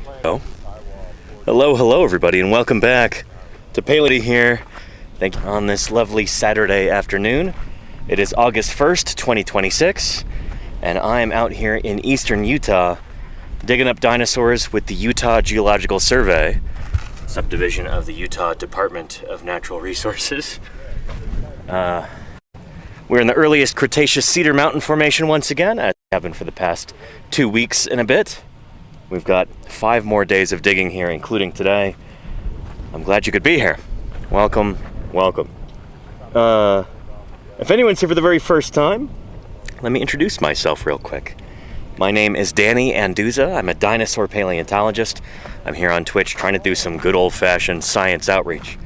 Oh. Hello everybody, and welcome back to Paley here. Thank you on this lovely Saturday afternoon. It is August 1st, 2026, and I am out here in eastern Utah digging up dinosaurs with the Utah Geological Survey, subdivision of the Utah Department of Natural Resources. We're in the earliest Cretaceous Cedar Mountain Formation once again, as happened for the past 2 weeks and a bit. We've got 5 more days of digging here, including today. I'm glad you could be here. Welcome. If anyone's here for the very first time, let me introduce myself real quick. My name is Danny Anduza. I'm a dinosaur paleontologist. I'm here on Twitch trying to do some good old-fashioned science outreach.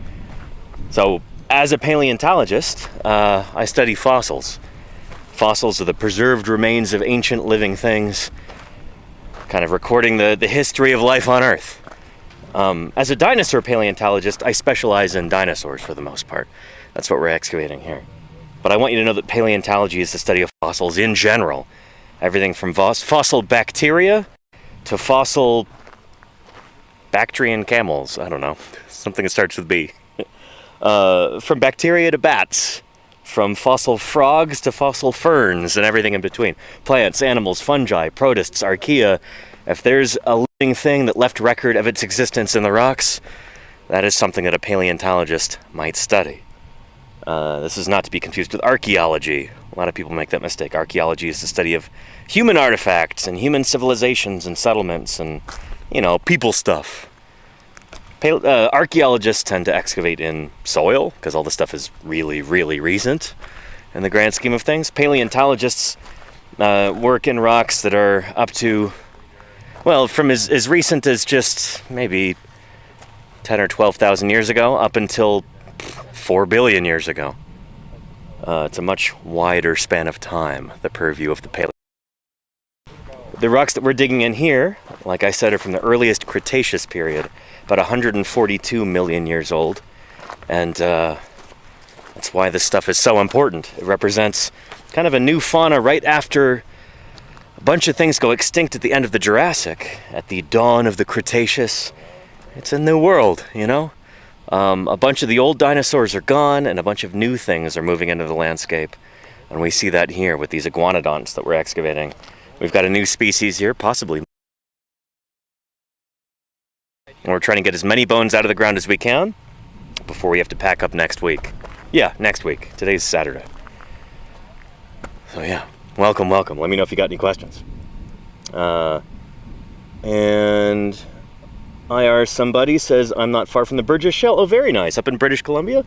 So, as a paleontologist, I study fossils. Fossils are the preserved remains of ancient living things, kind of recording the history of life on Earth. As a dinosaur paleontologist, I specialize in dinosaurs for the most part. That's what we're excavating here. But I want you to know that paleontology is the study of fossils in general. Everything from fossil bacteria to fossil Bactrian camels. I don't know. Something that starts with B. From bacteria to bats. From fossil frogs to fossil ferns and everything in between. Plants, animals, fungi, protists, archaea. If there's a living thing that left record of its existence in the rocks, that is something that a paleontologist might study. This is not to be confused with archaeology. A lot of people make that mistake. Archaeology is the study of human artifacts and human civilizations and settlements and, people stuff. Archaeologists tend to excavate in soil, because all this stuff is really, really recent in the grand scheme of things. Paleontologists work in rocks that are up to, from as recent as just maybe 10 or 12,000 years ago up until 4 billion years ago. It's a much wider span of time, the purview of the paleo. The rocks that we're digging in here, like I said, are from the earliest Cretaceous period, about 142 million years old. And that's why this stuff is so important. It represents kind of a new fauna right after a bunch of things go extinct at the end of the Jurassic, at the dawn of the Cretaceous. It's a new world, A bunch of the old dinosaurs are gone, and a bunch of new things are moving into the landscape. And we see that here with these iguanodonts that we're excavating. We've got a new species here, possibly. And we're trying to get as many bones out of the ground as we can before we have to pack up next week. Yeah, next week. Today's Saturday. So yeah, welcome. Let me know if you got any questions. And IR somebody says, I'm not far from the Burgess Shell. Oh, very nice. Up in British Columbia?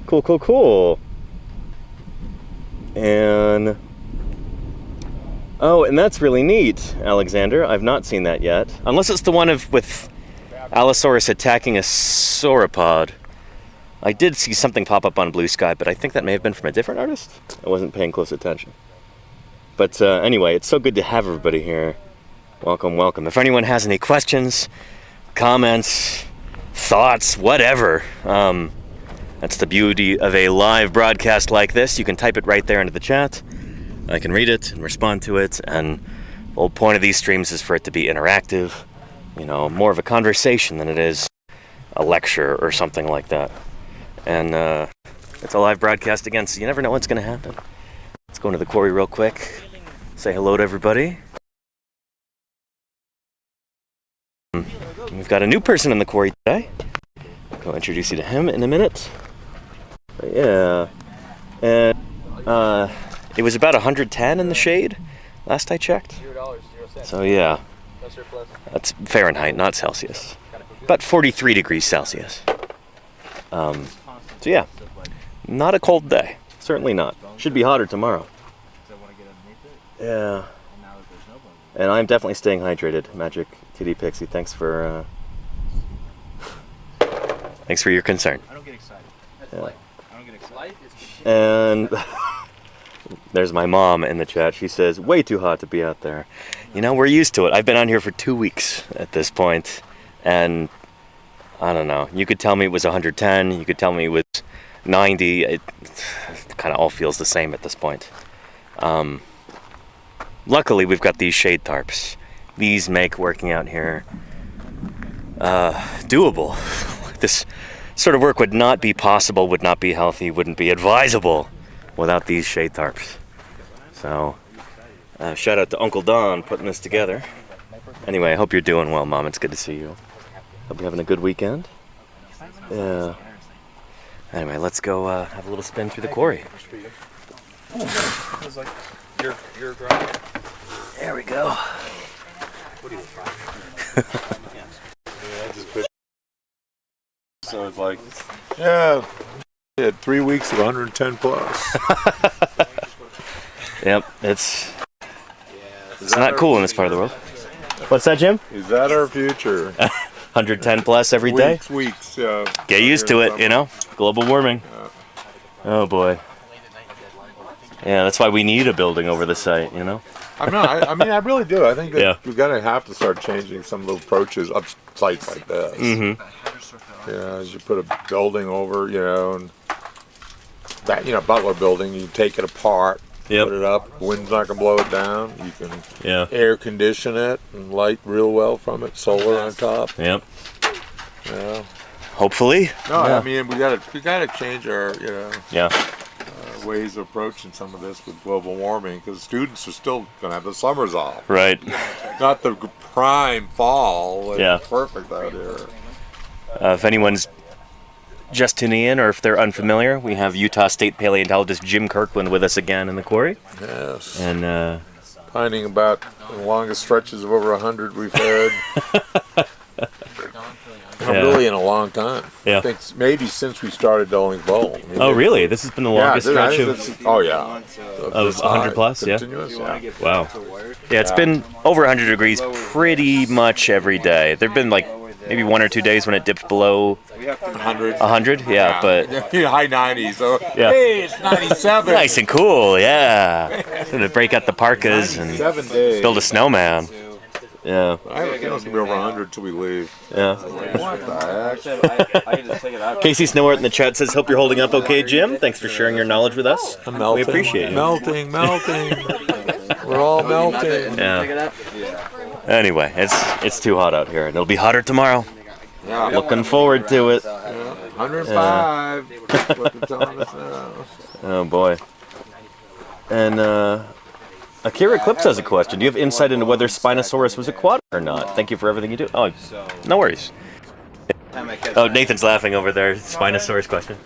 Cool. And that's really neat, Alexander. I've not seen that yet. Unless it's the one with Allosaurus attacking a sauropod. I did see something pop up on Blue Sky, but I think that may have been from a different artist. I wasn't paying close attention. But anyway, it's so good to have everybody here. Welcome. If anyone has any questions, comments, thoughts, whatever, that's the beauty of a live broadcast like this. You can type it right there into the chat. I can read it and respond to it, and the whole point of these streams is for it to be interactive, more of a conversation than it is a lecture or something like that. And it's a live broadcast again, so you never know what's going to happen. Let's go into the quarry real quick, say hello to everybody. We've got a new person in the quarry today. I'll introduce you to him in a minute. But yeah, and it was about 110 in the shade last I checked. So yeah, that's Fahrenheit, not Celsius. About 43 degrees Celsius. So yeah, not a cold day. Certainly not. Should be hotter tomorrow. Yeah. And I'm definitely staying hydrated. Magic Kitty Pixie, thanks for your concern. I don't get excited. That's life. I don't get excited. Life is and there's my mom in the chat. She says, way too hot to be out there. We're used to it. I've been on here for 2 weeks at this point, and I don't know. You could tell me it was 110. You could tell me it was 90. It kind of all feels the same at this point. Luckily, we've got these shade tarps. These make working out here doable. This sort of work would not be possible, would not be healthy, wouldn't be advisable without these shade tarps. So, shout out to Uncle Don putting this together. Anyway, I hope you're doing well, Mom. It's good to see you. Hope you're having a good weekend. Yeah. Anyway, let's go have a little spin through the quarry. There we go. So it's like, yeah, we had 3 weeks of 110 plus. Yep, it's not cool in this part of the world. What's that, Jim? Is that our future? 110 plus every day? Weeks, yeah. Get used to it, you know? Global warming. Oh boy. Yeah, that's why we need a building over the site, you know? I mean, I really do. I think that we're going to have to start changing some of the approaches up sites like this. Mm-hmm. Yeah, you put a building over, you know, and that, you know, Butler building, you take it apart, put it up, wind's not going to blow it down. You can air condition it and light real well from it, solar on top. Yep. Yeah. Hopefully. No, I mean, we got to change our, you know, ways of approaching some of this with global warming, because students are still going to have the summers off. Right. Not the prime fall. It's perfect out here. If anyone's just tuning in, or if they're unfamiliar, we have Utah State paleontologist Jim Kirkland with us again in the quarry. Yes. And finding about the longest stretches of over 100 we've had. Really in a long time. Yeah. I think maybe since we started Doling Bowl. Oh, really? This has been the longest stretch of 100 plus? Continuous, Wow. Yeah, it's been over 100 degrees pretty much every day. There have been like maybe 1 or 2 days when it dipped below 100. Yeah, but high 90s. So hey, it's 97. Nice and cool. Yeah. Gonna break out the parkas and build a snowman. Yeah. I have a feeling it's going to be over 100 until we leave. Yeah. What the heck? Casey Snowart in the chat says, hope you're holding up okay, Jim. Thanks for sharing your knowledge with us. We appreciate it. Melting. We're all melting. Yeah. Anyway, it's too hot out here. It'll be hotter tomorrow. Yeah. Looking forward to it. 105. What they're telling us now. Oh, boy. And, Akira Eclipse has a question. Do you have insight into whether Spinosaurus was aquatic or not? Thank you for everything you do. Oh, no worries. Oh, Nathan's laughing over there. Spinosaurus question.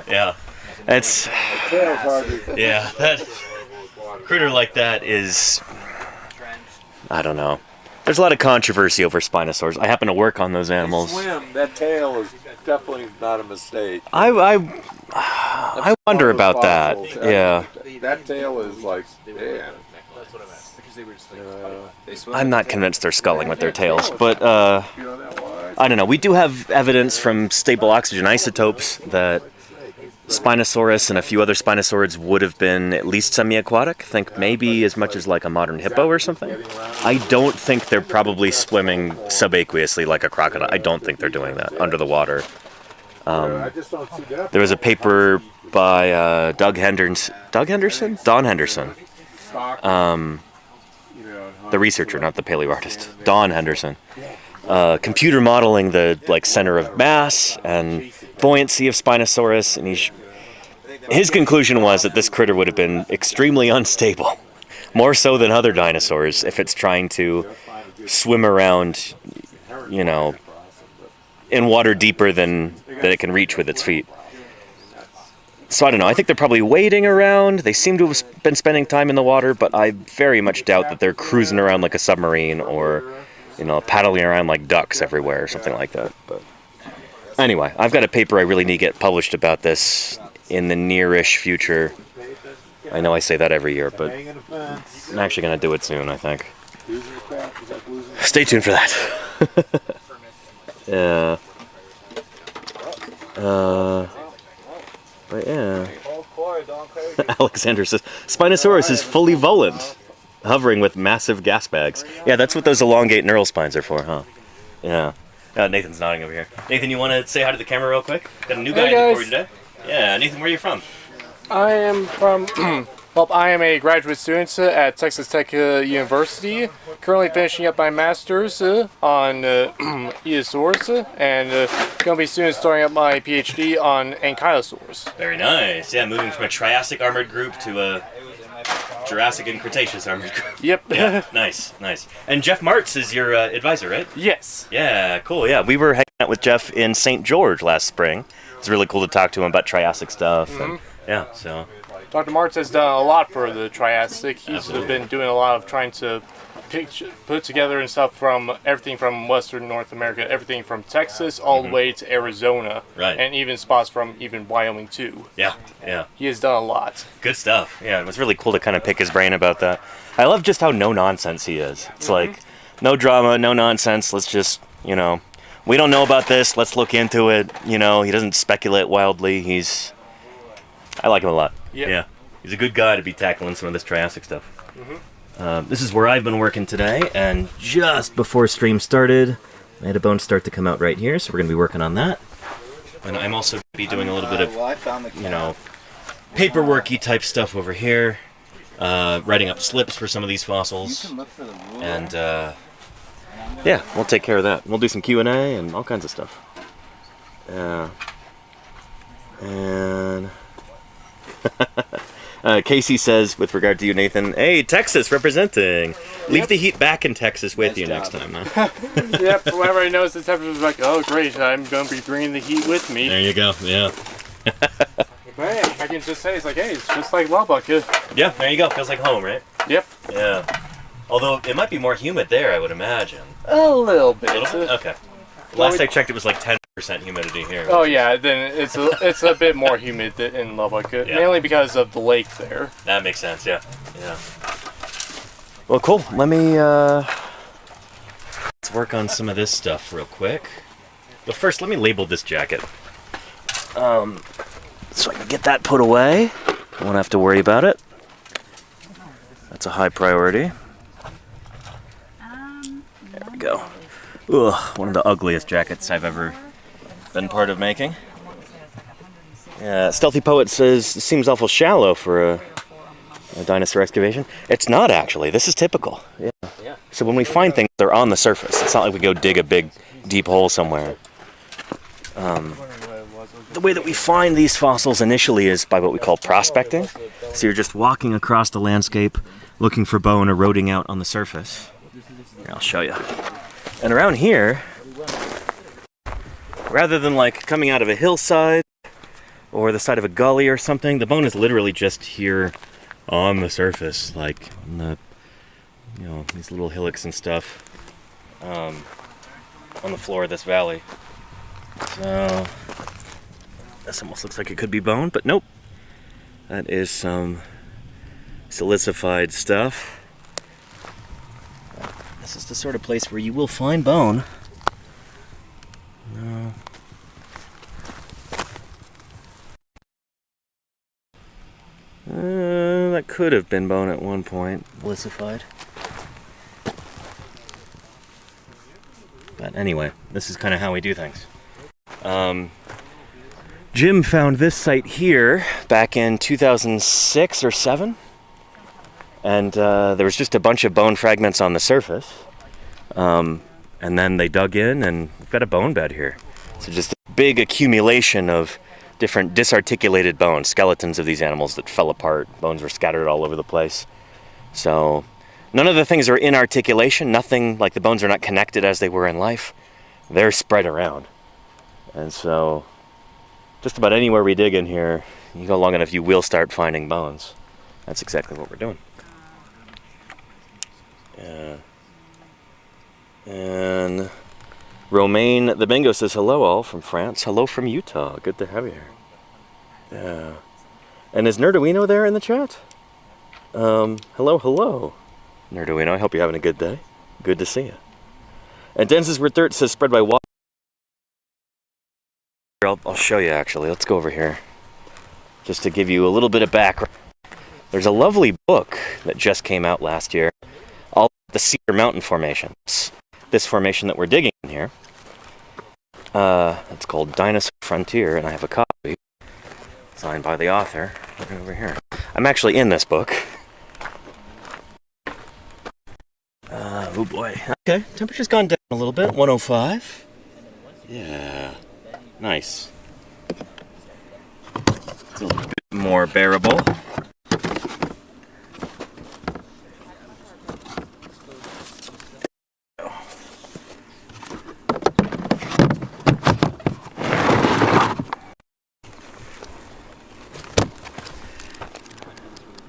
Yeah. That critter like that is, I don't know. There's a lot of controversy over Spinosaurus. I happen to work on those animals. That tail is definitely not a mistake. I wonder about that. Yeah. That tail is like, man. I'm not convinced they're sculling with their tails, but I don't know. We do have evidence from stable oxygen isotopes that Spinosaurus and a few other spinosaurids would have been at least semi-aquatic. I think maybe as much as like a modern hippo or something. I don't think they're probably swimming subaqueously like a crocodile. I don't think they're doing that under the water. There was a paper by Don Henderson, the researcher, not the paleo artist, Don Henderson, computer modeling the center of mass and buoyancy of Spinosaurus, and his conclusion was that this critter would have been extremely unstable, more so than other dinosaurs, if it's trying to swim around, in water deeper than that it can reach with its feet. So I don't know. I think they're probably wading around. They seem to have been spending time in the water, but I very much doubt that they're cruising around like a submarine or, paddling around like ducks everywhere or something like that. But anyway, I've got a paper I really need to get published about this in the near-ish future. I know I say that every year, but I'm actually going to do it soon, I think. Stay tuned for that. Yeah. But yeah. Alexander says, Spinosaurus is fully volant, hovering with massive gas bags. Yeah, that's what those elongate neural spines are for, huh? Yeah. Nathan's nodding over here. Nathan, you want to say hi to the camera real quick? Got a new guy in the corner today. Yeah, Nathan, where are you from? I am from Well, I am a graduate student at Texas Tech University, currently finishing up my master's on Eosaurs, and going to be soon starting up my PhD on Ankylosaurs. Very nice. Yeah, moving from a Triassic armored group to a Jurassic and Cretaceous armored group. Yep. Yeah, nice. And Jeff Martz is your advisor, right? Yes. Yeah, cool. Yeah, we were hanging out with Jeff in St. George last spring. It was really cool to talk to him about Triassic stuff. Mm-hmm. And, yeah, so... Dr. Martz has done a lot for the Triassic. He's been doing a lot of trying to put together and stuff from everything from Western North America, everything from Texas all the way to Arizona. Right. And even spots from even Wyoming too. Yeah. He has done a lot. Good stuff. Yeah, it was really cool to kind of pick his brain about that. I love just how no-nonsense he is. It's like, no drama, no nonsense, let's just, we don't know about this, let's look into it. He doesn't speculate wildly. I like him a lot. Yep. Yeah, he's a good guy to be tackling some of this Triassic stuff. This is where I've been working today, and just before stream started, I had a bone start to come out right here, so we're going to be working on that. And I'm also going to be doing a little bit of, paperworky type stuff over here, writing up slips for some of these fossils, and yeah, we'll take care of that. We'll do some Q&A and all kinds of stuff. And... Casey says, with regard to you, Nathan, hey, Texas representing. Leave the heat back in Texas with you next time, huh? Yep, whenever I notice the temperature, it's like, oh, great, I'm going to be bringing the heat with me. There you go, yeah. Hey, I can just say, it's like, hey, it's just like Lubbock. Yeah, there you go. Feels like home, right? Yep. Yeah. Although, it might be more humid there, I would imagine. A little bit. A little bit? Okay. Last I checked, it was like 10% humidity here. Oh yeah, then it's a bit more humid in Lubbock, mainly because of the lake there. That makes sense, yeah. Well, cool. Let me let's work on some of this stuff real quick. But first, let me label this jacket, so I can get that put away. I won't have to worry about it. That's a high priority. There we go. Ugh, one of the ugliest jackets I've ever been part of making. Yeah, Stealthy Poet says it seems awful shallow for a dinosaur excavation. It's not actually. This is typical. Yeah. So when we find things, they're on the surface. It's not like we go dig a big, deep hole somewhere. The way that we find these fossils initially is by what we call prospecting. So you're just walking across the landscape, looking for bone eroding out on the surface. Here, I'll show you. And around here, rather than like coming out of a hillside or the side of a gully or something, the bone is literally just here on the surface, like in the, these little hillocks and stuff on the floor of this valley. So this almost looks like it could be bone, but nope. That is some silicified stuff. This is the sort of place where you will find bone. No. That could have been bone at one point, silicified. But anyway, this is kind of how we do things. Jim found this site here back in 2006 or 7. And there was just a bunch of bone fragments on the surface. And then they dug in and we've got a bone bed here. So just a big accumulation of different disarticulated bones, skeletons of these animals that fell apart. Bones were scattered all over the place. So none of the things are in articulation. Nothing, like the bones are not connected as they were in life. They're spread around. And so just about anywhere we dig in here, you go long enough, you will start finding bones. That's exactly what we're doing. And Romaine the Bingo says hello all from France. Hello from Utah. Good to have you here. Yeah. And is Nerduino there in the chat? Hello. Nerduino, I hope you're having a good day. Good to see you. And Densis Dirt says spread by water. I'll show you actually. Let's go over here. Just to give you a little bit of background. There's a lovely book that just came out last year. All the Cedar Mountain formations. This formation that we're digging in here. It's called Dinosaur Frontier, and I have a copy signed by the author. Look over here. I'm actually in this book. Oh boy. Okay, temperature's gone down a little bit, 105. Yeah, nice. It's a little bit more bearable.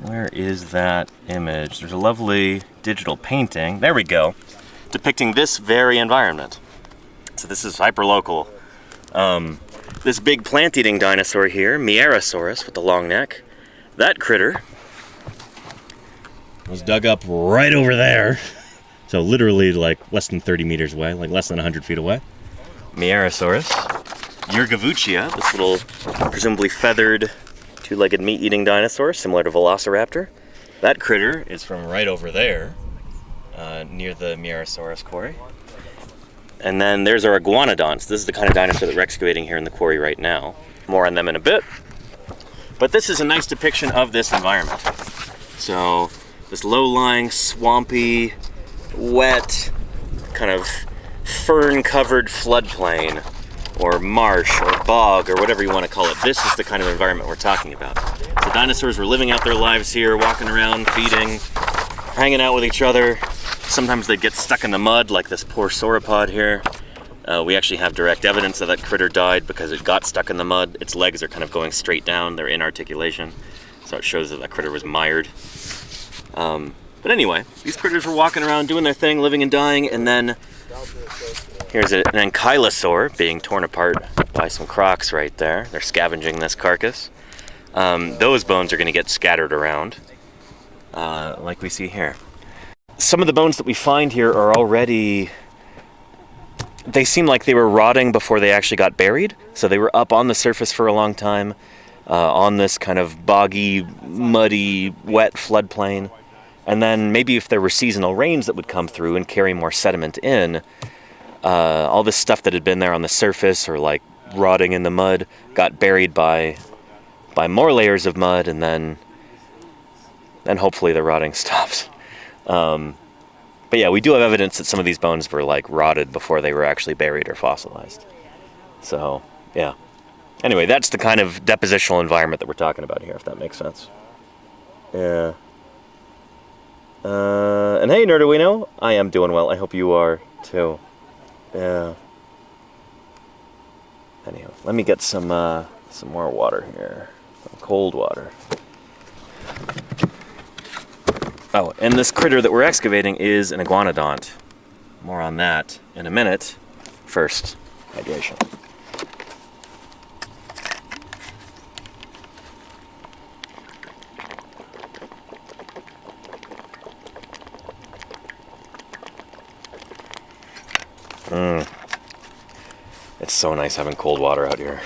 Where is that image? There's a lovely digital painting. There we go. Depicting this very environment. So this is hyperlocal. This big plant-eating dinosaur here, Mierosaurus with the long neck, that critter was dug up right over there. So literally like less than 30 meters away, like less than 100 feet away. Mierosaurus. Yurgavuchia, this little presumably feathered two-legged meat-eating dinosaur, similar to Velociraptor. That critter is from right over there, near the Mierosaurus quarry. And then there's our iguanodonts. This is the kind of dinosaur that we're excavating here in the quarry right now. More on them in a bit. But this is a nice depiction of this environment. So, this low-lying, swampy, wet, kind of fern-covered floodplain, or marsh, or bog, or whatever you want to call it. This is the kind of environment we're talking about. The dinosaurs were living out their lives here, walking around, feeding, hanging out with each other. Sometimes they'd get stuck in the mud, like this poor sauropod here. We actually have direct evidence that that critter died because it got stuck in the mud. Its legs are kind of going straight down, they're in articulation. So it shows that that critter was mired. But anyway, these critters were walking around, doing their thing, living and dying, and then here's an ankylosaur being torn apart by some crocs right there. They're scavenging this carcass. Those bones are going to get scattered around, like we see here. Some of the bones that we find here are already... They seem like they were rotting before they actually got buried. So they were up on the surface for a long time, on this kind of boggy, muddy, wet floodplain. And then maybe if there were seasonal rains that would come through and carry more sediment in, all this stuff that had been there on the surface or like rotting in the mud got buried by more layers of mud, and then hopefully the rotting stops. But yeah, we do have evidence that some of these bones were like rotted before they were actually buried or fossilized. So yeah. Anyway, that's the kind of depositional environment that we're talking about here, if that makes sense. Yeah. And hey, Nerduino, I am doing well. I hope you are too. Yeah. Anyhow, let me get some more water here. Some cold water. Oh, and this critter that we're excavating is an iguanodont. More on that in a minute. First, hydration. It's so nice having cold water out here.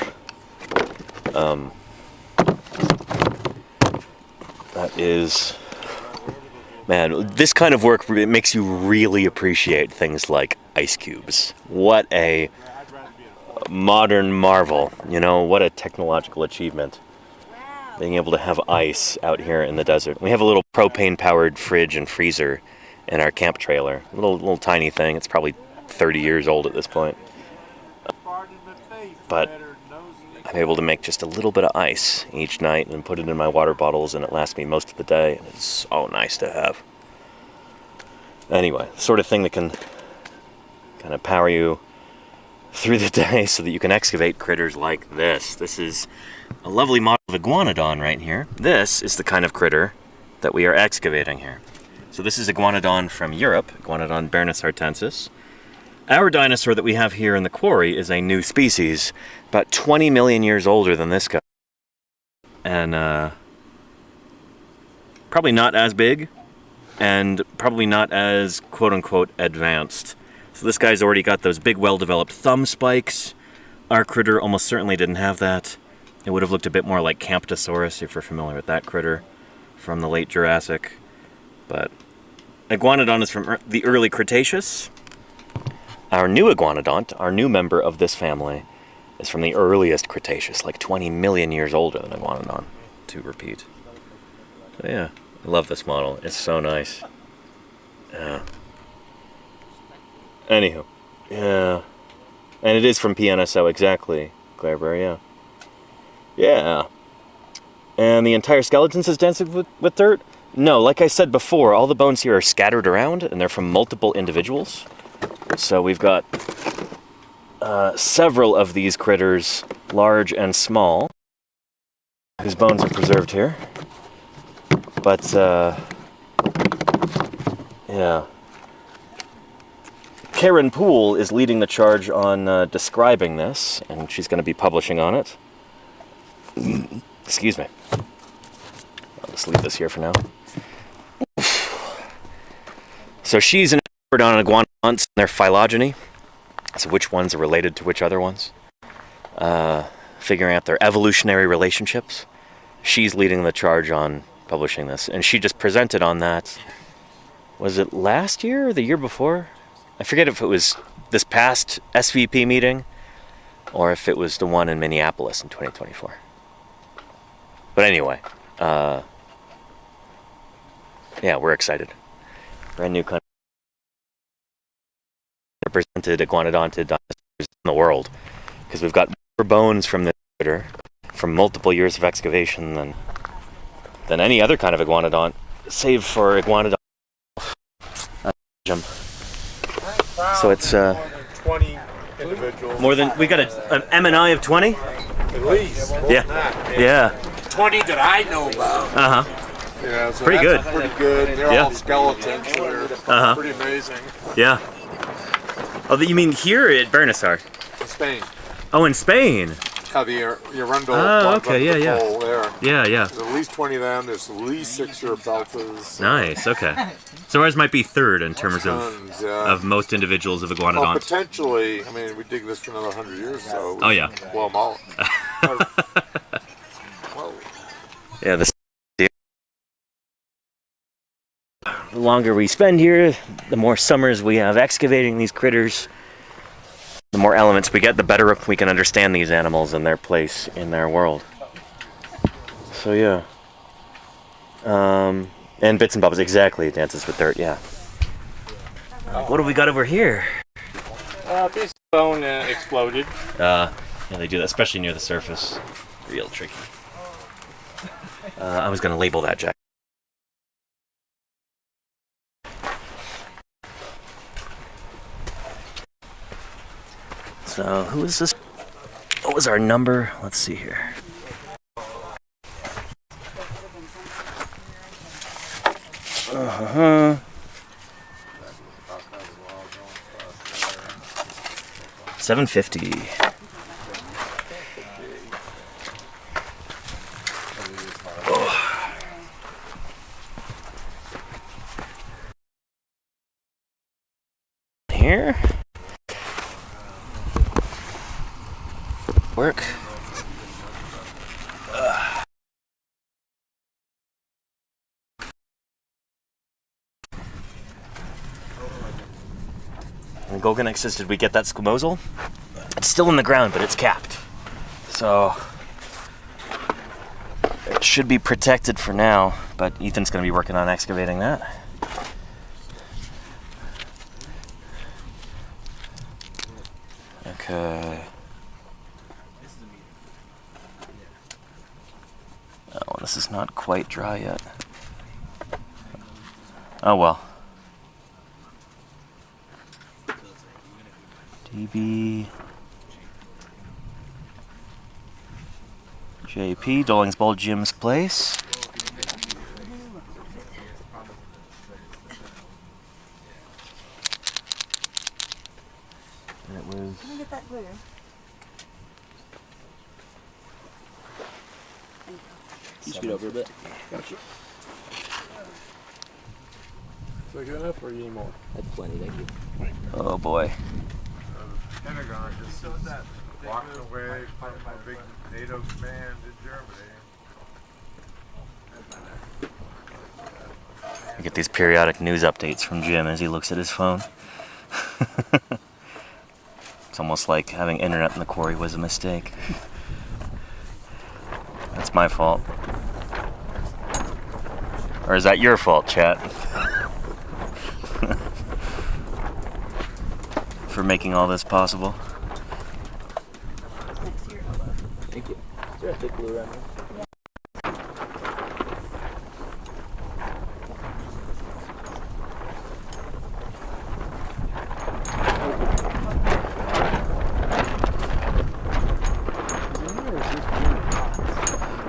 That is... Man, this kind of work makes you really appreciate things like ice cubes. What a modern marvel, you know, what a technological achievement. Being able to have ice out here in the desert. We have a little propane-powered fridge and freezer in our camp trailer. A little tiny thing. It's probably 30 years old at this point. But I'm able to make just a little bit of ice each night and put it in my water bottles, and it lasts me most of the day. It's so nice to have. Anyway, sort of thing that can kind of power you through the day so that you can excavate critters like this. This is a lovely model of iguanodon right here. This is the kind of critter that we are excavating here. So this is iguanodon from Europe, Iguanodon bernasartensis. Our dinosaur that we have here in the quarry is a new species, about 20 million years older than this guy. And probably not as big, and probably not as quote-unquote advanced. So this guy's already got those big, well-developed thumb spikes. Our critter almost certainly didn't have that. It would have looked a bit more like Camptosaurus, if you're familiar with that critter, from the late Jurassic. But Iguanodon is from the early Cretaceous. Our new iguanodont, our new member of this family, is from the earliest Cretaceous, like 20 million years older than Iguanodon, to repeat. Yeah, I love this model. It's so nice. Yeah. Anywho, yeah. And it is from PNSO, exactly, Clairbury, yeah. Yeah. And the entire skeleton is dense with dirt? No, like I said before, all the bones here are scattered around, and they're from multiple individuals. So we've got several of these critters, large and small, whose bones are preserved here. But, yeah. Karen Poole is leading the charge on describing this, and she's going to be publishing on it. Excuse me. I'll just leave this here for now. So she's an expert on iguanodonts and their phylogeny, so which ones are related to which other ones, figuring out their evolutionary relationships. She's leading the charge on publishing this, and she just presented on that. Was it last year or the year before? I forget if it was this past SVP meeting or if it was the one in Minneapolis in 2024. But anyway, yeah, we're excited. Brand new country. Represented iguanodontid dinosaurs in the world, because we've got more bones from this critter from multiple years of excavation than any other kind of iguanodont, save for iguanodont. So it's 20 individuals. more than we got an M&I of 20. At least. Yeah. 20 that I know about. Uh huh. Yeah, so Pretty good. Pretty good. They're Yeah. all skeletons, so they're pretty amazing. Yeah. Oh, you mean here at Bernassar? In Spain. Oh, in Spain. The Arundel. Oh, okay, yeah. There. Yeah. There's at least 20 of them. There's at least 6 Urapeltas. Nice. Okay. So ours might be third in terms Tons, of most individuals of Well, iguanodonts. potentially, I mean, we dig this for another 100 years, so. Oh, yeah. Blow them out. Whoa. Yeah. The longer we spend here, the more summers we have excavating these critters, the more elements we get, the better we can understand these animals and their place in their world. So yeah. And bits and bobs, exactly. Dances with dirt, yeah. What do we got over here? Piece of bone exploded. Yeah, they do that, especially near the surface. Real tricky. I was gonna label that, Jack. So, who is this? What was our number? Let's see here. Uh-huh. 750. Oh. Here. Work. And Goganex, did we get that squamosal? It's still in the ground, but it's capped. So it should be protected for now, but Ethan's going to be working on excavating that. Okay. Oh, this is not quite dry yet. Oh well. DB JP, Dollingsbowl Jim's Place. And it was. Can I get that glue? You scoot over a bit. Gotcha. Is that good enough or you need more? That's plenty, thank you. Oh boy. Pentagon just walking away from a big NATO command in Germany. I get these periodic news updates from Jim as he looks at his phone. It's almost like having internet in the quarry was a mistake. That's my fault. Or is that your fault, chat? For making all this possible. Thank you. Is there a thick glue around here?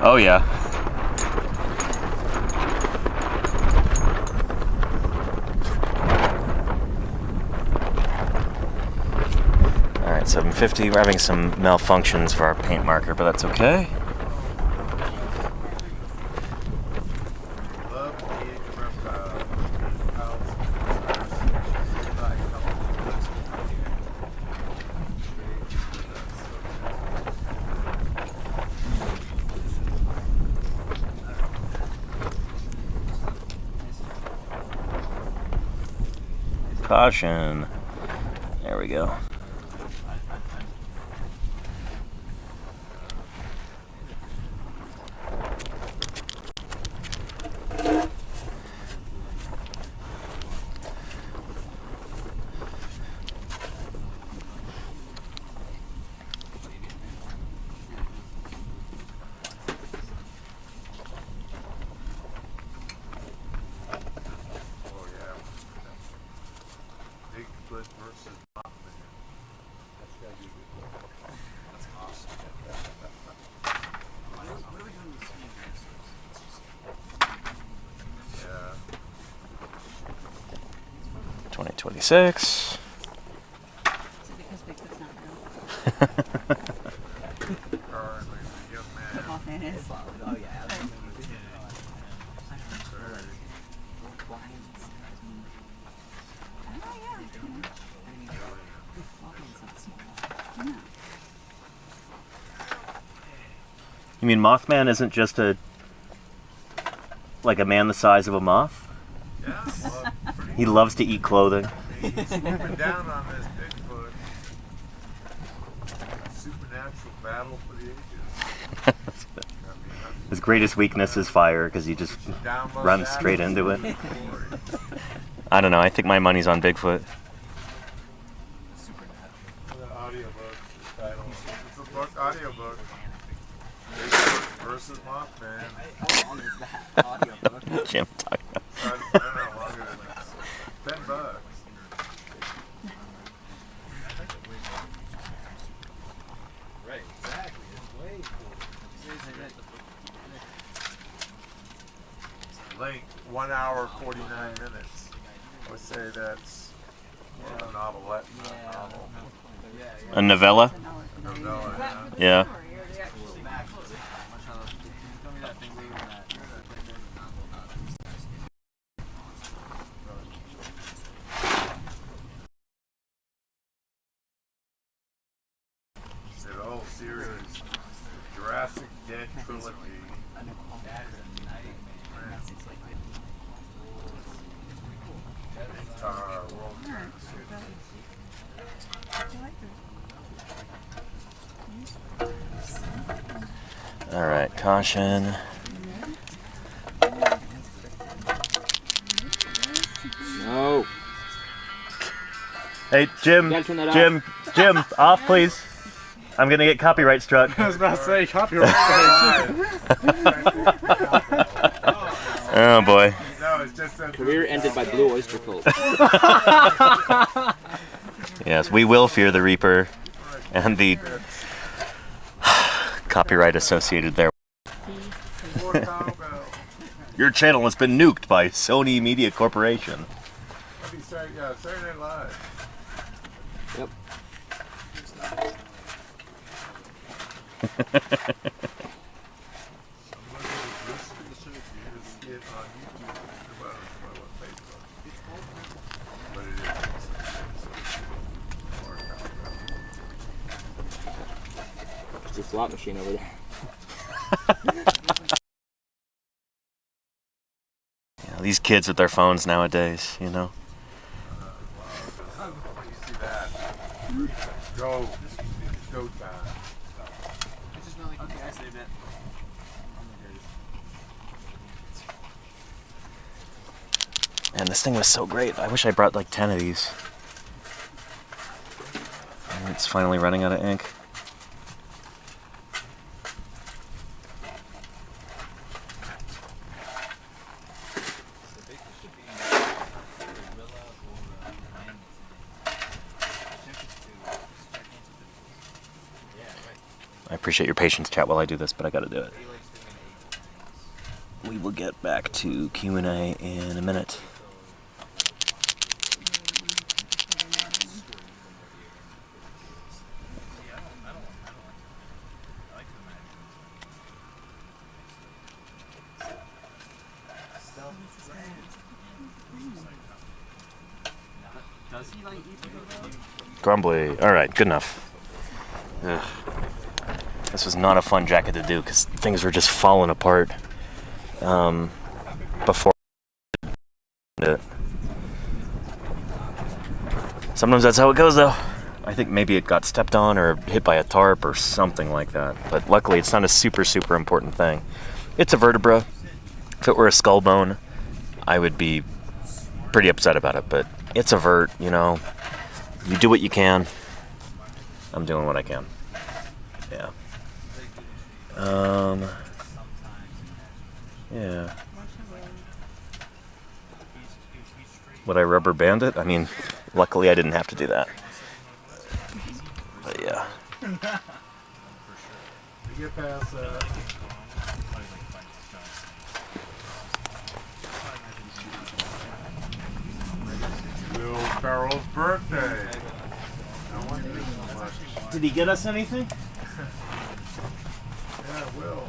Oh yeah. Alright, 750. We're having some malfunctions for our paint marker, but that's okay. Caution. There we go. Versus Mothman. That's gotta be good. That's awesome. What are we doing with Yeah. 2026. Is it because Bigfoot's not real? Currently, the young man. The Mothman is. Oh yeah. You mean Mothman isn't just like a man the size of a moth? Yeah, well, He loves to eat clothing. he's swooping down on this Bigfoot. Supernatural battle for the ages. His greatest weakness is fire because he just runs straight into it. I don't know. I think my money's on Bigfoot. Audiobook title. It's a book, audiobook. Bigfoot versus Mothman. How long is that audiobook? Jim talking about. I don't know how long it is. $10. Right, exactly. It's way cool. Length 1 hour 49 minutes. I would say that's a novelette, not a novel. A novella? Novella, Yeah. The whole series, Jurassic Dead trilogy. World All right. Caution. No. Hey, Jim. You gotta turn that Jim, off, please. I'm gonna get copyright struck. I was about to say copyright. Oh boy. No, it's just a Career ended by Blue Oyster Cult. Yes, we will fear the Reaper and the copyright associated there. Your channel has been nuked by Sony Media Corporation. Saturday Night Live. Yep. There's a slot machine over there. Yeah, these kids with their phones nowadays, you know. You see that? Go time. Okay, I saved it. And this thing was so great. I wish I brought like 10 of these. And it's finally running out of ink. I appreciate your patience, chat, while I do this, but I gotta do it. We will get back to Q&A in a minute. Grumbly. Alright, good enough. Ugh. This was not a fun jacket to do because things were just falling apart before it. Sometimes that's how it goes, though. I think maybe it got stepped on or hit by a tarp or something like that. But luckily, it's not a super, super important thing. It's a vertebra. If it were a skull bone, I would be pretty upset about it. But it's a vert, you know. You do what you can. I'm doing what I can. Yeah. Yeah. Would I rubber band it? I mean, luckily I didn't have to do that. But yeah. Get past that. Will Farrell's birthday. Did he get us anything? Yeah, Will.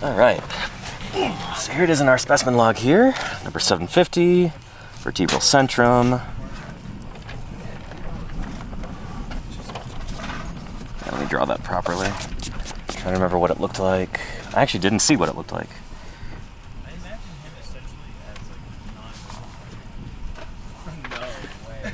All right. So here it is in our specimen log here. Number 750, vertebral centrum. Let me draw that properly. Trying to remember what it looked like. I actually didn't see what it looked like. I imagine him essentially as like no way.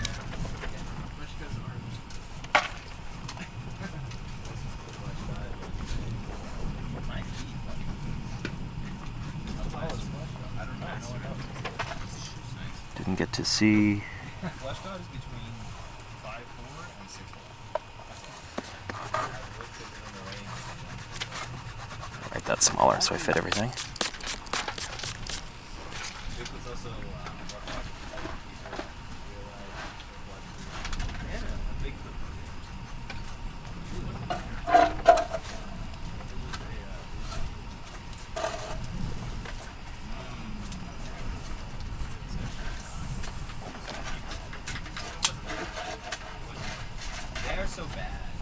Didn't get to see. Flesh God is between 5'4" and 6'1". Write that smaller so I fit everything.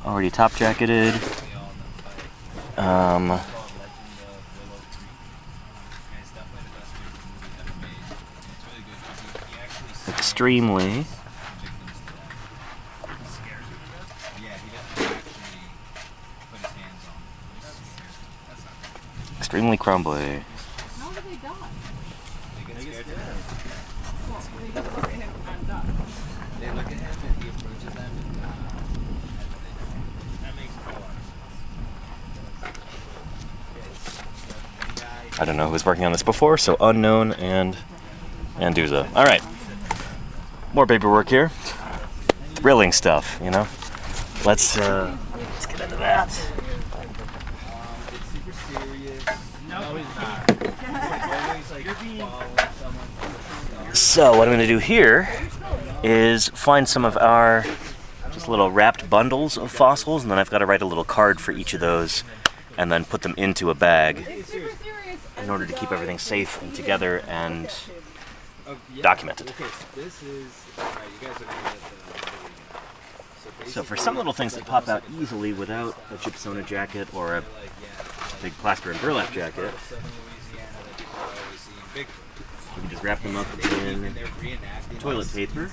Already top jacketed. Extremely. Extremely crumbly. How did they die? Well, they just look at him and die. They look at him and he approaches them and that makes a lot of sense. I don't know who was working on this before, so unknown and Anduza. All right, more paperwork here. Thrilling stuff, you know. Let's get into that. It's super serious. No, he's not. Always like following someone. So what I'm going to do here is find some of our just little wrapped bundles of fossils, and then I've got to write a little card for each of those and then put them into a bag in order to keep everything safe and together and documented. So for some little things that pop out easily without a gypsona jacket or a big plaster and burlap jacket, you can just wrap them up in toilet paper,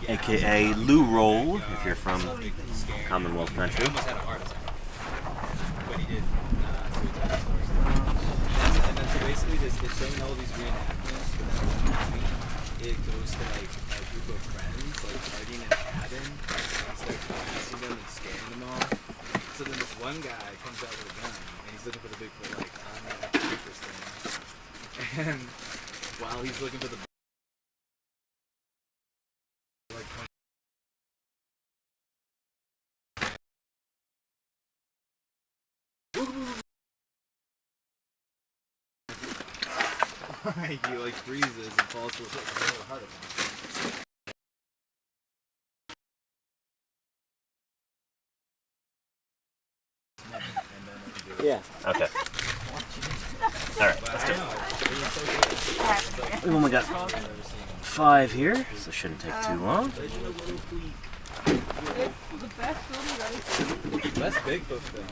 aka loo roll if you're from Commonwealth country. it goes to like a group of friends, like partying in a cabin, and starts blasting them and scaring them all. So then this one guy comes out with a gun, and he's looking for the Bigfoot, like on that creeper's thing. And while he's looking for the he like freezes and falls to a pit and a hut of him. Yeah. Okay. Alright, let's do it. We've only got 5 here, so it shouldn't take too long. Best Bigfoot film.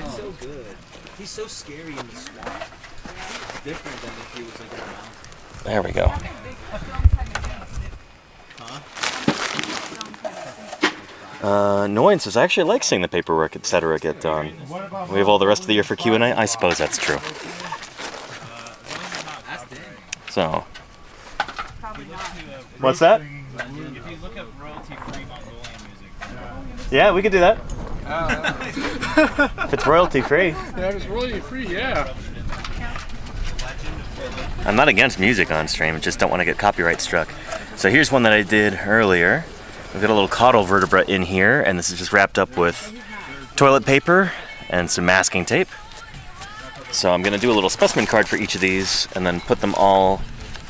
It's so good. He's so scary in the swamp. It's different than if he was like in a mountain. There we go. Annoyance is actually like seeing the paperwork, etc. get done. We have all the rest of the year for Q&A? I suppose that's true. So. What's that? If you look up royalty-free Mongolian music. Yeah, we could do that. If it's royalty free. Yeah, it's royalty free, yeah. I'm not against music on stream, just don't want to get copyright struck. So here's one that I did earlier. We've got a little caudal vertebra in here, and this is just wrapped up with toilet paper and some masking tape. So I'm going to do a little specimen card for each of these, and then put them all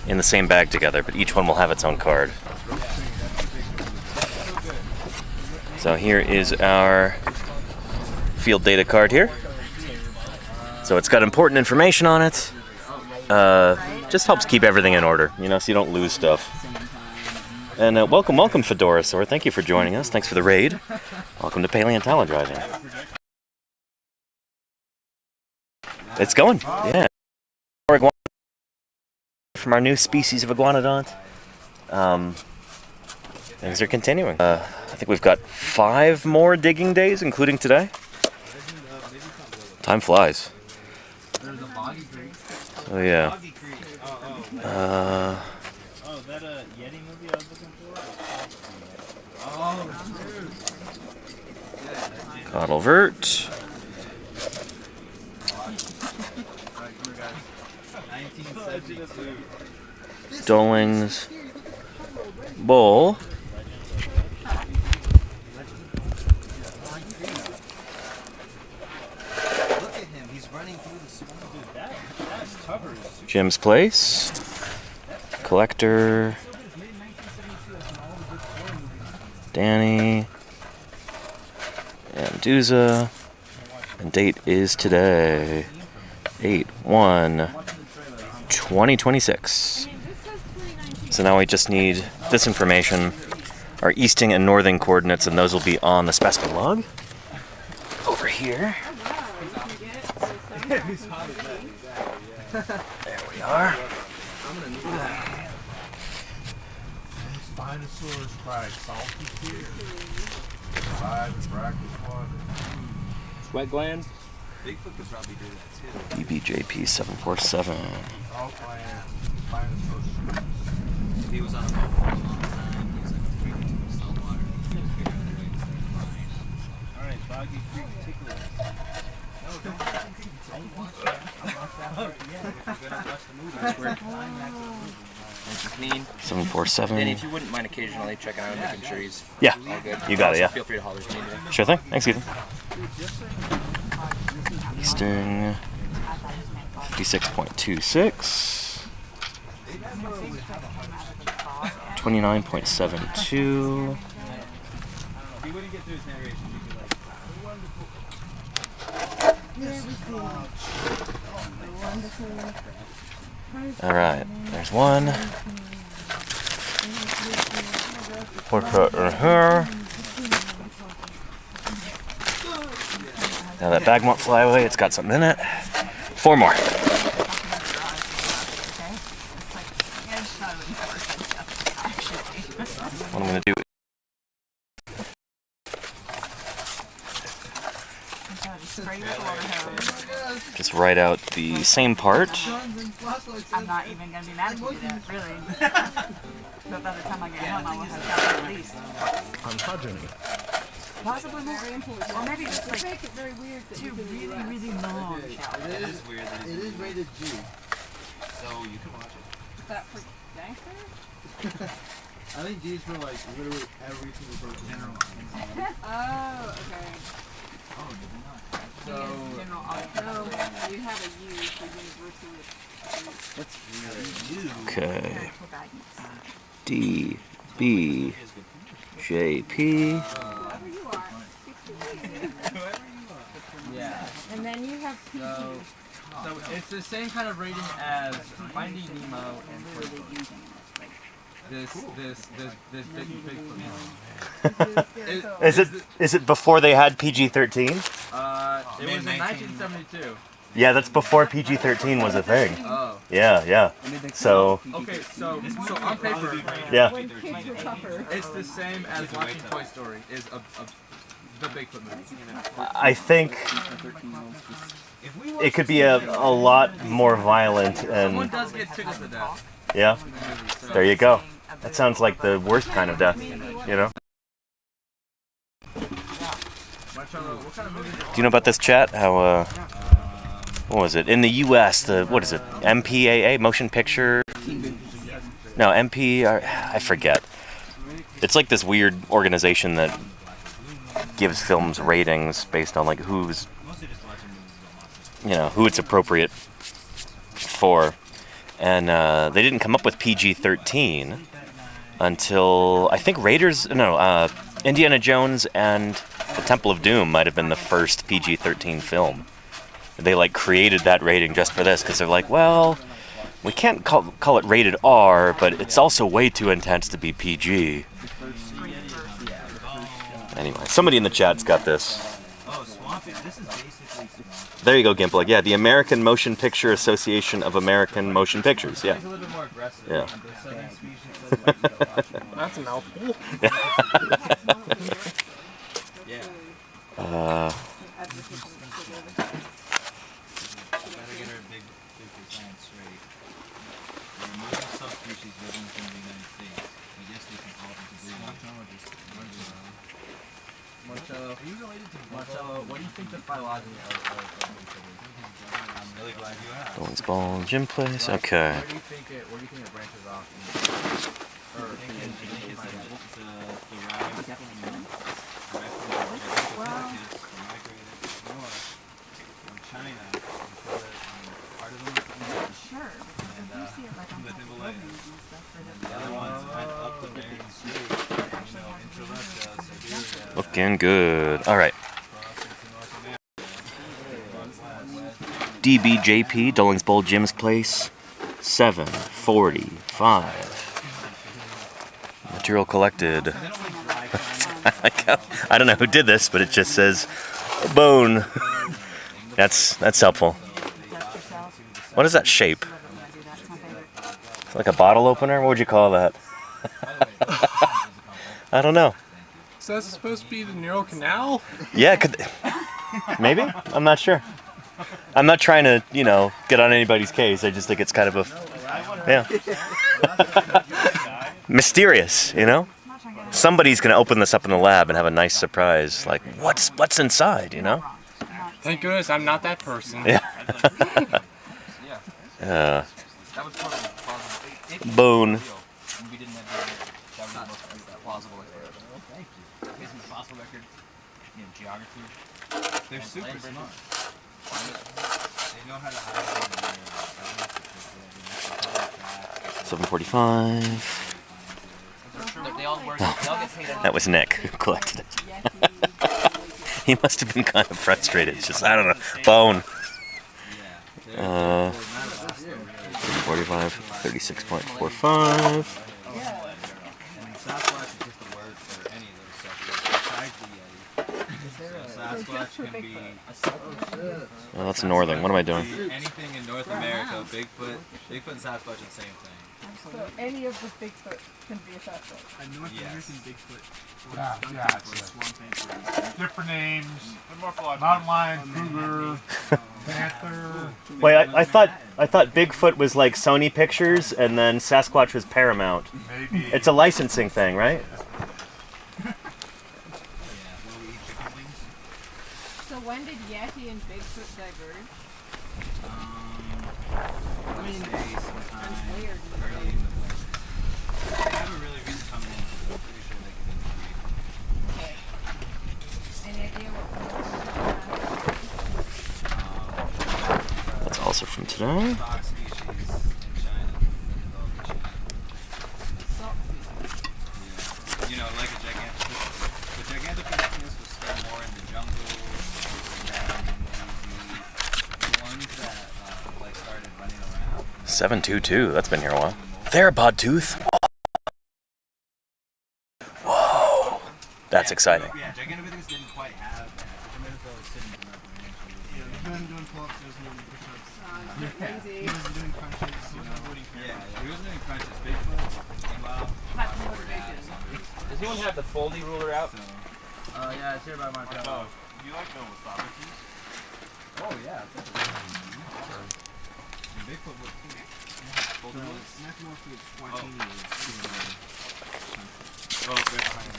in the same bag together, but each one will have its own card. So here is our field data card here. So it's got important information on it. Just helps keep everything in order, you know, so you don't lose stuff. And welcome, Fedorasaur. Thank you for joining us. Thanks for the raid. Welcome to Paleontologizing. It's going, yeah. From our new species of iguanodont. Things are continuing. I think we've got 5 more digging days, including today. Time flies. Oh yeah. Caudal vert. Dolings. Bull. Jim's Place. Collector. Danny. And Duza. And date is today. 8/1/2026. So now we just need this information, our easting and northing coordinates, and those will be on the specimen log. Over here. There we are. Sweat glands? Bigfoot could probably do that too. BBJP 747. If he was on a boat for a long time, he was like 3 feet of salt water. Alright, Boggy Creek particulars. No, don't watch that. Oh, yeah. You're gonna watch the movie. That's where nice and clean. 747. And if you wouldn't mind occasionally checking out and making sure he's Yeah, all good. you got it, yeah. Feel free to holler at me. Sure thing. Thanks, Ethan. Easting 56.26. 29.72. Alright, there's one. Portrait in here. Now that bag won't fly away, it's got something in it. 4 more. What I'm going to do just write out the same part I'm not even gonna be mad if you do that, really. But by the time I get home, I will have got at least. Possibly more. Or maybe just like make it very weird that two really, really long It is weird that it is rated G. So you can watch it. Is that for gangsters? I think G is for like literally every single person. General. Oh, okay. So General audio. So you have a U for universal. Okay. D, B, J, P. Whoever you are. yeah. And then you have PG. So it's the same kind of rating as Finding Nemo and Toy Story. This big Is it before they had PG-13? It was in 1972. Yeah, that's before PG-13 was a thing. Oh. Yeah. So Okay, so on paper, yeah. When kids were tougher. it's the same as watching Toy Story. Is the Bigfoot movie. I think it could be a lot more violent Someone and does get tickled to death yeah. in the movie. So. There you go. That sounds like the worst kind of death, you know? Marcello, what kind of movie? Do you know about this chat? How what was it? In the US, what is it? MPAA, motion picture? No, I forget. It's like this weird organization that gives films ratings based on like who it's appropriate for. And they didn't come up with PG-13 until I think Indiana Jones and the Temple of Doom might have been the first PG-13 film. They like created that rating just for this because they're like, well, we can't call it rated R, but it's also way too intense to be PG. Anyway, somebody in the chat's got this. There you go, Gimple. Yeah, the American Motion Picture Association of American Motion Pictures. Yeah. It's a little bit more aggressive. Yeah. That's a mouthful. Yeah. advocacy. Better get our big science straight. There are multiple subspecies living within the United States. I guess they can all agree. Marcello, are you related to Marcello? What do you think the phylogeny of I'm really glad you asked. Bowling ball, gym place. Okay. Where do you think it branches off? Or I think it's from China. Sure, because you see it like on top of buildings and stuff. The other ones went up the Bering Strait, into Russia, Siberia. Looking good. All right. DBJP, Dullings Bowl Gym's Place, 745. Material collected. I don't know who did this, but it just says bone. That's helpful. What is that shape? It's like a bottle opener? What would you call that? I don't know. Is that supposed to be the neural canal? Yeah, maybe? I'm not sure. I'm not trying to, get on anybody's case. I just think it's kind of mysterious, Somebody's going to open this up in the lab and have a nice surprise. Like, what's inside, Thank goodness I'm not that person. Yeah. Bone. They're super smart. They know how to hide. 745. That was Nick who collected it. He must have been kind of frustrated. It's just, I don't know. Bone. 45, 36.45. Oh, that's northern. What am I doing? Anything in North America, Bigfoot and Sasquatch are the same thing. So any of the Bigfoot can be a Sasquatch. A North American Bigfoot. Different names. Mountain lion, cougar, Wait, I thought Bigfoot was like Sony Pictures, and then Sasquatch was Paramount. Maybe. It's a licensing thing, right? So when did Yeti and Bigfoot diverge? I mean, sometime That's weird. early in the morning. They haven't really been coming in, so I'm pretty sure they can Okay. Any idea what? That's also from today. fox species in China. developed in China. Yeah. You know, like a the Gigantopithecus was still more in the jungle, and then the ones that like started running around. 722. That's been here a while. Theropod tooth. Whoa, that's exciting. Yeah, Gigantopithecus didn't quite have that. Gigantopithecus was sitting in the ranch. Doing pull-ups, there's no push-ups. Crazy. He was doing crunches, you know. Yeah, he wasn't doing crunches. Bigfoot came out. Hot motivation. Does anyone have the foldy ruler out? Yeah, it's here by my Oh, you like no wasabi? Oh yeah. Bigfoot was too. So snack mostly it's 14 years. Oh, right behind him.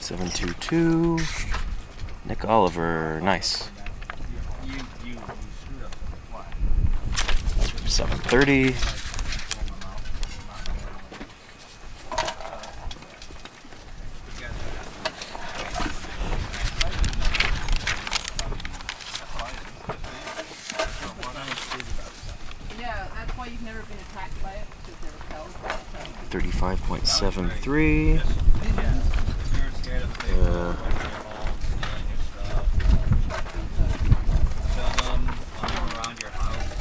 722. Nick Oliver. Nice. You screwed up. Why? 730. Yeah, that's why you've never been attacked by it, because they're repelled. 35.73. You're scared of the around your house.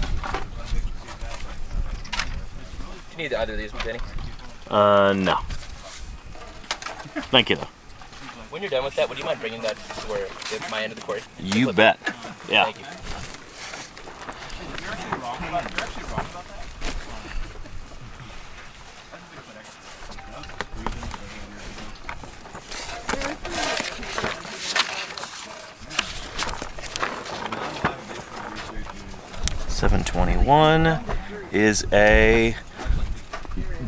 Do you need either of these, Danny? No. Thank you, though. When you're done with that, would you mind bringing that to where at my end of the court? You bet. Yeah. Thank you. You're actually wrong about that. 721 is a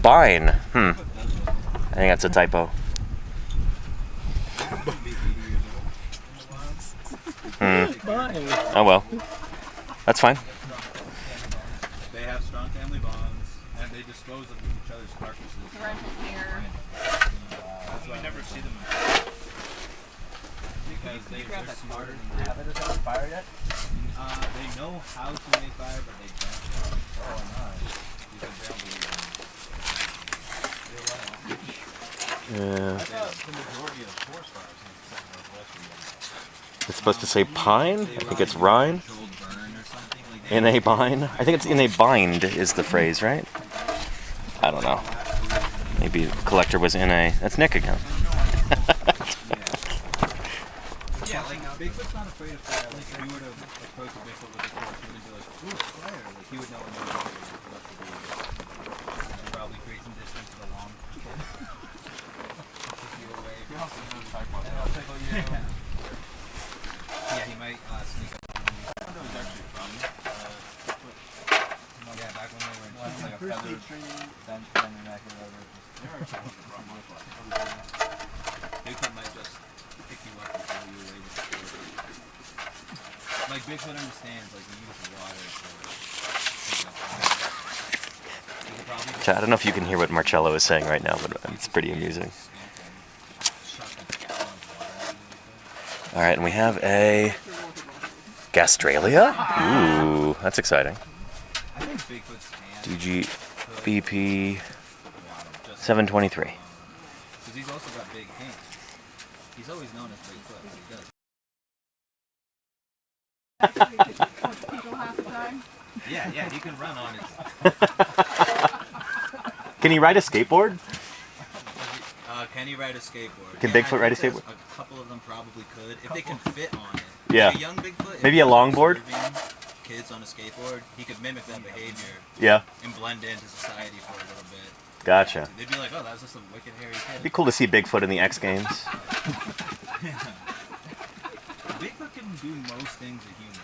bine. I think that's a typo. Oh well. That's fine. They have strong family bonds, and they dispose of each other's carcasses. Parental care. That's why I never see them because they're smarter than that. Have it on fire yet? They know how to make fire, but they don't. Oh, nice. Because they don't believe in it. Yeah. I thought the majority of forest fires in the Pacific Northwest were It's supposed to say pine. I think it's rhine. controlled burn or something. Like In a bind. I think it's in a bind is the phrase, right? I don't know. Maybe the collector was in a. That's Nick again. Yeah, like Bigfoot's not afraid of fire. Like if you were to approach a Bigfoot with a torch, he would be like, "Ooh, fire!" Like he would know what to do. He'd probably create some distance for the long. Keep you away. And he'll tickle you. Yeah, he might sneak up on you. I wonder where he's actually from. Yeah, back when they were in like a feathered Bigfoot might just pick you up and throw you away with the torch. Like Bigfoot understands, like you use water to I don't know if you can hear what Marcello is saying right now, but it's pretty amusing. All right, and we have a Gastralia. Ooh, that's exciting. I think Bigfoot's hands DGBP 723. because he's also got big hands. He's always known as Bigfoot. He does. People half the time. Yeah, he can run on it. Can he ride a skateboard? Can he ride a skateboard? Can Yeah, Bigfoot ride a I think skateboard? A couple of them probably could if they can fit on it. Yeah. Like a young Bigfoot. if Maybe he a was longboard? observing kids on a skateboard, he could mimic that behavior Yeah. and blend into society for a little bit. Gotcha. They'd be like, oh, that was just some wicked hairy kid. It'd be cool to see Bigfoot in the X Games. Bigfoot can do most things a human.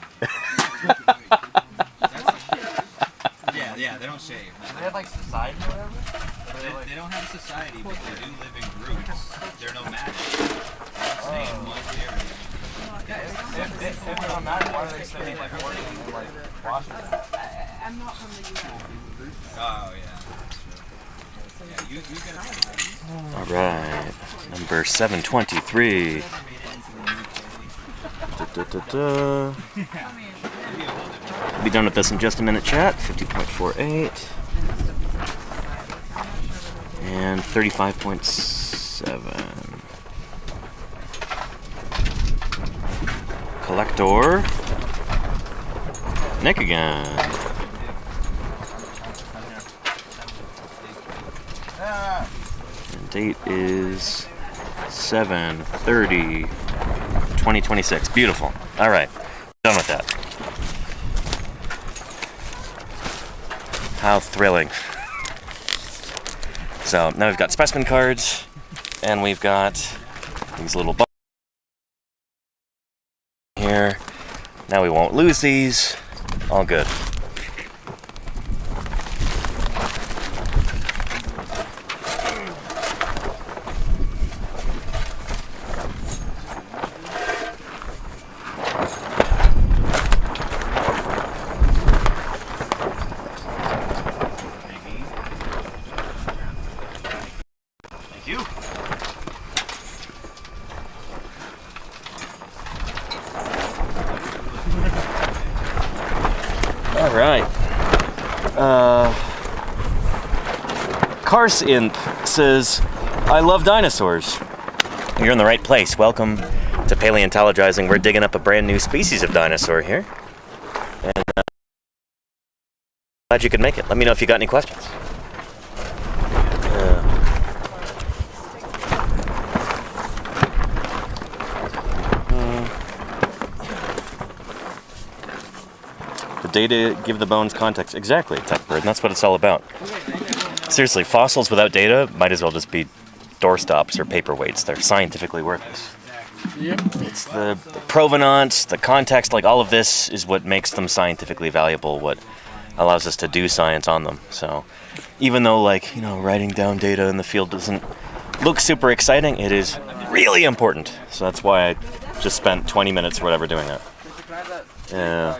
Yeah, they don't shave. Do they have like society or whatever? They don't have a society, but they do live in groups. They're nomadic. They don't stay in one area. If they're not mad, why are they spending like working in like Washington? I'm not from the US. Oh, yeah. Yeah, you get it. All right, number 723. Be done with this in just a minute, chat. 50.48 and 35.7. Collector. Nick again. And date is 7/30/2026. Beautiful. All right, done with that. How thrilling. So now we've got specimen cards, and we've got these little buttons here. Now we won't lose these. All good. Thank you. All right. Cars Imp says, I love dinosaurs. You're in the right place. Welcome to Paleontologizing. We're digging up a brand new species of dinosaur here. And glad you could make it. Let me know if you got any questions. The data give the bones context. Exactly, Techbird, and that's what it's all about. Seriously, fossils without data might as well just be doorstops or paperweights. They're scientifically worthless. Yep. It's the provenance, the context, like all of this is what makes them scientifically valuable, what allows us to do science on them. So even though, like, writing down data in the field doesn't look super exciting, it is really important. So that's why I just spent 20 minutes or whatever doing it. Yeah.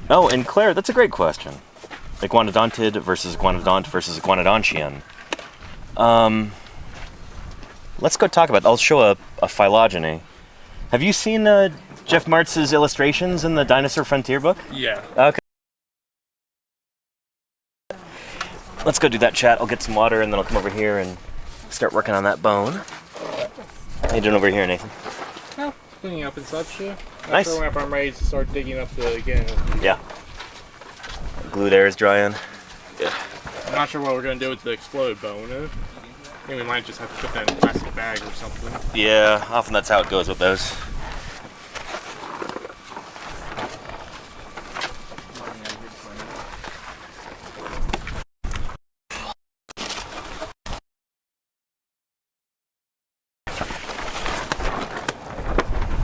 Oh, and Claire, that's a great question. Iguanodontid versus iguanodont versus iguanodontian. Let's go talk about. I'll show a phylogeny. Have you seen Jeff Martz's illustrations in the Dinosaur Frontier book? Yeah. Okay. Let's go do that, chat. I'll get some water and then I'll come over here and start working on that bone. How you doing over here, Nathan? Well, cleaning up and such. Nice. After whenever I'm ready to start digging up again. Yeah. Glue there is drying. Yeah. I'm not sure what we're going to do with the exploded bone. I think we might just have to put that in a plastic bag or something. Yeah, often that's how it goes with those.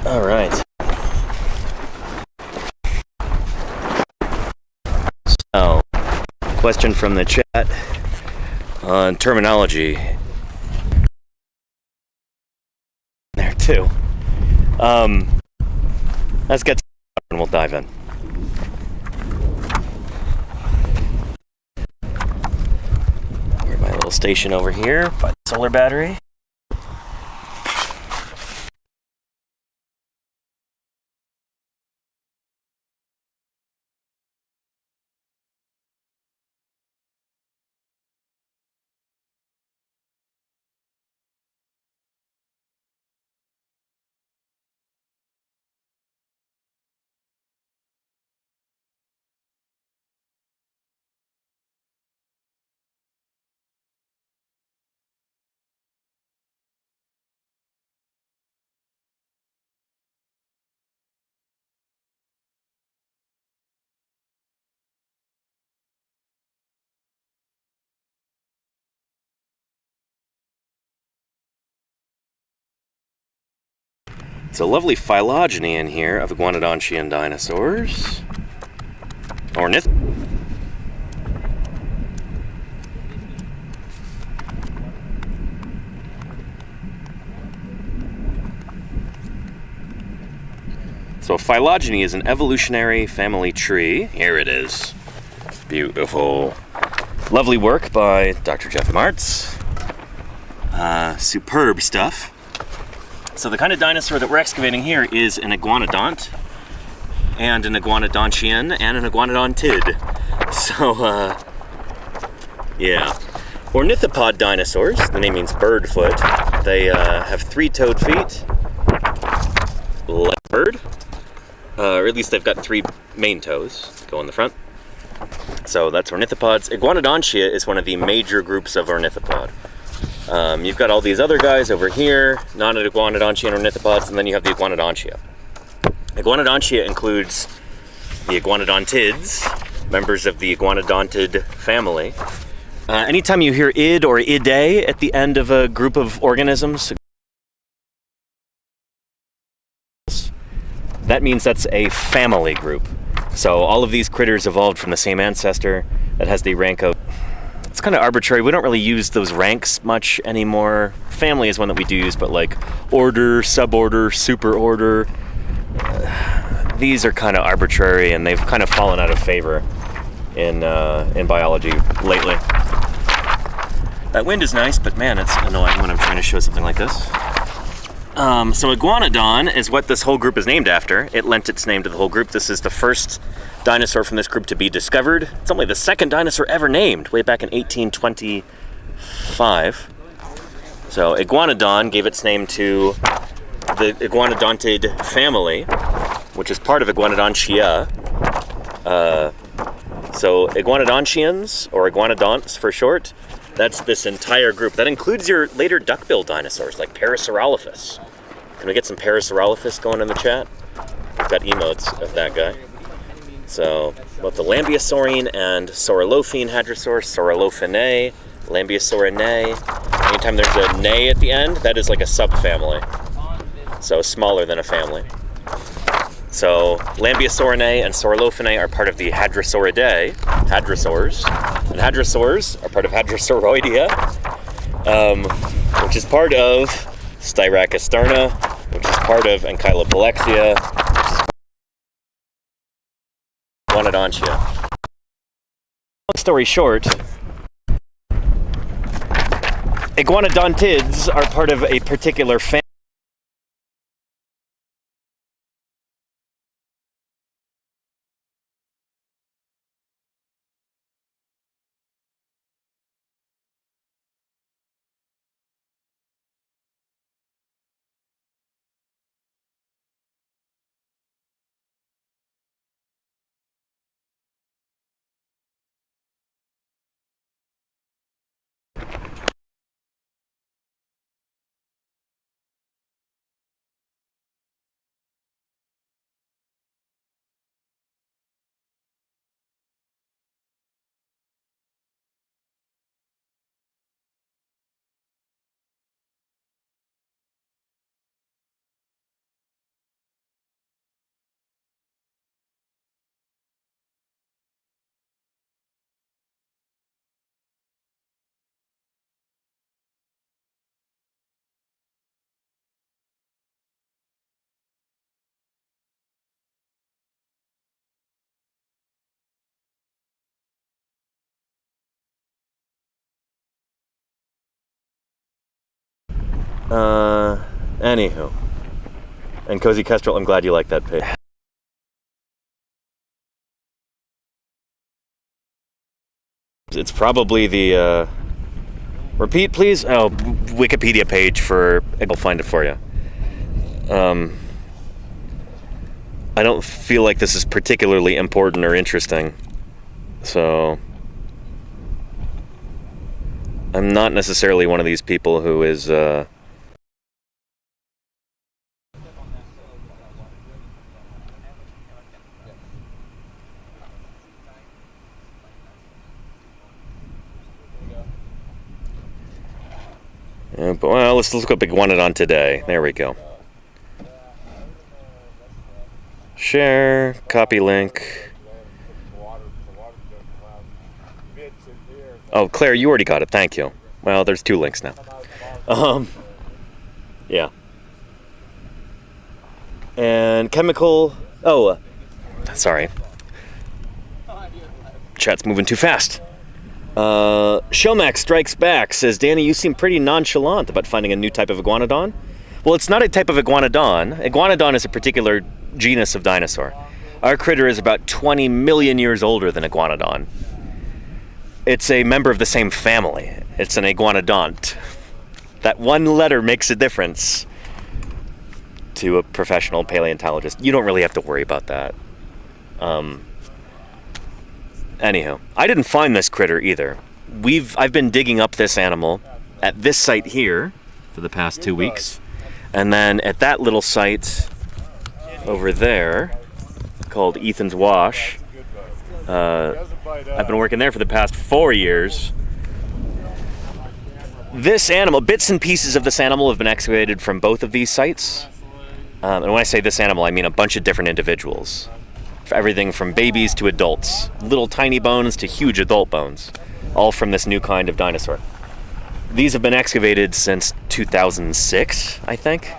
All right. So, question from the chat on terminology. There too. Let's get started and we'll dive in. Where's my little station over here by the solar battery? It's a lovely phylogeny in here of iguanodontian dinosaurs. Ornith. So a phylogeny is an evolutionary family tree. Here it is. Beautiful. Lovely work by Dr. Jeff Martz. Superb stuff. So the kind of dinosaur that we're excavating here is an iguanodont, and an iguanodontian, and an iguanodontid. So, yeah. Ornithopod dinosaurs, the name means bird foot. They have three-toed feet, like a bird. Or at least they've got three main toes go in the front. So that's ornithopods. Iguanodontia is one of the major groups of ornithopod. You've got all these other guys over here, non-iguanodontian ornithopods, and then you have the iguanodontia. Iguanodontia includes the iguanodontids, members of the iguanodontid family. Anytime you hear id or idae at the end of a group of organisms, that means that's a family group. So all of these critters evolved from the same ancestor that has the rank of... It's kind of arbitrary. We don't really use those ranks much anymore. Family is one that we do use, but like order, suborder, superorder, these are kind of arbitrary, and they've kind of fallen out of favor in biology lately. That wind is nice, but man, it's annoying when I'm trying to show something like this. So iguanodon is what this whole group is named after. It lent its name to the whole group. This is the first dinosaur from this group to be discovered. It's only the second dinosaur ever named, way back in 1825. So iguanodon gave its name to the iguanodontid family, which is part of Iguanodontia. So iguanodontians, or iguanodonts for short, that's this entire group. That includes your later duckbill dinosaurs, like Parasaurolophus. Can we get some Parasaurolophus going in the chat? We've got emotes of that guy. So, both the Lambeosaurine and Saurolophine hadrosaurs, Saurolophinae, Lambeosaurinae. Anytime there's a nae at the end, that is like a subfamily. So, smaller than a family. So, Lambeosaurinae and Saurolophinae are part of the Hadrosauridae, hadrosaurs. And hadrosaurs are part of Hadrosauroidea, which is part of Styracosterna, which is part of Ankylopalexia, which is Iguanodontia. Long story short, iguanodontids are part of a particular family. Anywho. And Cozy Kestrel, I'm glad you like that pig. It's probably the, repeat please? Oh, Wikipedia page for, I'll find it for you. I don't feel like this is particularly important or interesting. So, I'm not necessarily one of these people who is, but well, let's look up Iguanodon today. There we go. Share, copy link. Oh, Claire, you already got it. Thank you. Well, there's 2 links now. Yeah. And chemical. Oh, sorry. Chat's moving too fast. Shomax Strikes Back says, Danny, you seem pretty nonchalant about finding a new type of iguanodon. Well, it's not a type of iguanodon. Iguanodon is a particular genus of dinosaur. Our critter is about 20 million years older than iguanodon. It's a member of the same family. It's an iguanodont. That one letter makes a difference to a professional paleontologist. You don't really have to worry about that. Anyhow, I didn't find this critter either. I've been digging up this animal at this site here for the past 2 weeks. And then at that little site over there called Ethan's Wash, I've been working there for the past 4 years. This animal, bits and pieces of this animal have been excavated from both of these sites. And when I say this animal, I mean a bunch of different individuals. Everything from babies to adults, little tiny bones to huge adult bones, all from this new kind of dinosaur. These have been excavated since 2006, I think.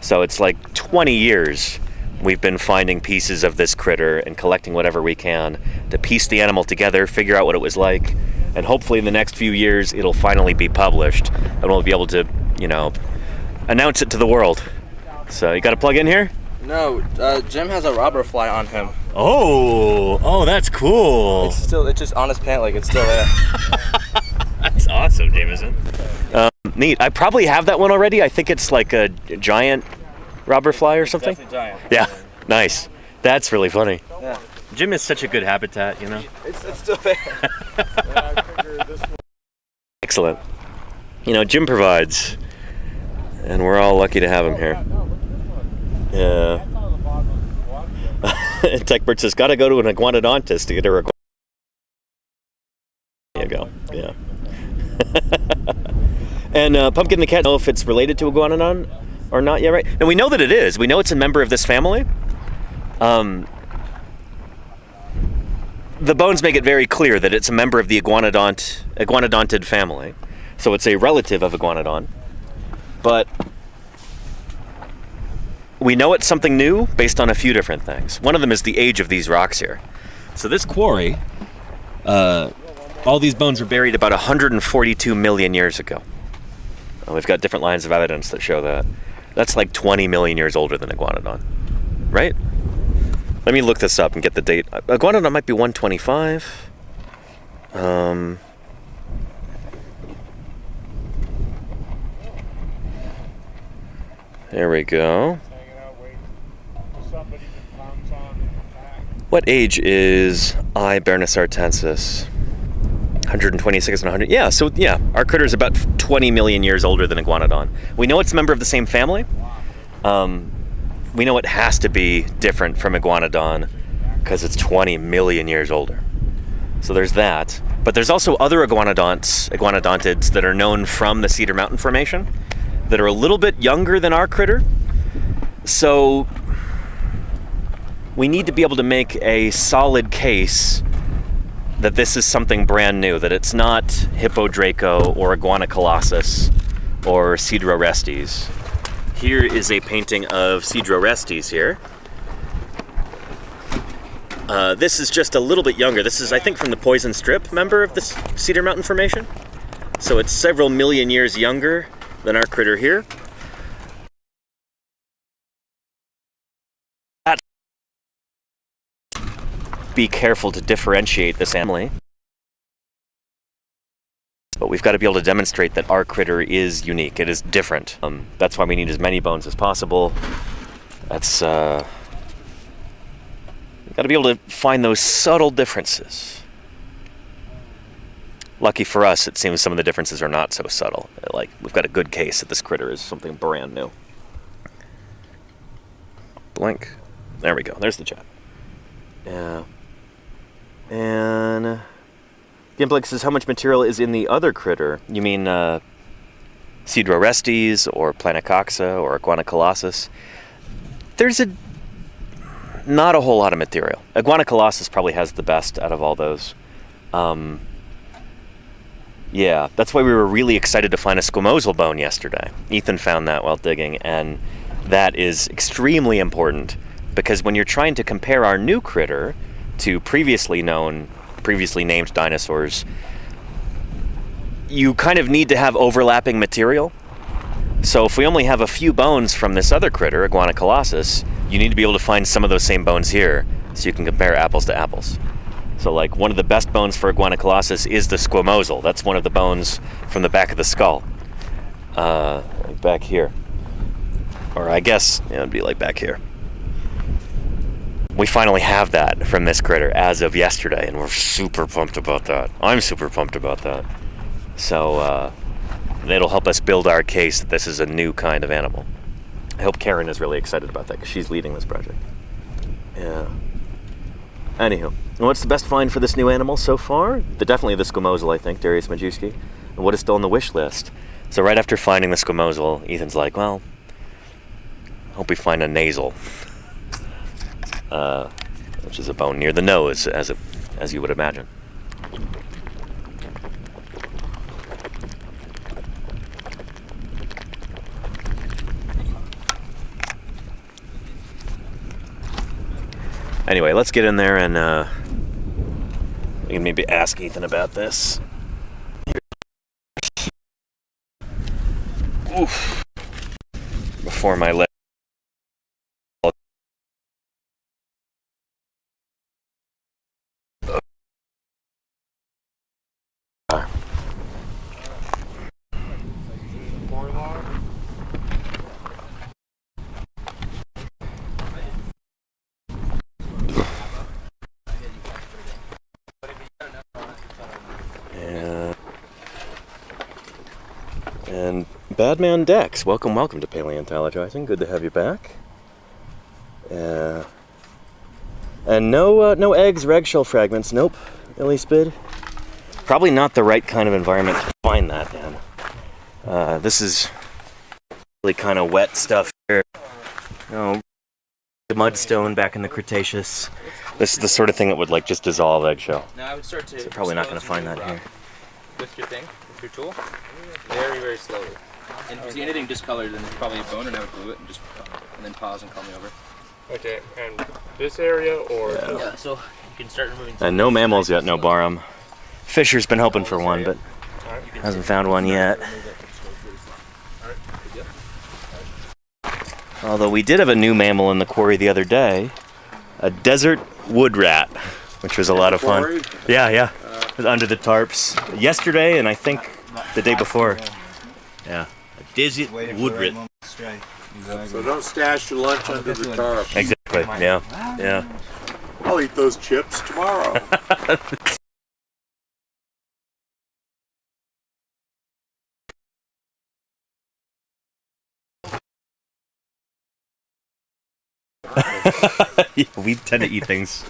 So it's like 20 years we've been finding pieces of this critter and collecting whatever we can to piece the animal together, figure out what it was like, and hopefully in the next few years it'll finally be published and we'll be able to, announce it to the world. So you got to plug in here? No, Jim has a robber fly on him. Oh, that's cool. It's just on his pant, like it's still there. That's awesome, Jameson. Neat. I probably have that one already. I think it's like a giant robber fly or something. Definitely giant. Yeah, nice. That's really funny. Yeah. Jim is such a good habitat, It's still there. Excellent. Jim provides, and we're all lucky to have him here. Yeah. Techbird says, gotta go to an iguanodontist to get her There you go. Yeah. And Pumpkin the Cat, know if it's related to iguanodon or not yet, right? And we know that it is. We know it's a member of this family. The bones make it very clear that it's a member of the iguanodontid family. So it's a relative of iguanodon. But we know it's something new based on a few different things. One of them is the age of these rocks here. So this quarry, all these bones are buried about 142 million years ago. We've got different lines of evidence that show that. That's like 20 million years older than iguanodon, right? Let me look this up and get the date. Iguanodon might be 125. There we go. What age is I. Bernosartensis? 126 and 100. Yeah, so yeah, our critter is about 20 million years older than iguanodon. We know it's a member of the same family. We know it has to be different from iguanodon because it's 20 million years older. So there's that. But there's also other iguanodontids that are known from the Cedar Mountain Formation that are a little bit younger than our critter. So we need to be able to make a solid case that this is something brand new, that it's not Hippodraco or Iguanocolossus or Cedrorestes. Here is a painting of Cedrorestes here. This is just a little bit younger. This is, I think, from the Poison Strip member of the Cedar Mountain Formation. So it's several million years younger than our critter here. Be careful to differentiate this family. But we've got to be able to demonstrate that our critter is unique. It is different. That's why we need as many bones as possible. That's we've got to be able to find those subtle differences. Lucky for us, it seems some of the differences are not so subtle. Like, we've got a good case that this critter is something brand new. Blink. There we go. There's the chat. Yeah. And Gimplex says, how much material is in the other critter? You mean Cedrorestes or Planocoxa or Iguanocolossus? not a whole lot of material. Iguana probably has the best out of all those. Yeah, that's why we were really excited to find a squamosal bone yesterday. Ethan found that while digging, and that is extremely important because when you're trying to compare our new critter to previously named dinosaurs, you kind of need to have overlapping material. So if we only have a few bones from this other critter, Iguana colossus, you need to be able to find some of those same bones here so you can compare apples to apples. So like one of the best bones for Iguana colossus is the squamosal. That's one of the bones from the back of the skull. Like back here. Or I guess it'd be like back here. We finally have that from this critter as of yesterday, and we're super pumped about that. I'm super pumped about that. So it'll help us build our case that this is a new kind of animal. I hope Karen is really excited about that because she's leading this project. Yeah. Anywho, what's the best find for this new animal so far? Definitely the squamosal, I think, Darius Majewski. And what is still on the wish list? So right after finding the squamosal, Ethan's like, well, I hope we find a nasal. Which is a bone near the nose, as you would imagine. Anyway, let's get in there and we can maybe ask Ethan about this. Oof. Before my leg. And Badman Dex, welcome to Paleontologizing. Good to have you back. And no eggs, reg shell fragments. Nope, Elise bid. Probably not the right kind of environment to find that in. This is really kind of wet stuff here. The mudstone back in the Cretaceous. This is the sort of thing that would like just dissolve eggshell. Now I would start to. So probably not going to find that here. With your thing, with your tool, very, very slowly. And if you see anything discolored, then it's probably a bone, and I would glue it and then pause and call me over. Okay, and this area or? Yeah, so you can start removing. And no mammals yet, no Barum. Fisher's been hoping for one, but hasn't found one yet. Although we did have a new mammal in the quarry the other day, a desert wood rat, which was a lot of fun. Yeah. It was under the tarps yesterday, and I think the day before. Yeah, a desert wood rat. So don't stash your lunch under the tarp. Exactly. Yeah. I'll eat those chips tomorrow. We tend to eat things.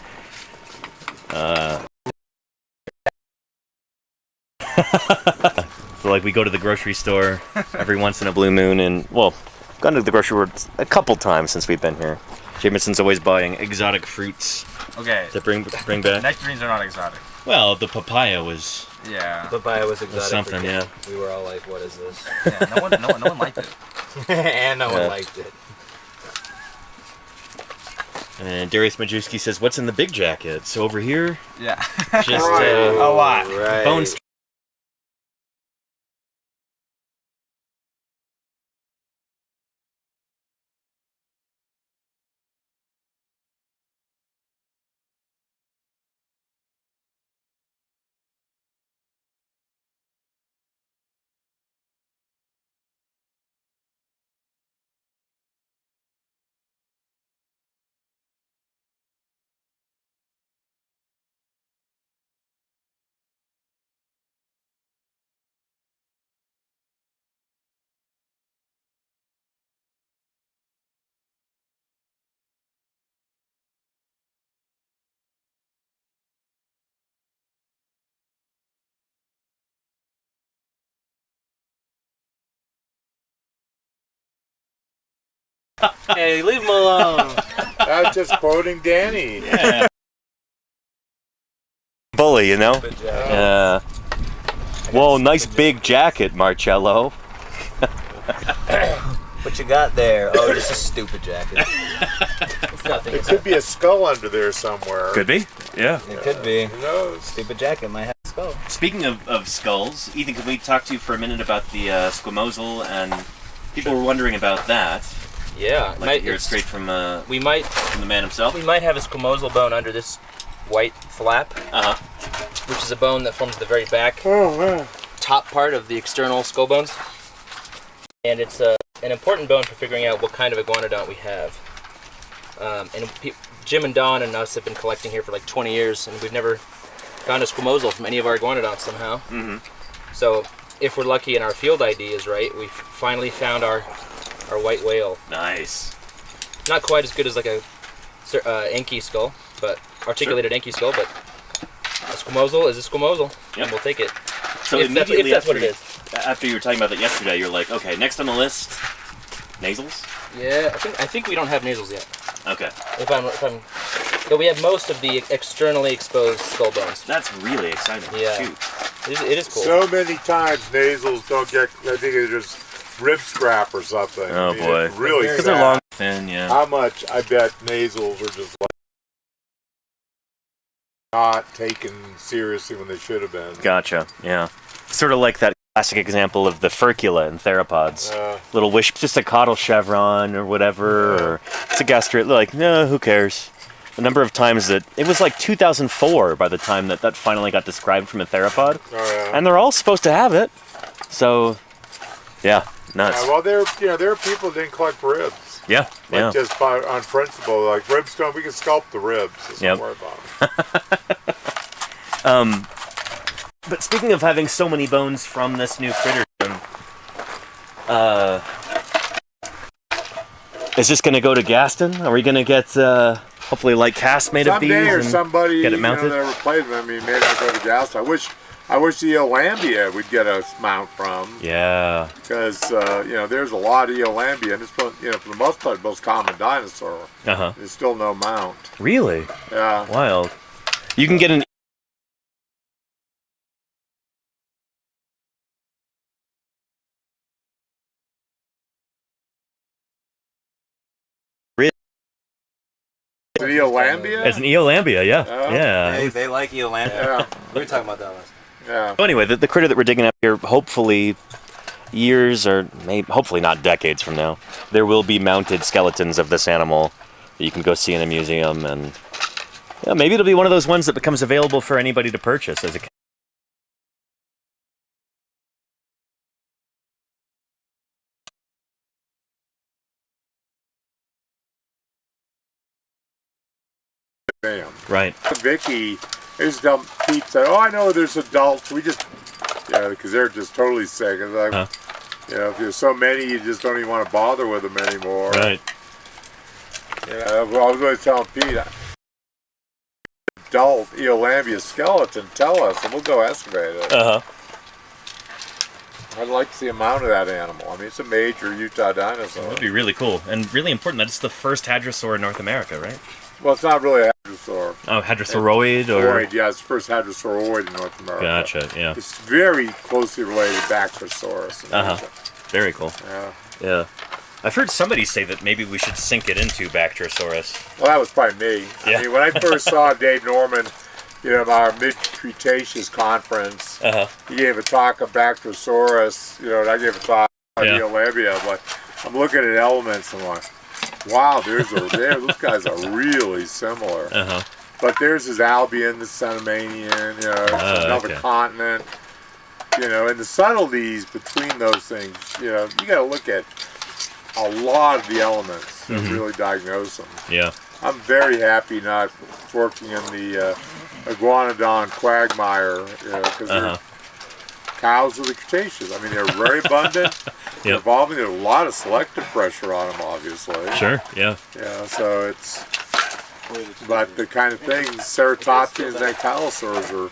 So like we go to the grocery store every once in a blue moon, and well, I've gone to the grocery store a couple times since we've been here. Jameson's always buying exotic fruits. Okay. To bring back. Nectarines are not exotic. Well, the papaya was. Yeah. The papaya was exotic. Something, yeah. We were all like, "What is this?" Yeah. No one liked it. And no one liked it. And Darius Majewski says, "What's in the big jacket?" So over here, Yeah. just a lot. Right. bones. Hey, leave him alone. I was just quoting Danny. Yeah. Bully, you know? Yeah. Whoa, nice big jacket, Marcello. What you got there? Oh, just a stupid jacket. It's nothing. It could be a skull under there somewhere. Could be, yeah. It could be. Who knows? Stupid jacket might have a skull. Speaking of skulls, Ethan, could we talk to you for a minute about the squamosal? And people were wondering about that. Yeah, I'd like to hear it straight from the man himself. We might have a squamosal bone under this white flap, which is a bone that forms the very back top part of the external skull bones. And it's an important bone for figuring out what kind of iguanodont we have. Jim and Don and us have been collecting here for like 20 years, and we've never found a squamosal from any of our iguanodonts somehow. Mm-hmm. So if we're lucky and our field ID is right, we've finally found our white whale. Nice. Not quite as good as like a Enki skull, but articulated Enki skull, but a squamosal is a squamosal, and we'll take it. So if that's what it is. After you were talking about that yesterday, you're like, okay, next on the list, nasals? Yeah, I think we don't have nasals yet. Okay. But we have most of the externally exposed skull bones. That's really exciting. Yeah. Shoot. It is cool. So many times nasals don't get, I think it's just rib scrap or something. Oh, boy. It's really Because sad. they're long, thin, yeah. How much I bet nasals are just like not taken seriously when they should have been. Gotcha, yeah. Sort of like that classic example of the furcula in theropods. Little wish, just a caudal chevron or whatever, or it's a gastrate, like, no, who cares? The number of times that, it was like 2004 by the time that finally got described from a theropod. And they're all supposed to have it. So, yeah, nuts. Well, there are people that didn't collect ribs. Yeah, like just on principle, like ribs we can sculpt the ribs. Don't worry about it. But speaking of having so many bones from this new critter, is this going to go to Gaston? Are we going to get hopefully like casts made of these? Someday, or somebody get it mounted? that replaced them. I mean, maybe I'll go to Gaston. I wish the Eolambia we'd get a mount from. Yeah. Because there's a lot of Eolambia, and it's for the most part the most common dinosaur. There's still no mount. Really? Yeah. Wild. You can get an. Is it Eolambia? It's an Eolambia, yeah. Yeah. They like Eolambia. Yeah. We were talking about that last. Yeah. So anyway, the critter that we're digging up here, hopefully years or maybe hopefully not decades from now, there will be mounted skeletons of this animal that you can go see in a museum, and maybe it'll be one of those ones that becomes available for anybody to purchase as a Right. Vicky, Pete said, "Oh, I know there's adults. We just, because they're just totally sick. It's like, if there's so many, you just don't even want to bother with them anymore." Right. I was always telling Pete, adult Eolambia skeleton, tell us, and we'll go excavate it. I'd like to see a mount of that animal. I mean, it's a major Utah dinosaur. That would be really cool and really important. That it's the first hadrosaur in North America, right? Well, it's not really a hadrosaur. Oh, hadrosauroid or? Yeah, it's the first hadrosauroid in North America. Gotcha, yeah. It's very closely related to Bactrosaurus. Very cool. Yeah. I've heard somebody say that maybe we should sink it into Bactrosaurus. Well, that was probably me. I mean, when I first saw Dave Norman, our mid-Cretaceous conference, he gave a talk of Bactrosaurus, and I gave a talk on Eolambia. I'm looking at elements and I'm like, wow, those guys are really similar. But theirs is Albion, the Cenomanian, it's another continent. And the subtleties between those things, you got to look at a lot of the elements and really diagnose them. Yeah. I'm very happy not working in the iguanodont quagmire, because they're cows of the Cretaceous. I mean, they're very abundant. They're evolving. There's a lot of selective pressure on them, obviously. Sure, yeah. Yeah, so it's... But the kind of things, ceratopsians and ankylosaurs are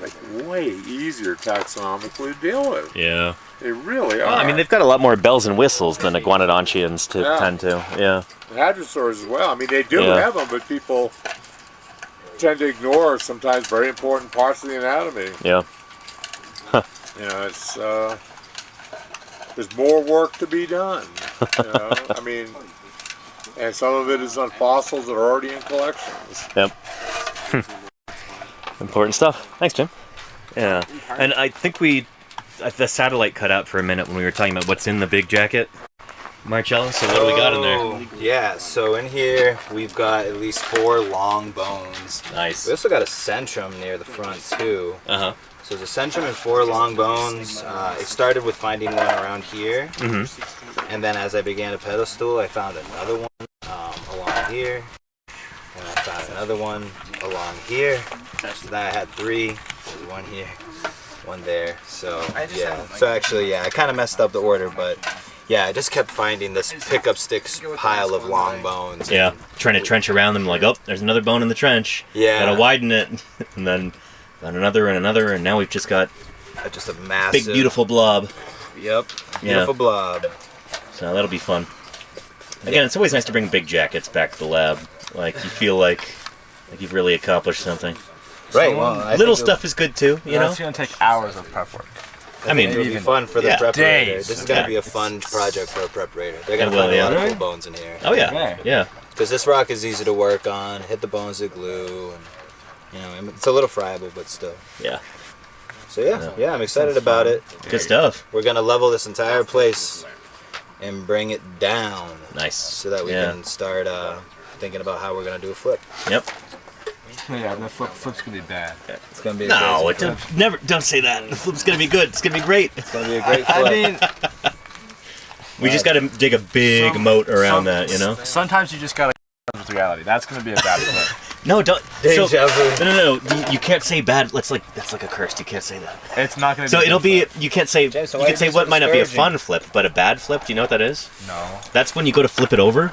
like way easier taxonomically to deal with. Yeah. They really are. Well, I mean, they've got a lot more bells and whistles than iguanodontians tend to. Yeah. Hadrosaurs as well. I mean, they do Yeah. have them, but people tend to ignore sometimes very important parts of the anatomy. Yeah. You know, it's there's more work to be done. You know, I mean, and some of it is on fossils that are already in collections. Yep. Important stuff. Thanks, Jim. Yeah. And I think the satellite cut out for a minute when we were talking about what's in the big jacket. Marcello, so what do we got in there? Yeah, so in here we've got at least 4 long bones. Nice. We also got a centrum near the front too. Uh-huh. So there's a centrum and 4 long bones. It started with finding one around here. Mm-hmm. And then as I began a pedestal, I found another one along here. And I found another one along here. So then I had 3. There's one here, one there. So yeah. So actually, yeah, I kind of messed up the order, but yeah, I just kept finding this pickup sticks pile of long bones. Yeah, trying to trench around them, like, oh, there's another bone in the trench. Yeah. Gotta widen it. And then another and another, and now we've just got just a massive, big, beautiful blob. Yep, beautiful blob. So that'll be fun. Again, it's always nice to bring big jackets back to the lab. Like, you feel like you've really accomplished something. Right, well, little stuff is good too, you know? It's going to take hours of prep work. I mean, it'll be fun for the preparator. days. This is going to be a fun project for a preparator. They're going It to will, find a lot yeah. of cool bones in here. Oh, yeah. Yeah. Because this rock is easy to work on, hit the bones with glue, and you know, it's a little friable, but still. Yeah. So yeah, I'm excited about it. Good stuff. We're going to level this entire place and bring it down. Nice. So that we can start thinking about how we're going to do a flip. Yep. Yeah, the flip's going to be bad. It's going to be a No, crazy flip. don't say that. The flip's gonna be good. It's gonna be great. It's going to be a great flip. I mean, We just gotta dig a big moat around that, you know? sometimes you just got to with reality. That's going to be a bad flip. No, don't. Deja vu. No. You can't say bad. That's like a curse. You can't say that. It's not going to So be it'll be. You can't say. James, so You why can is say this what so might not be a discouraging? fun flip, but a bad flip. Do you know what that is? No. That's when you go to flip it over,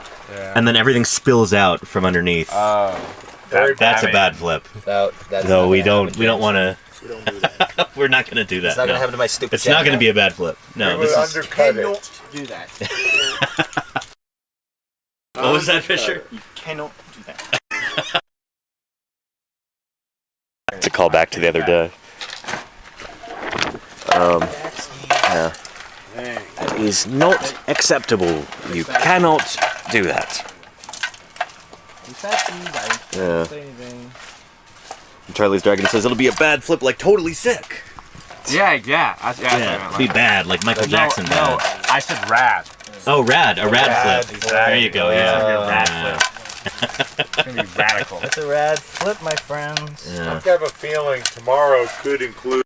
and then everything spills out from underneath. That's a bad flip. That's No, not we gonna don't. happen, We don't James. want to. We don't do that. We're not gonna do that. It's not no. going to happen to my stupid It's not channel. gonna be a bad flip. No, We this would is. undercut it. do that. What was that, Fisher? Cannot do that. It's a callback to the other day. Yeah. That is not acceptable. You cannot do that. Yeah. And Charlie's Dragon says it'll be a bad flip, like totally sick. Yeah. Yeah, it'll be bad, like Michael Jackson No, bad. I said rad. Oh, rad, a rad flip. Exactly. There you go. It's gonna be a Yeah. rad flip. It's gonna be radical. It's a rad flip, my friends. Yeah. I have a feeling tomorrow could include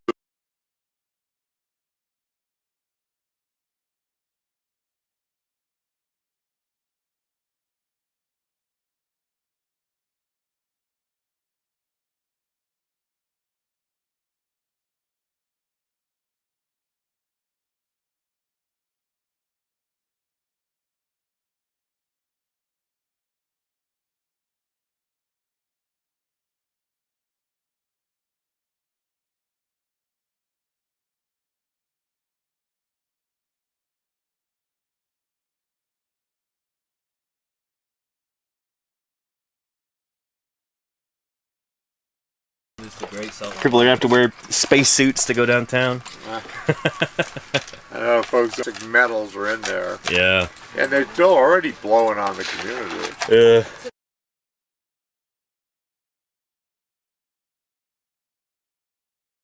People are gonna have to wear space suits to go downtown. I know folks like metals are in there. Yeah. And they're still already blowing on the community.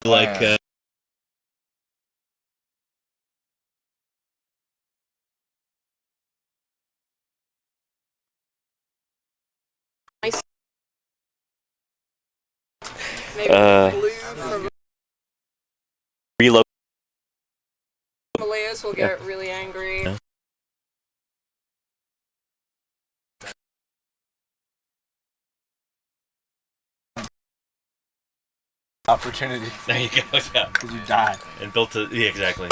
Like. Reload. Himalayas will get really angry. Yeah. Opportunity. There you go. Yeah. Because you die. And built a. Yeah, exactly.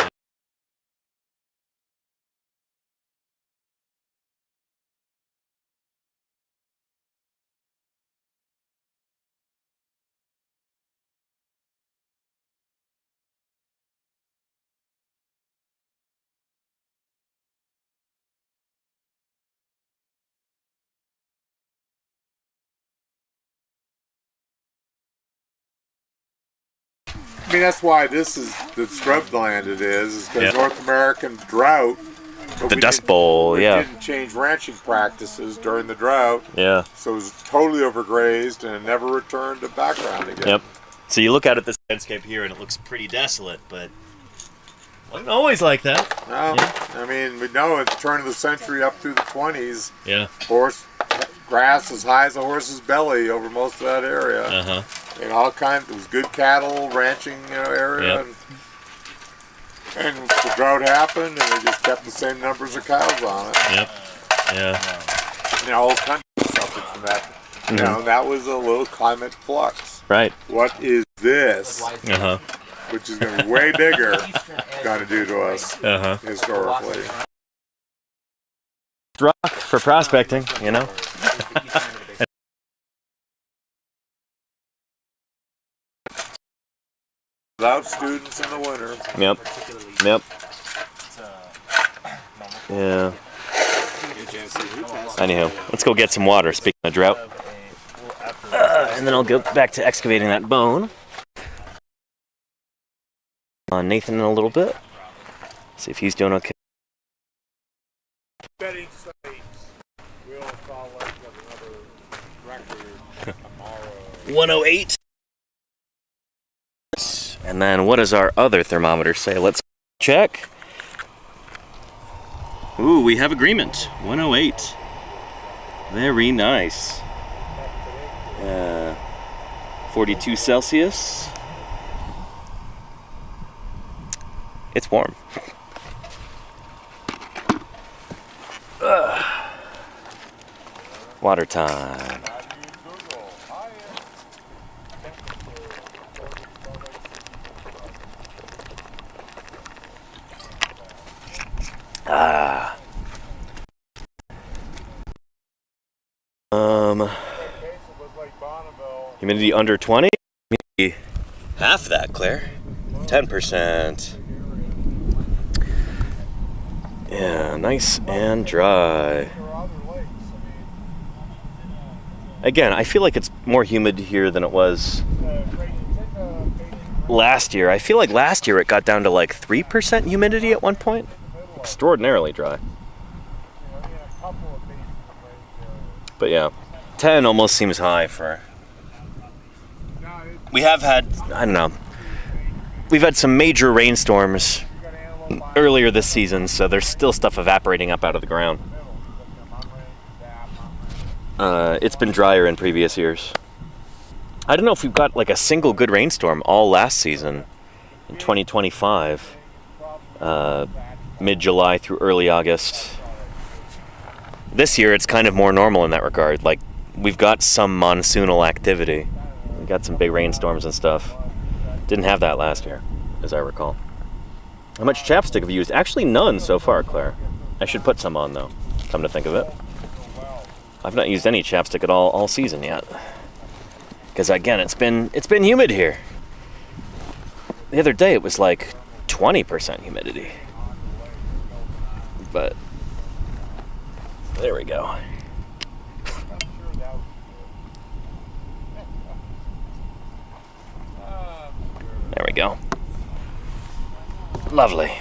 I mean, that's why this is the scrubland it is because Yep. North American drought. But The we Dust didn't- Bowl, we yeah. didn't change ranching practices during the drought, Yeah. so it was totally overgrazed and it never returned to background again. Yep. So you look out at this landscape here and it looks pretty desolate, but it wasn't always like that. No, I mean, we know at the turn of the century up through the 20s, Yeah. grass as high as a horse's belly over most of that area. Uh-huh. And all kinds, it was good cattle ranching area. Yep. And the drought happened, and they just kept the same numbers of cows on it. Yep. Yeah. All country suffered from that. That was a little climate flux. Right. What is this, Uh-huh. which is going to be way bigger, going to do to us Uh-huh. historically? Rock for prospecting, you know? Without students in the winter. Yep. Yep. Yeah. Anyhow, let's go get some water, speaking of drought. And then I'll go back to excavating that bone. On Nathan in a little bit. See if he's doing okay. Betting sites will follow another record tomorrow. 108. And then what does our other thermometer say? Let's check. Ooh, we have agreement. 108. Very nice. 42 Celsius. It's warm. Water time. Humidity under 20? Humidity half that, Claire. 10%. Yeah, nice and dry. Again, I feel like it's more humid here than it was last year. I feel like last year it got down to like 3% humidity at one point. Extraordinarily dry. But yeah, 10 almost seems high for... We have had, I don't know, we've had some major rainstorms earlier this season, so there's still stuff evaporating up out of the ground. It's been drier in previous years. I don't know if we've got like a single good rainstorm all last season in 2025, mid-July through early August. This year it's kind of more normal in that regard. Like, we've got some monsoonal activity. We got some big rainstorms and stuff. Didn't have that last year, as I recall. How much chapstick have you used? Actually, none so far, Claire. I should put some on, though, come to think of it. I've not used any chapstick at all season yet. Because, again, it's been humid here. The other day it was like 20% humidity. But there we go. There we go. Lovely.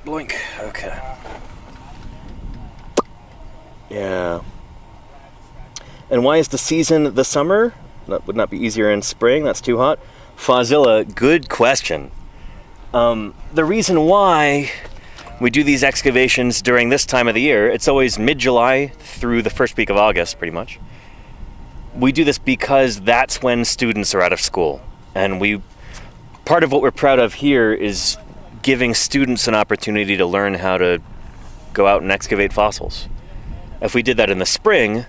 Blink. Okay. Yeah. And why is the season the summer? That would not be easier in spring. That's too hot. Fazilla, good question. The reason why we do these excavations during this time of the year, it's always mid-July through the first week of August, pretty much. We do this because that's when students are out of school. And part of what we're proud of here is giving students an opportunity to learn how to go out and excavate fossils. If we did that in the spring,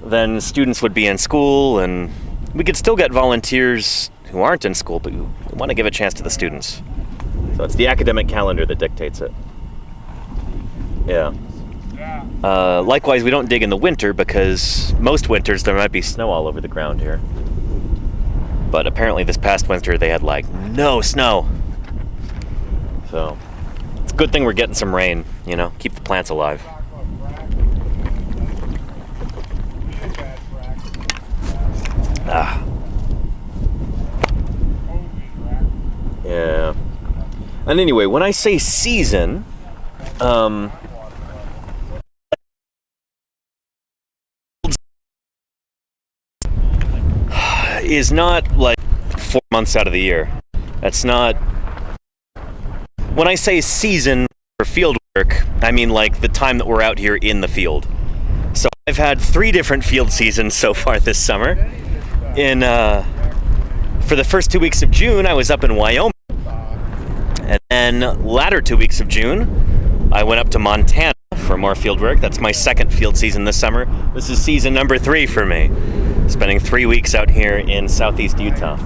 then students would be in school, and we could still get volunteers who aren't in school, but we want to give a chance to the students. So it's the academic calendar that dictates it. Yeah. Likewise, we don't dig in the winter because most winters there might be snow all over the ground here. But apparently this past winter they had like no snow. So it's a good thing we're getting some rain, keep the plants alive. Ah. Yeah. And anyway, when I say season, is not like 4 months out of the year. That's not... When I say season for field work, I mean like the time that we're out here in the field. So I've had 3 different field seasons so far this summer. For the first 2 weeks of June, I was up in Wyoming. And then latter 2 weeks of June, I went up to Montana for more field work. That's my second field season this summer. This is season number 3 for me. Spending 3 weeks out here in southeast Utah.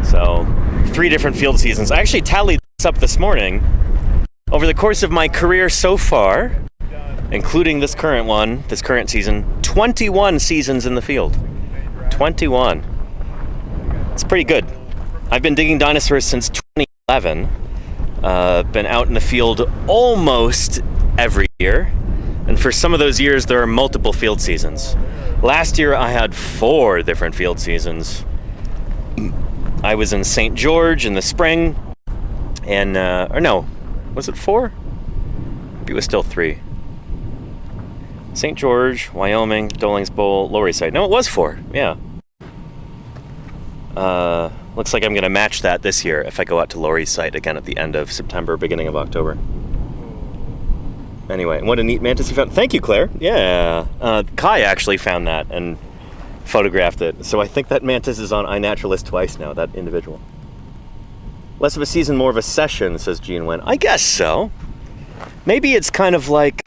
So 3 different field seasons. I actually tallied this up this morning. Over the course of my career so far, including this current one, this current season, 21 seasons in the field. 21. It's pretty good. I've been digging dinosaurs since 2011. Been out in the field almost every year. And for some of those years, there are multiple field seasons. Last year, I had 4 different field seasons. I was in St. George in the spring. And, or no, was it 4? Maybe it was still 3. St. George, Wyoming, Dolings Bowl, Lowry Site. No, it was 4, yeah. Looks like I'm going to match that this year if I go out to Lowry's site again at the end of September, beginning of October. Anyway, what a neat mantis you found. Thank you, Claire. Yeah. Kai actually found that and photographed it. So I think that mantis is on iNaturalist twice now, that individual. Less of a season, more of a session, says Gene Wen. I guess so. Maybe it's kind of like,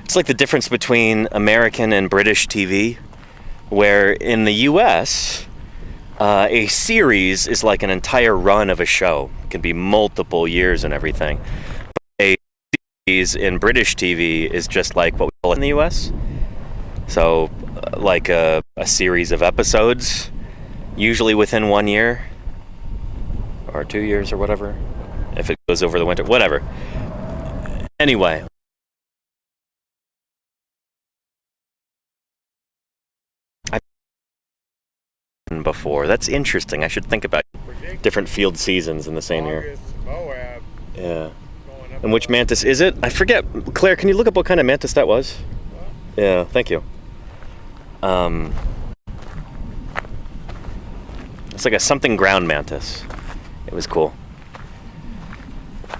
It's like the difference between American and British TV, where in the US, a series is like an entire run of a show. It can be multiple years and everything. But a series in British TV is just like what we call it in the US. So, like a series of episodes, usually within 1 year, or 2 years or whatever, if it goes over the winter, whatever. Anyway. Before. That's interesting. I should think about different field seasons in the same year. Yeah. And which mantis is it? I forget. Claire, can you look up what kind of mantis that was? Yeah, thank you. It's like a something ground mantis. It was cool.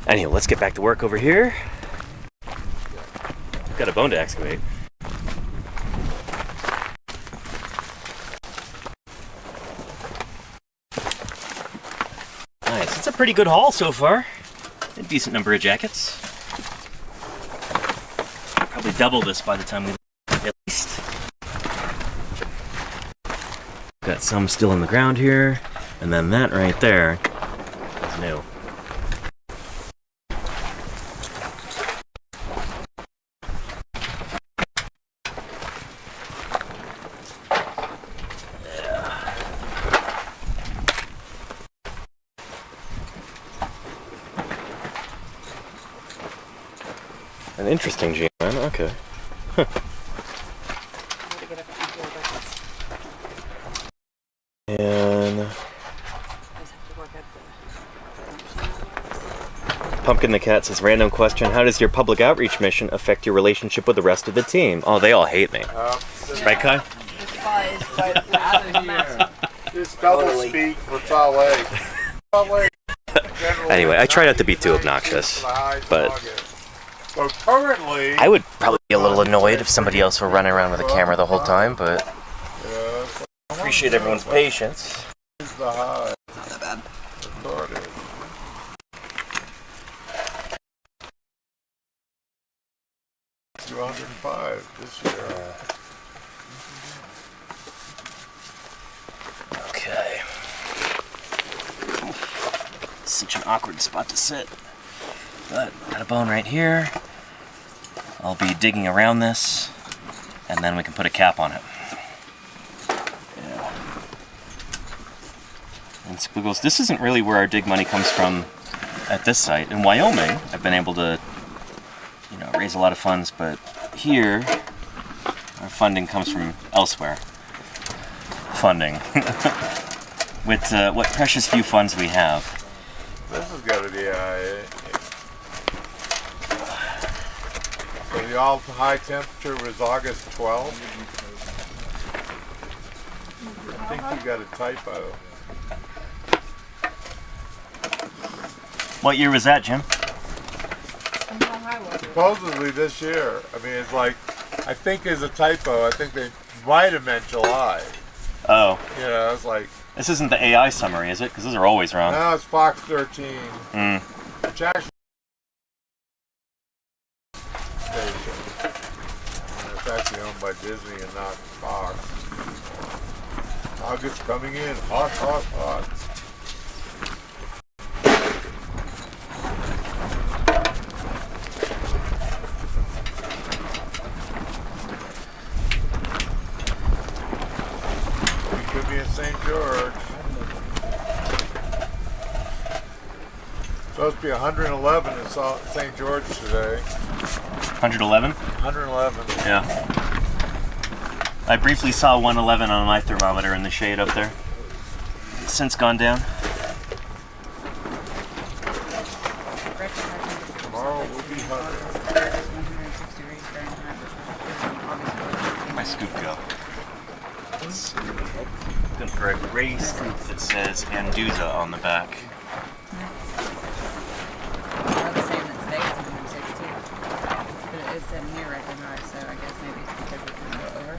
Anyway, let's get back to work over here. Got a bone to excavate. Nice. It's a pretty good haul so far. A decent number of jackets. Probably double this by the time we leave, at least. Got some still in the ground here, and then that right there is new. An interesting gene, man. Okay. Huh. And Pumpkin the Cat says, random question, how does your public outreach mission affect your relationship with the rest of the team? Oh, they all hate me. Right, Kai? This double speak for Anyway, I try not to be too obnoxious, but so currently, I would probably be a little annoyed if somebody else were running around with a camera the whole time, but appreciate everyone's patience. is the high. It's not that bad. Recorded. $205 this year. Okay. Such an awkward spot to sit. But got a bone right here. I'll be digging around this, and then we can put a cap on it. Yeah. And Squiggles, this isn't really where our dig money comes from at this site. In Wyoming, I've been able to, raise a lot of funds, but here Our funding comes from elsewhere. Funding. With what precious few funds we have. This has got a DIA. So the all high temperature was August 12th. I think you got a typo. What year was that, Jim? Supposedly this year. I mean, it's like, I think there's a typo. I think they might have meant July. Oh. You know, it's like... This isn't the AI summary, is it? Because those are always wrong. No, it's Fox 13. Which actually... Station. And it's actually owned by Disney and not Fox. August coming in. Hot, hot, hot. St. George. Supposed to be 111 in St. George today. 111? 111. Yeah. I briefly saw 111 on my thermometer in the shade up there. It's since gone down. Tomorrow will be 100. Where'd my scoop go? Looking for a gray scoop that says Anduza on the back. We're the same that today's 160. But it is sitting here right high, so I guess maybe it's because it can go over.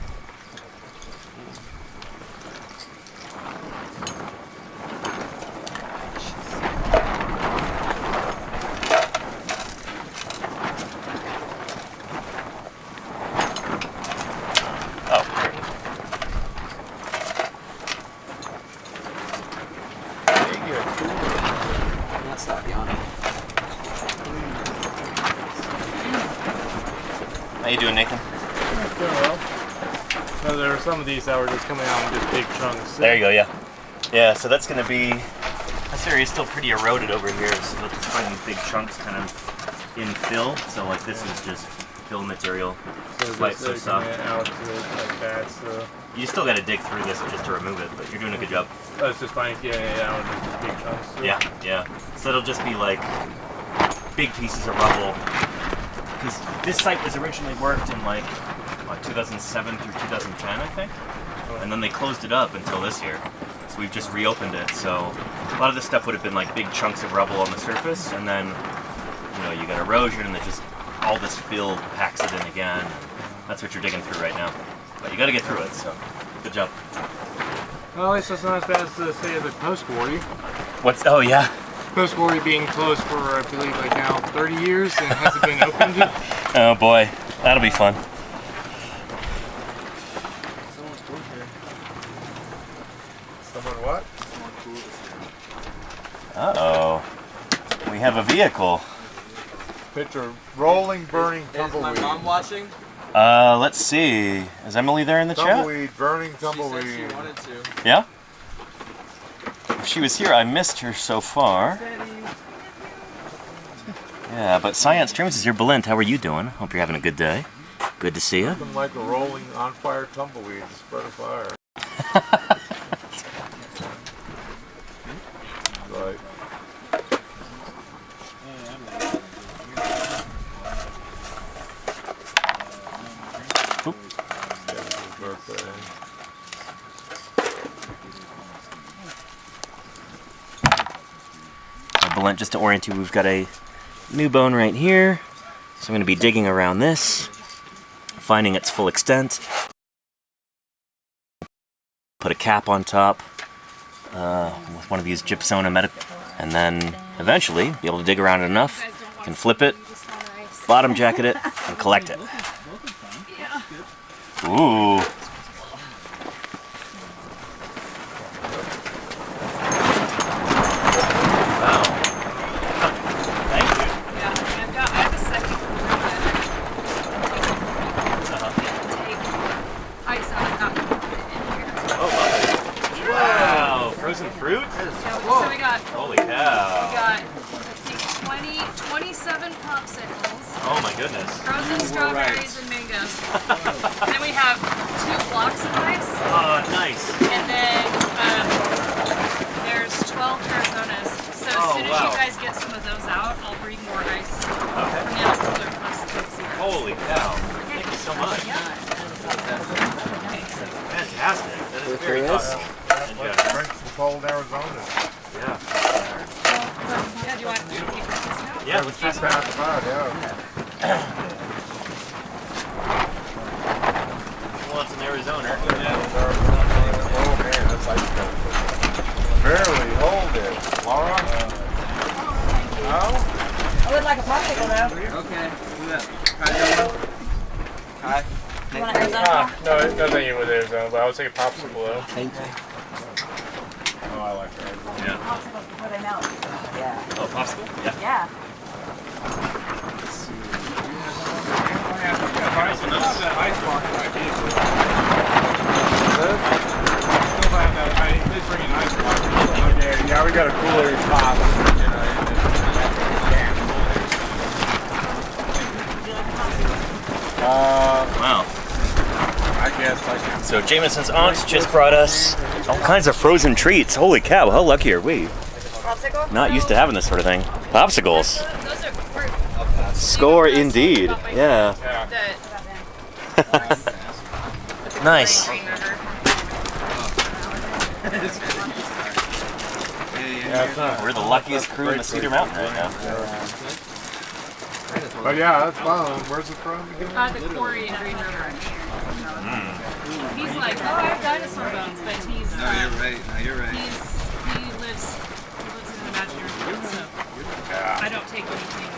How you doing, Nathan? Doing well. No, there are some of these that were just coming out in just big chunks. There you go, yeah. Yeah, so that's going to be... This area is still pretty eroded over here, so you'll just find these big chunks kind of in fill. So like this is just fill material. So Like, just so soft. out to it like that, so... You still got to dig through this just to remove it, but you're doing a good job. Oh, it's just fine, yeah, out in just big chunks. So. Yeah, yeah. So it'll just be like big pieces of rubble. Because this site was originally worked in like, what, 2007 through 2010, I think? And then they closed it up until this year. So we've just reopened it. So a lot of this stuff would have been like big chunks of rubble on the surface, and then, you know, you got erosion and then just all this fill packs it in again. That's what you're digging through right now. But you got to get through it, so good job. Well, at least it's not as bad as the state of the post-quarry. What's, oh yeah. Post-quarry being closed for, I believe, like now 30 years and hasn't been opened. Oh boy, that'll be fun. Someone what? Uh-oh. We have a vehicle. Picture rolling, burning tumbleweed. Is my mom watching? Let's see. Is Emily there in the chat? Tumbleweed, burning She tumbleweed. said she wanted to. Yeah? If she was here, I missed her so far. Yeah, but Science Dreams is here. Belint, how are you doing? Hope you're having a good day. Good to see you. Something like a rolling on fire tumbleweed to spread a fire. Right. Oop. Yeah, it's his birthday. Belint, just to orient you, we've got a new bone right here. So I'm going to be digging around this, finding its full extent. Put a cap on top with one of these Gypsona and then eventually be able to dig around it enough. You can flip it, bottom jacket it, and collect it. Ooh. Wow. Thank you. Yeah, I've got the second one take ice on it, not put it in here. Oh, lovely. Wow, frozen fruit? shoots? So we got Holy cow. 27 popsicles, Oh my goodness. frozen strawberries and mangoes. And then we have 2 blocks of ice. Oh, nice. And then there's 12 Arizonas. So as soon as you guys get some of those out, I'll bring more ice from the cooler plus Coke. Holy cow. Thank you so much. Fantastic. That is very thoughtful. Drink some cold Arizona. Yeah. Yeah, do you want to keep this now? Yeah, let's pass it out. Who wants an Arizona? Oh man, that's ice cream. Barely hold it. Laura? No? I would like a popsicle though. Okay. Who's that? Hi, Hi. You want an Arizona? No thank you with Arizona, but I would take a popsicle though. Thank you. Oh, I like that. Yeah. Popsicles before they melt. Yeah. Oh, popsicle? Yeah. Yeah. Yeah, we got a cooler pop. Wow. I guess I can. So Jameson's aunt just brought us all kinds of frozen treats. Holy cow, how lucky are we? Popsicle? Not used to having this sort of thing. Popsicles. Those are fruit. Score indeed. Yeah. The Nice. green river. We're the luckiest crew in the Cedar Mountain right now. But yeah, that's fun. Where's it from again? The quarry in Green River. He's like, oh, I have dinosaur bones, but he's No, you're right. No, you're right. he lives in an imaginary world, so I don't take anything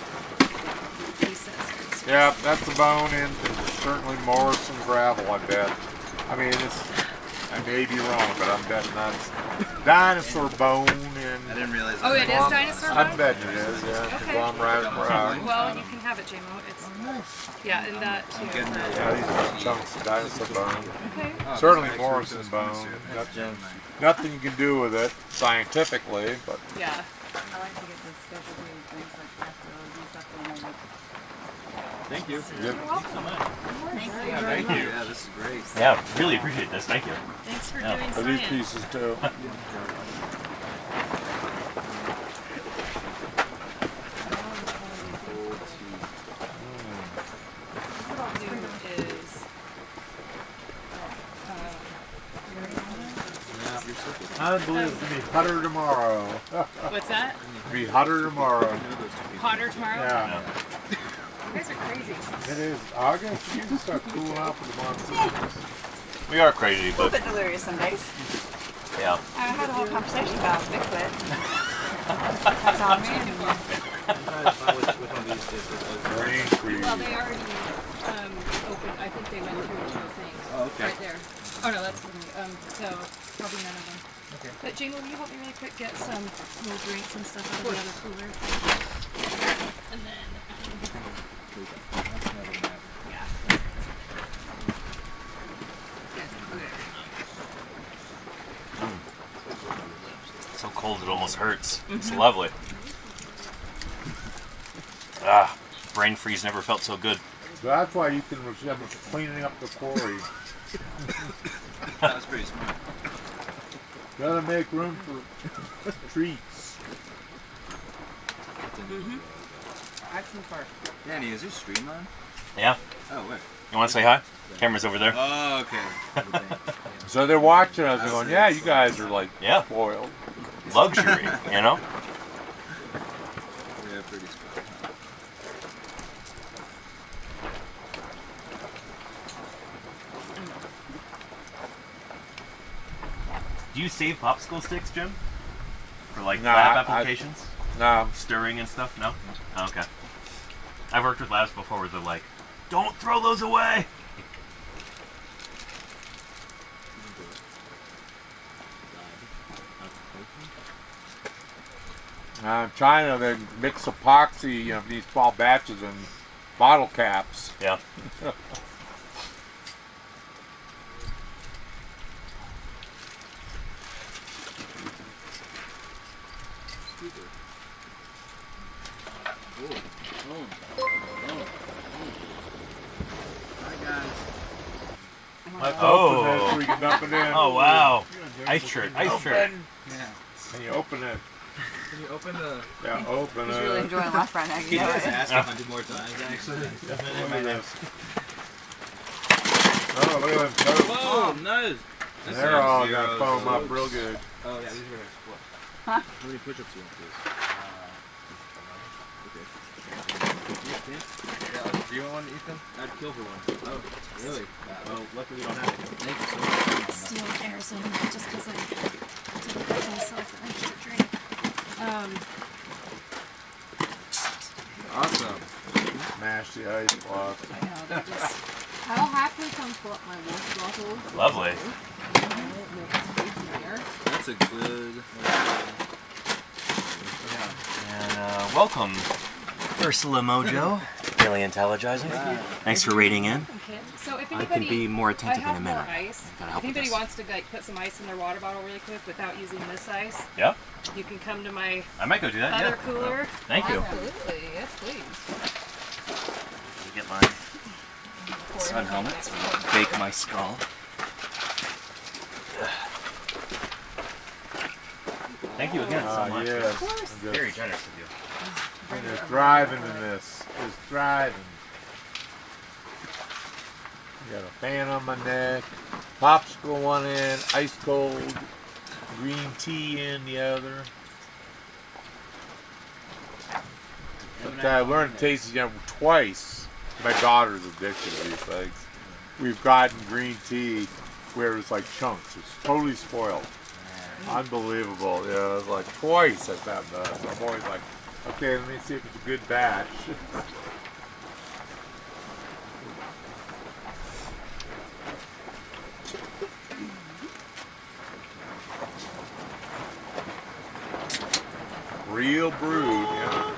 he says. Yeah, that's a bone in certainly Morrison gravel, I bet. I mean, I may be wrong, but I'm betting that's dinosaur bone and. I didn't realize. Oh, it is dinosaur I bone? bet it is, yeah. Okay. Conglomerate. Well, you can have it, JMO. It's yeah, and that too. Yeah, these are chunks of dinosaur bone. Okay. Certainly Morrison bone. Nothing you can do with it scientifically, but Yeah. I like to get this specialty things like casseroles and stuff when I make. Thank you. yep. Thank you. Yeah, this is great. Yeah, really appreciate this. Thank you. Thanks for Yeah. doing For these science. pieces too. What I'll do is I believe it's gonna be hotter tomorrow. what's that? It'll be hotter tomorrow. Hotter tomorrow? Yeah, You guys are crazy. it is. August, you can start cooling off with the monsoons. We are crazy, A little but bit delirious some days. yeah. I had a whole conversation about Bigfoot. That's on me. Green trees. Well, they already opened. I think they went through the whole thing. Oh, okay. Right there. Oh no, that's for me. So probably none of them. Okay. But Jane, will you help me really quick get some little drinks and stuff out of the other cooler? And then. Yeah. So cold it almost hurts. It's lovely. Ah, brain freeze never felt so good. So that's why you can remember cleaning up the quarry. That was pretty smart. Gotta make room for treats. Excellent part. Danny, is your stream on? Yeah. Oh, wait. You want to say hi? Camera's over there. Oh, okay. So they're watching us and going, yeah, you guys are like Yeah. spoiled. Luxury, you know? Yeah, pretty smart. Do you save popsicle sticks, Jim? For like No, lab I- applications? No, Stirring and stuff? No? Oh, okay. I've worked with labs before where they're like, don't throw those away! China, they mix epoxy, these small batches in bottle caps. Yeah. super. Alright guys. So we can dump it in. Oh wow! Ice shirt. Ice shirt. Yeah. Can you open it? Can you open the... Yeah, open He's it. really enjoying last Friday night. Can you just ask 100 more times actually? Look at this. Oh, look at them toes. Whoa, nice! They're all gonna foam up real good. Oh yeah, these are gonna explode. Huh? How many push-ups do you want, please? Okay. Yeah, do you want one, Ethan? I'd kill for one. Oh, really? Well, luckily we don't have it. Thank you so much. Steal Harrison just because I didn't get myself an extra drink. Awesome. Smash the ice block. I know, they just... I'll happily come fill up my water bottle. Lovely. That's a good... And welcome, Ursula Mojo, Paleontologizing. Thanks for rating in. Okay. So if I anybody, can be more attentive I have in a minute. More ice. Gotta If help with anybody this. wants to like put some ice in their water bottle really quick without using this ice, Yep. you can come to my I might go do that. other Yeah. cooler. Thank you. Absolutely, yes, please. Get my sun helmet so I don't bake my skull. Thank you again so much. Yes. Very generous of you. And they're thriving in this. Just thriving. Got a fan on my neck. Popsicle one end, ice cold. Green tea in the other. But I learned to taste it twice. My daughter's addicted to these things. We've gotten green tea where it's like chunks. It's totally spoiled. Unbelievable. Yeah, it's like twice I've had that. So I'm always like, okay, let me see if it's a good batch. Real brewed, yeah.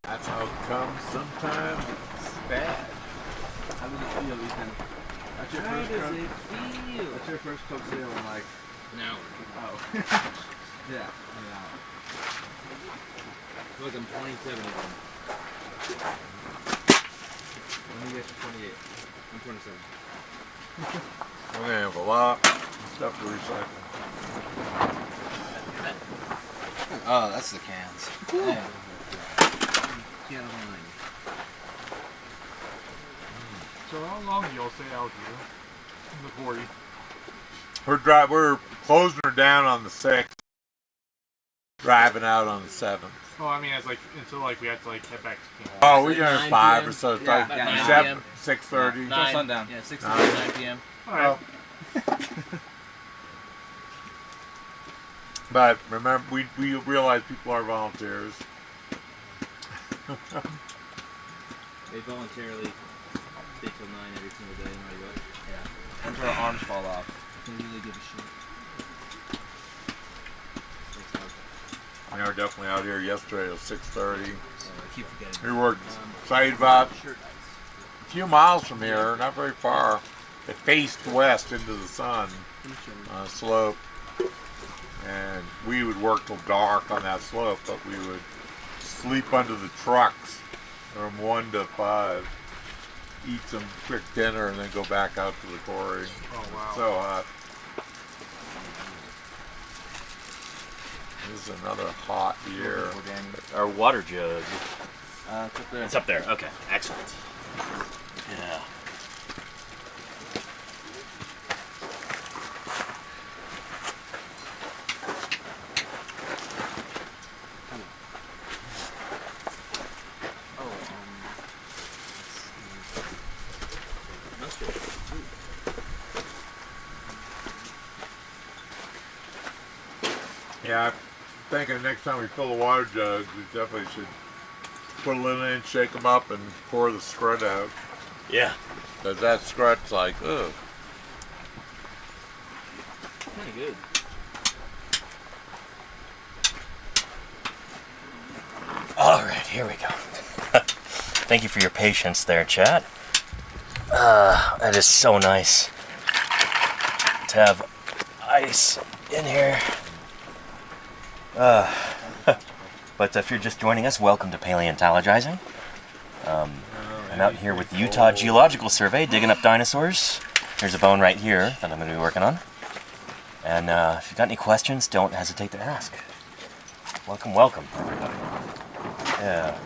That's how it comes sometimes. It's bad. How does it feel, Ethan? That's your first Coke? That's your first Coke sale in like an hour. Oh. Yeah, an hour. I feel like I'm 27 again. When do you get to 28? I'm 27. We're gonna have a lot of stuff to recycle. Oh, that's the cans. Yeah. Can of wine. So how long do y'all stay out here? In the 40. We're closing her down on the 6th. Driving out on the 7th. Oh, I mean, it's like until like we have to like head back to camp. Oh, we got 5 or so. It's Yeah, like about 9 7, PM. 6:30. Until sundown. Yeah, 6 to 9 p.m. All right. But remember, we realize people are volunteers. They voluntarily stay till 9 every single day, no matter what. Yeah. Until our arms fall off. They really give a shit. We were definitely out here yesterday at 6:30. I keep forgetting. We were excited about a few miles from here, not very far. It faced west into the sun on a slope. And we would work till dark on that slope, but we would sleep under the trucks from 1 to 5, eat some quick dinner, and then go back out to the quarry. Oh wow. So hot. This is another hot year. Our water jug. It's up there. It's up there. Okay. Excellent. Yeah. Mustard. Yeah, I'm thinking next time we fill the water jugs, we definitely should put a little in, shake them up, and pour the scrut out. Yeah. Because that scrut's like, ugh. Kind of good. All right, here we go. Thank you for your patience there, chat. That is so nice to have ice in here. But if you're just joining us, welcome to Paleontologizing. I'm out here with the Utah Geological Survey digging up dinosaurs. There's a bone right here that I'm going to be working on. And if you've got any questions, don't hesitate to ask. Welcome, welcome, everybody. Yeah.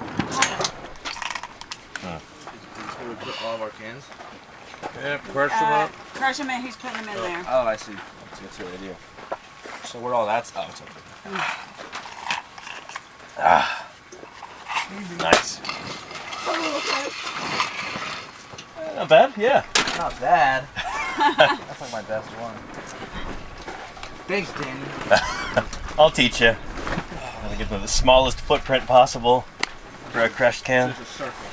We put all of our cans. Yeah, crush them up. Crush them in. He's putting them in there. Oh, I see. That's a good idea. So where all that's oh, it's okay. Nice. Not bad, yeah. Not bad. That's like my best one. Thanks, Danny. I'll teach you. I'll give them the smallest footprint possible for a crushed can. Just a circle.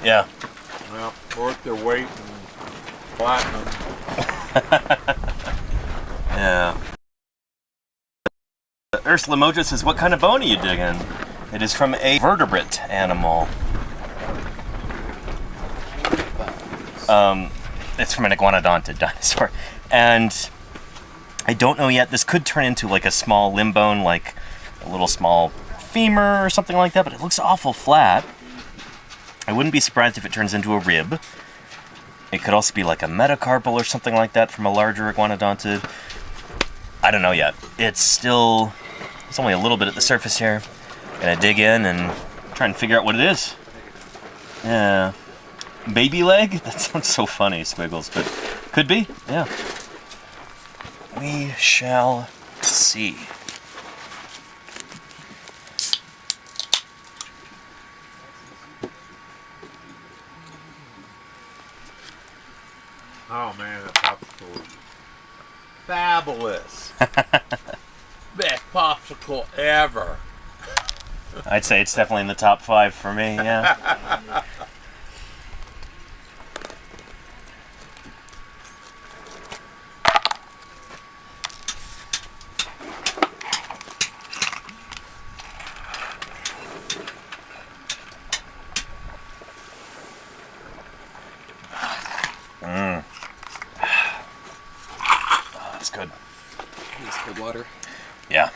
Yeah. Well, worth their weight in platinum. Yeah. Ursula Mojo says, what kind of bone are you digging? It is from a vertebrate animal. It's from an iguanodontid dinosaur. And I don't know yet, this could turn into like a small limb bone, like a little small femur or something like that, but it looks awful flat. I wouldn't be surprised if it turns into a rib. It could also be like a metacarpal or something like that from a larger iguanodontid. I don't know yet. It's only a little bit at the surface here. Gonna dig in and try and figure out what it is. Yeah. Baby leg? That sounds so funny, Squiggles, but could be, yeah. We shall see. Oh man, that popsicle is fabulous. Best popsicle ever. I'd say it's definitely in the top 5 for me, yeah. Oh, that's good. It's good water. Yeah.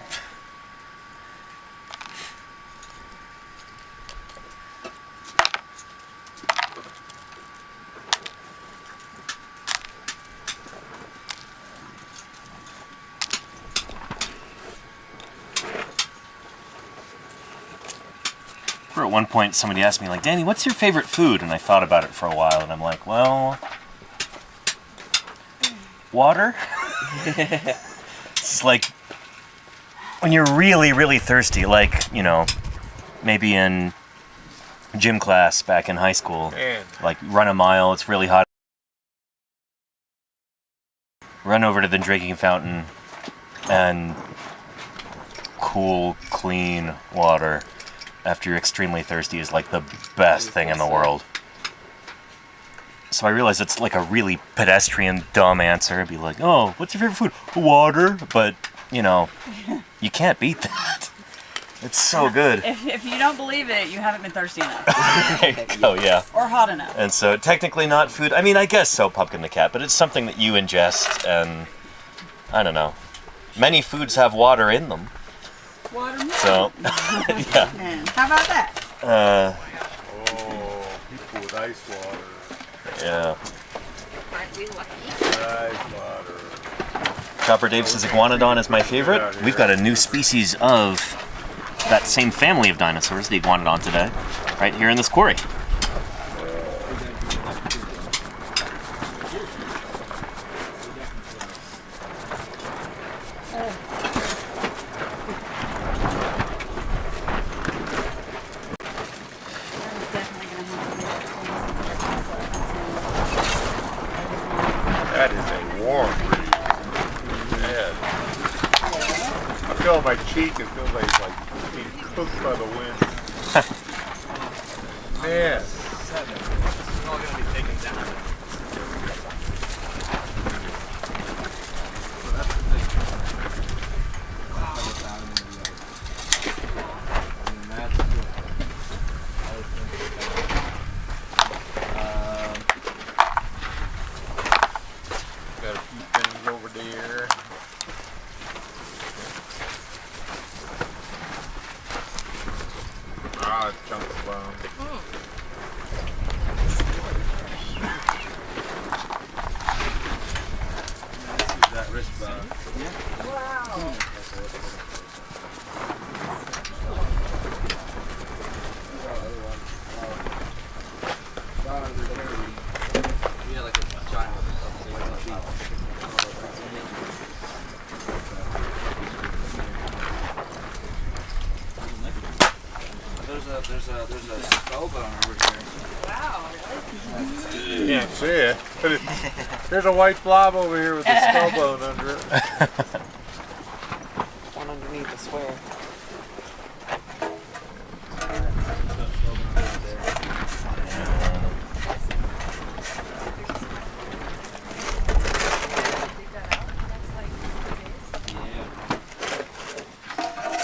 At one point somebody asked me, like, Danny, what's your favorite food? And I thought about it for a while and I'm like, well, water? It's like when you're really, really thirsty, like, you know, maybe in gym class back in high school, Man. like run a mile, it's really hot. Run over to the drinking fountain and cool, clean water after you're extremely thirsty is like the best thing in the world. So I realize it's like a really pedestrian, dumb answer. It'd be like, oh, what's your favorite food? Water. But, you know, you can't beat that. It's so good. If you don't believe it, you haven't been thirsty enough. There you go, yeah. Or hot enough. And so technically not food. I mean, I guess so, Pumpkin the Cat, but it's something that you ingest and, I don't know. Many foods have water in them. Watermelon. So, yeah. How about that? Oh, people with ice water. Yeah. Aren't we lucky? Ice water. Chopper Dave says iguanodont is my favorite. We've got a new species of that same family of dinosaurs, the iguanodont today, right here in this quarry. That is a warm breeze. Man. I feel my cheek, it feels like it's like being cooked by the wind. Man. It's all gonna be taken down. Got a few things over there. large chunks of bone. That wrist bone. Wow. Yeah, like a giant. There's a skull bone over here. Wow. You can't see it. There's a white blob over here with a skull bone under it. One underneath, I swear.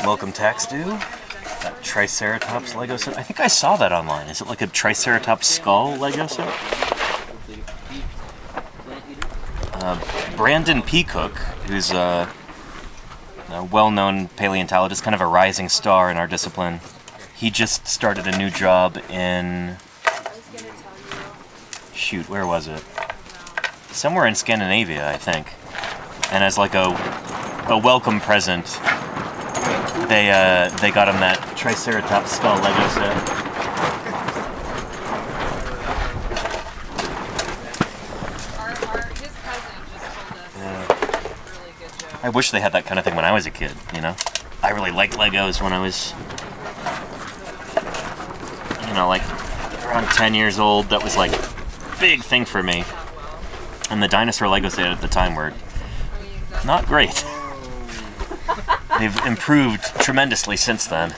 Welcome tax due. That Triceratops Lego set. I think I saw that online. Is it like a Triceratops skull Lego set? Brandon Peacock, who's a well-known paleontologist, kind of a rising star in our discipline. He just started a new job in... Shoot, where was it? Somewhere in Scandinavia, I think. And as like a welcome present, they got him that Triceratops skull Lego set. His cousin just told us a really good joke. I wish they had that kind of thing when I was a kid, you know? I really liked Legos when I was, you know, like around 10 years old. That was like a big thing for me. And the dinosaur Legos they had at the time were not great. They've improved tremendously since then.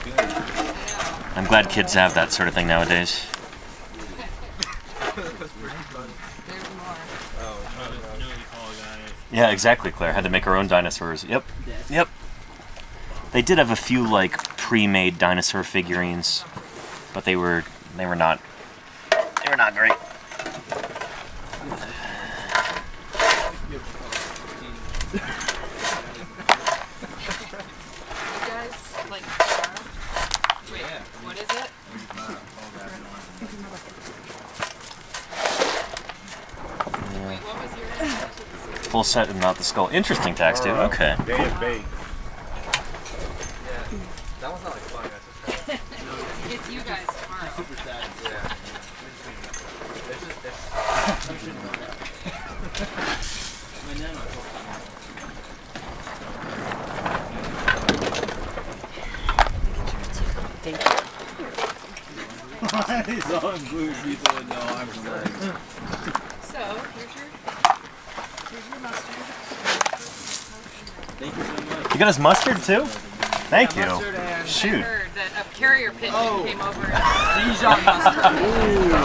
I'm glad kids have that sort of thing nowadays. Yeah, exactly, Claire. Had to make our own dinosaurs. Yep. They did have a few like pre-made dinosaur figurines, but they were not great. What is it? Wait, what was your Full set and not the skull. Interesting tax too. Okay. Day of bait. That one's not like fun. That's just It's you guys tomorrow. super sad. Yeah. Thank you. He's all in blue, he's all in no arms and legs. So, here's your mustard. Thank you so much. You got us mustard too? Thank you. I Shoot. heard that a carrier pigeon came over. Dijon mustard.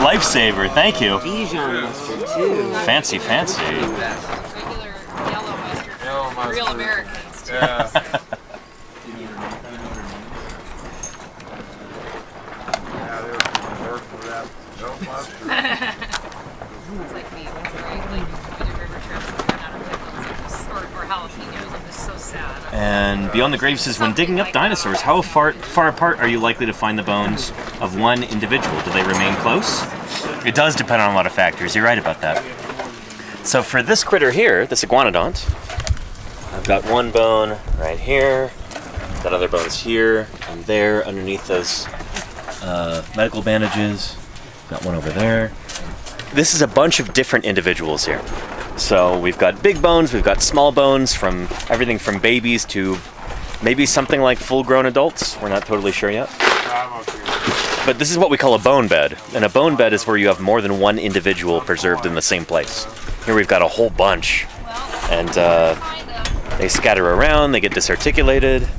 Lifesaver. Thank you. Dijon mustard too. Fancy. Regular yellow mustard. Yellow mustard. Real Americans too. Yeah. It's like me, right? Like we do river trips and run out of pickles or jalapenos. I'm just so sad. And Beyond the Grave says, when digging up dinosaurs, how far apart are you likely to find the bones of one individual? Do they remain close? It does depend on a lot of factors. You're right about that. So for this critter here, this iguanodont, I've got one bone right here, got other bones here and there underneath those medical bandages. Got one over there. This is a bunch of different individuals here. So we've got big bones, we've got small bones, from everything from babies to maybe something like full-grown adults. We're not totally sure yet. But this is what we call a bone bed. And a bone bed is where you have more than one individual preserved in the same place. Here we've got a whole bunch. And they scatter around, they get disarticulated.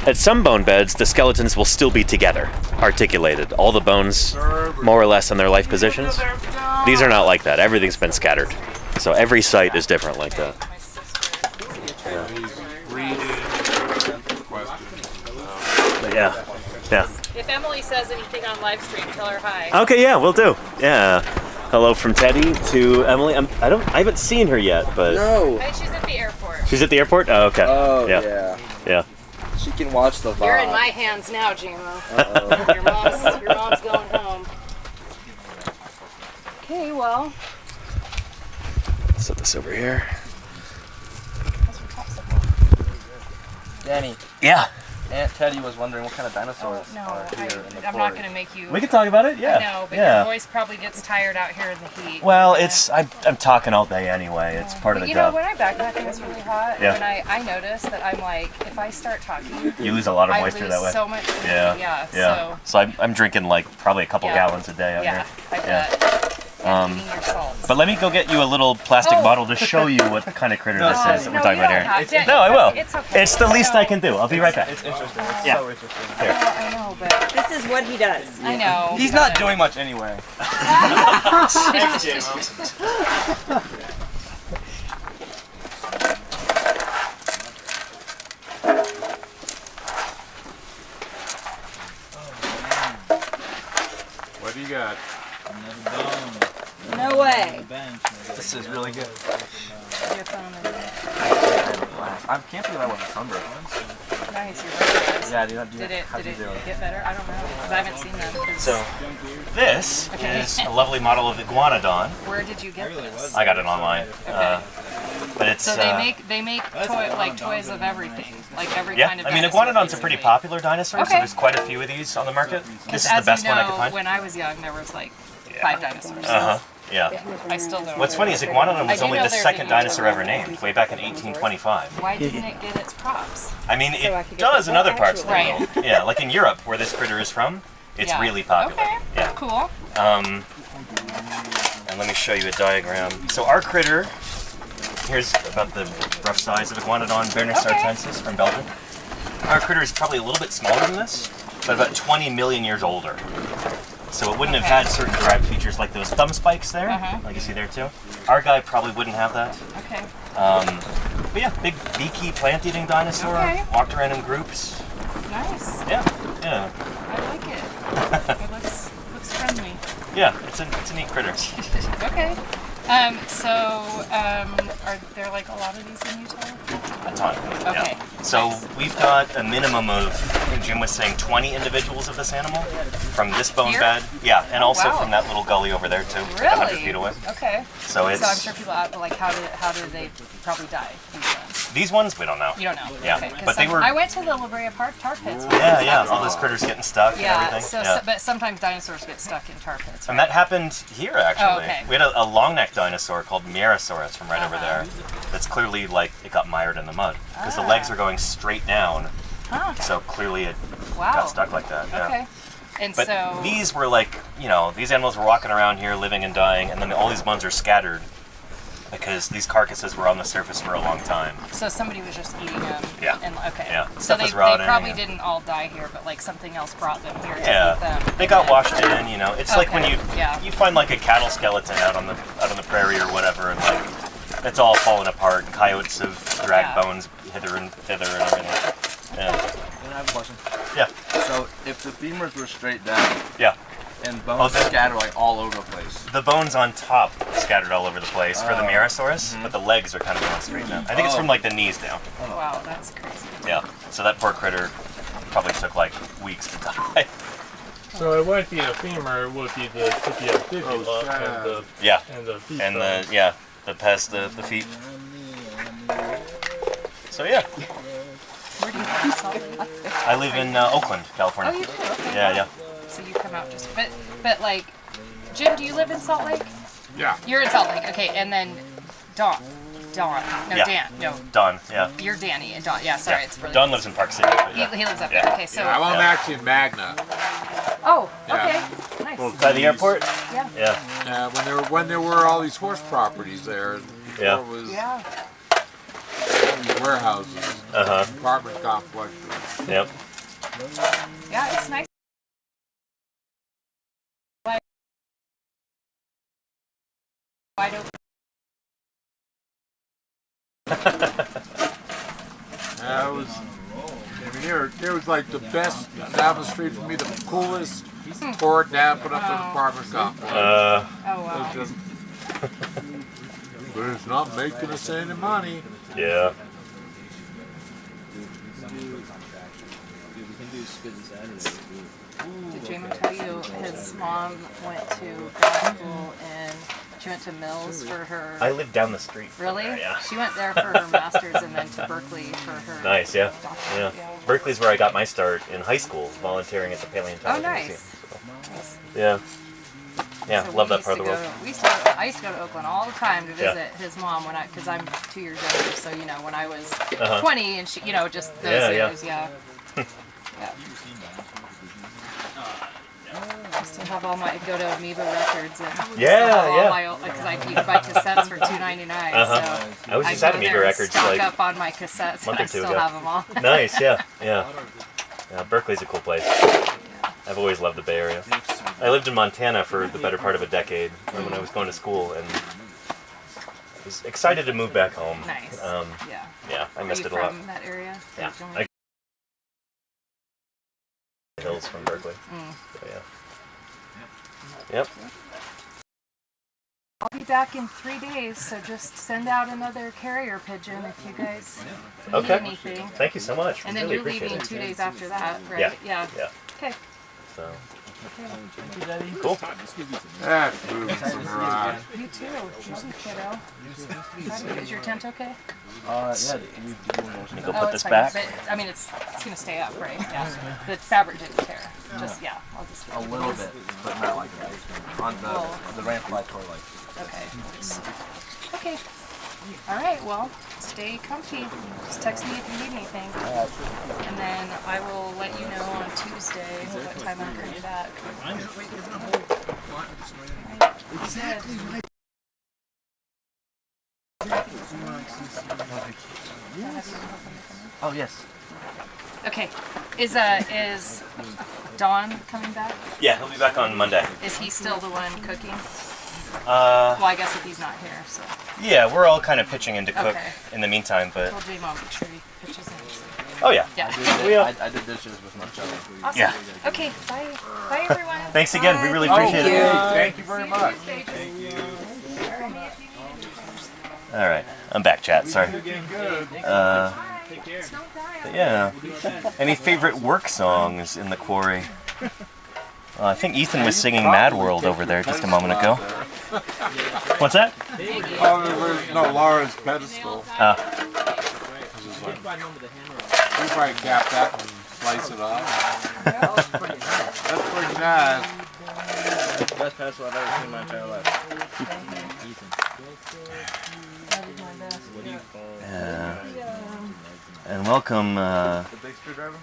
At some bone beds, the skeletons will still be together, articulated. All the bones, more or less, in their life positions. These are not like that. Everything's been scattered. So every site is different like that. But yeah. If Emily says anything on live stream, tell her hi. Okay, yeah, we'll do. Yeah. Hello from Teddy to Emily. I haven't seen her yet, but No. She's at the airport. she's at the airport. Oh, okay. Oh, yeah. Yeah. She She can watch the VOD. You're in my hands now, JMO. Your mom's going home. Okay, well. Set this over here. Danny, Yeah. Aunt Teddy was wondering what kind of dinosaurs are here in the I'm not going to make you. We can talk about it. Yeah. I know, but your voice probably gets tired out here in the heat. Well, I'm talking all day anyway. It's part of the You job. know, when I'm backpacking, it's really hot. Yeah. And I notice that I'm like, if I start talking, You lose a lot of I moisture lose that way. so much. Yeah. So I'm drinking like probably a couple gallons a day out Yeah, here. I bet. And eating your salts. But let me go get you a little plastic bottle to show you what kind of critter this is that we're talking about here. No, I will. It's okay. It's the least I can do. I'll be right back. It's interesting. It's Yeah. so interesting. I know, but This is what he does. I know. He's not doing much anyway. What do you got? No way. This is really good. Your phone I can't believe I wasn't sunburned. is nice. You're right. Yeah, dude. Did it How'd you do it? get better? I don't know. Because I haven't seen them. 'Cause- So this is a lovely model of iguanodont. Where did you get this? I got it online. But it's So they make toys of everything, like every yeah. kind of. I mean, dinosaur, iguanodonts are pretty basically. popular dinosaurs. So Okay. there's quite a few of these on the market. This is As the best you one know, I could find. when I was young, there was like 5 dinosaurs. Yeah. I still don't. What's funny is iguanodon was I do only know the there's second a- dinosaur ever named, way back in 1825. Why didn't it get its props? I mean, I it could get does the in other parts of the Right. world. Yeah, like in Europe, where this critter is from, it's Yeah. really popular. Okay. Yeah. Cool. And let me show you a diagram. So our critter, here's about the rough size of iguanodon bernersartensis from Belgium. Our critter is probably a little bit smaller than this, but about 20 million years older. So it wouldn't have had certain derived features like those thumb spikes there, like you see there too. Our guy probably wouldn't have that. Okay. But yeah, big beaky plant-eating dinosaur, Okay. walked around in groups. Nice. Yeah, yeah, I like it. It looks friendly. yeah. It's a neat critter. Okay. Are there like a lot of these in Utah? A ton. Okay. Yeah. So we've got a minimum of, I think Jim was saying, 20 individuals of this animal from this bone Here? bed. Yeah, and also wow. from that little gully over there too, like 100 Really? feet away. Okay. So it's So I'm sure people out, but like, how do they probably die? these ones we don't know. You don't know. Yeah, Okay, 'cause but they were. I went to the La Brea Park tar pits. Yeah, yeah. All those critters getting stuck and Yeah. everything. So, yeah. but sometimes dinosaurs get stuck in tar pits. And that happened here, actually. Oh, okay. We had a long neck dinosaur called Mierosaurus from right over there. That's clearly like it got mired in the mud because the legs are going straight down. Huh. So clearly it Wow. got stuck like that. Yeah. Okay. And But so these were like, these animals were walking around here, living and dying, and then all these bones are scattered because these carcasses were on the surface for a long time. so somebody was just eating them. Yeah. And okay. Yeah. So Stuff they was rotting, probably and- didn't all die here, but like something else brought them here to Yeah, eat them. they got washed in. It's like when Okay, yeah. you find like a cattle skeleton out on the prairie or whatever, and like it's all falling apart. And coyotes have dragged Yeah. bones hither and thither and everything. Yeah, And I have a question. yeah, So if the femurs were straight down yeah. and bones Oh, scattered like all over the place. The bones on top scattered all over the place for the Mierosaurus, but the legs are kind of going straight down. I think it's from like the knees down. Wow, that's crazy. Yeah. So that poor critter probably took like weeks to die. So it won't be a femur, it would be the tibia fibula and the Yeah. feet And bone. the pest, the feet. So yeah, Where do you live in Salt Lake? I live in Oakland, California. Oh, you do? Okay. Yeah, yeah. So you come out just, but like, Jim, do you live in Salt Lake? Yeah. You're in Salt Lake, okay, and then Don, no, Yeah. Dan, no, Don, yeah. you're Danny and Don, yeah, sorry, Yeah. it's really, Don lives in Park City. But he yeah. lives up Yeah. there, okay, so, I'm actually in Magna. oh, Yeah. okay, nice, By the airport? yeah, Yeah. When there were all these horse properties there, before Yeah. it was yeah, these warehouses, apartment complexes. Yep. yeah, it's nice. Wide open. That was, I mean, there was like the best down the street for me, the coolest. Tore it down, put up an apartment complex. Oh, wow. It's just, but it's not making us any money. Yeah. Dude, we can do spit and Saturday. Did Jamie tell you his mom went to grad school and she went to Mills for her... I live down the street. Really? Yeah. She went there for her master's and then to Berkeley for her... Nice, yeah. doctorate. Yeah. Berkeley's where I got my start in high school, volunteering at the Paleontologizing Oh, Museum. nice. Nice. Yeah. Yeah, So love we that part of the used world. to I used to go to Oakland all the time to visit his mom because I'm 2 years younger. So you know when I was 20 and she, you know, just those years, yeah. I used to have all my go to Amoeba Records and because I could buy cassettes for $2.99. So I was just at Amoeba Records stock like up on my cassettes. month And or I two still ago. have them all. Nice, yeah. Berkeley's a cool place. I've always loved the Bay Area. I lived in Montana for the better part of a decade when I was going to school, and I was excited to move back home. Nice. Yeah, I missed it a lot. From that area? Yeah. Originally? Hills from Berkeley. So, yeah. Yep. I'll be back in 3 days, so just send out another carrier pigeon if you guys need anything. Thank you so much. And then really you're appreciate leaving it. 2 days after that, right? Yeah. Okay. So. Okay. Cool. That moves around. You too. Love you, kiddo. Is your tent okay? Let me go put this fine. back. But, I mean, it's gonna stay up, right? Yeah. The fabric didn't tear. Just I'll just A little bit, but not like that. On the ramp flight for like. Okay. Okay. All right. Well, stay comfy. Just text me if you need anything. And then I will let you know on Tuesday what time I'm coming back. Exactly. Oh yes. Okay. Is Don coming back? Yeah, he'll be back on Monday. Is he still the one cooking? Well, I guess if he's not here, so. Yeah, we're all kind of pitching in to cook Okay. in the meantime, but. Told J-Mom make sure he pitches in. Oh yeah. Yeah. I did dishes with my child. Awesome. Yeah. Okay. Bye. Bye, everyone. Thanks again. We really appreciate it. Thank you very much. All right, I'm back, chat. Sorry. Yeah. Any favorite work songs in the quarry? I think Ethan was singing Mad World over there just a moment ago. What's that? No, Laura's pedestal. We probably cap that and slice it up. That's pretty nice. Best pedestal I've ever seen in my entire life. And welcome, The big screwdriver?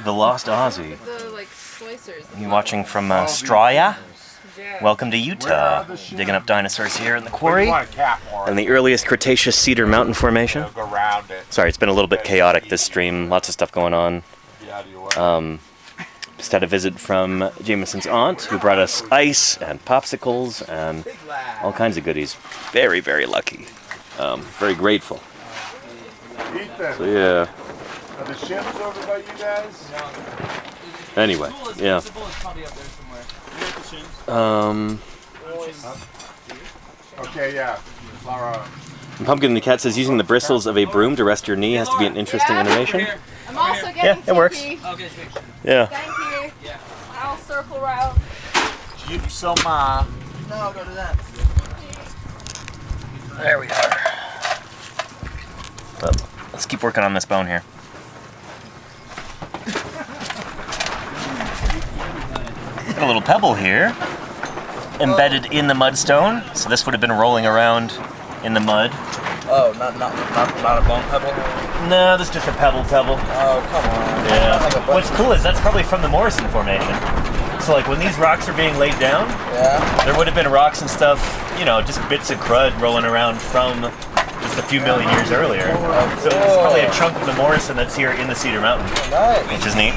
the Lost Aussie. The slicers. You watching from Straya? Welcome to Utah. Digging up dinosaurs here in the quarry. And the earliest Cretaceous Cedar Mountain Formation. Go around it. Sorry, it's been a little bit chaotic this stream. Lots of stuff going on. Just had a visit from Jameson's aunt, who brought us ice and popsicles and all kinds of goodies. Very, very lucky. Very grateful. Ethan, So yeah. are the ships over by you guys? Anyway, yeah. Okay, yeah. Laura. Pumpkin the Cat says using the bristles of a broom to rest your knee has to be an interesting innovation. I'm also getting Yeah, it works. Yeah. Thank you. I'll circle around. You so ma. No, go to that. There we are. Well, let's keep working on this bone here. Got a little pebble here, embedded in the mudstone. So this would have been rolling around in the mud. Oh, not a bone pebble? No, this is just a pebble. Oh, come on. Yeah. Like a What's cool is that's probably from the Morrison Formation. So like when these rocks are being laid down, there would have been rocks and stuff, you know, just bits of crud rolling around from just a few million years earlier. So it's probably a chunk of the Morrison that's here in the Cedar Mountain, which is neat.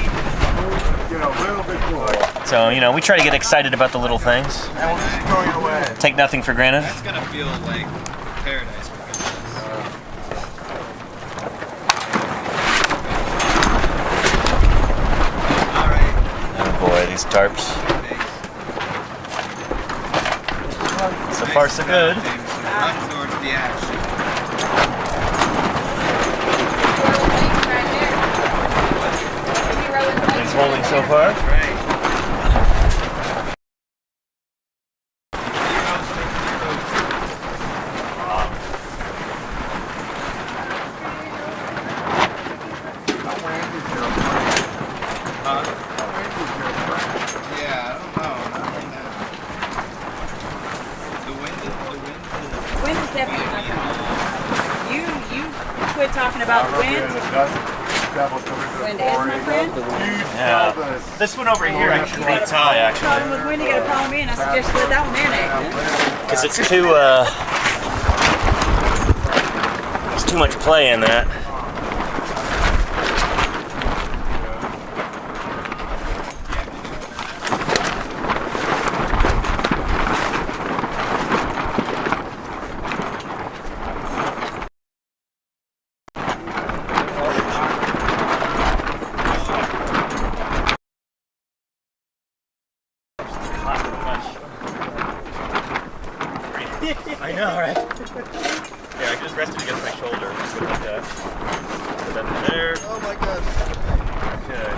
Get a little bit cooler. So, you know, we try to get excited about the little things. And we'll just throw you away. Take nothing for granted. It's gonna feel like paradise for us. Alright. Oh boy, these tarps. So far, so good. Run towards the action. is holding so far. Right. Yeah, I don't know. Not right now. The wind is Wind is definitely not coming. You quit talking about wind. Wind is my friend. Yeah. This one over here I should retie actually. Problem with wind, you got a problem with me, and I suggest you let that one marinate. Because it's too, there's too much play in that. I know, right? Yeah, I can just rest it against my shoulder. Just like that. Put that in there. Oh my gosh. Good.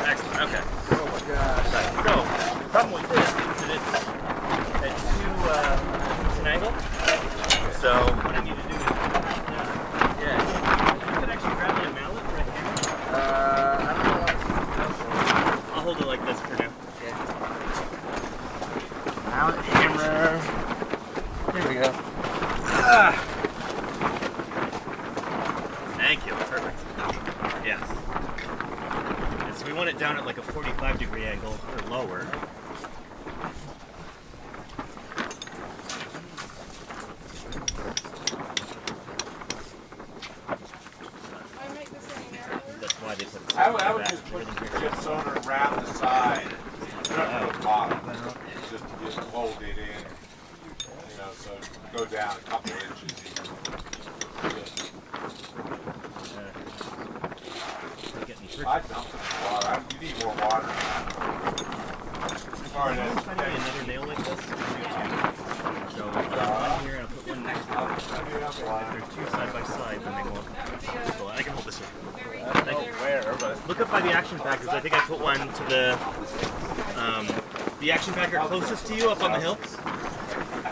Excellent. Okay. Oh my gosh. Right. So, the problem with this is that it's an angle. So, what I need to do is, yeah, you can actually grab me a mallet right here. I don't know. I'll hold it like this for now. Mallet, hammer. Here we go. Thank you. Perfect. Yes. And so we want it down at like a 45-degree angle or lower. That's why they put it. I would just put gypsum around the side, not at the bottom, just to get hold it in. You know, so go down a couple inches even. I dumped it in water. You need more water. Sorry, Find me another nail like this. So I'll put one here and I'll put one next to it. If they're two side by side, then they won't. I can hold this one. Where? But Look up by the action packers. I think I put one to the action packer closest to you up on the hill.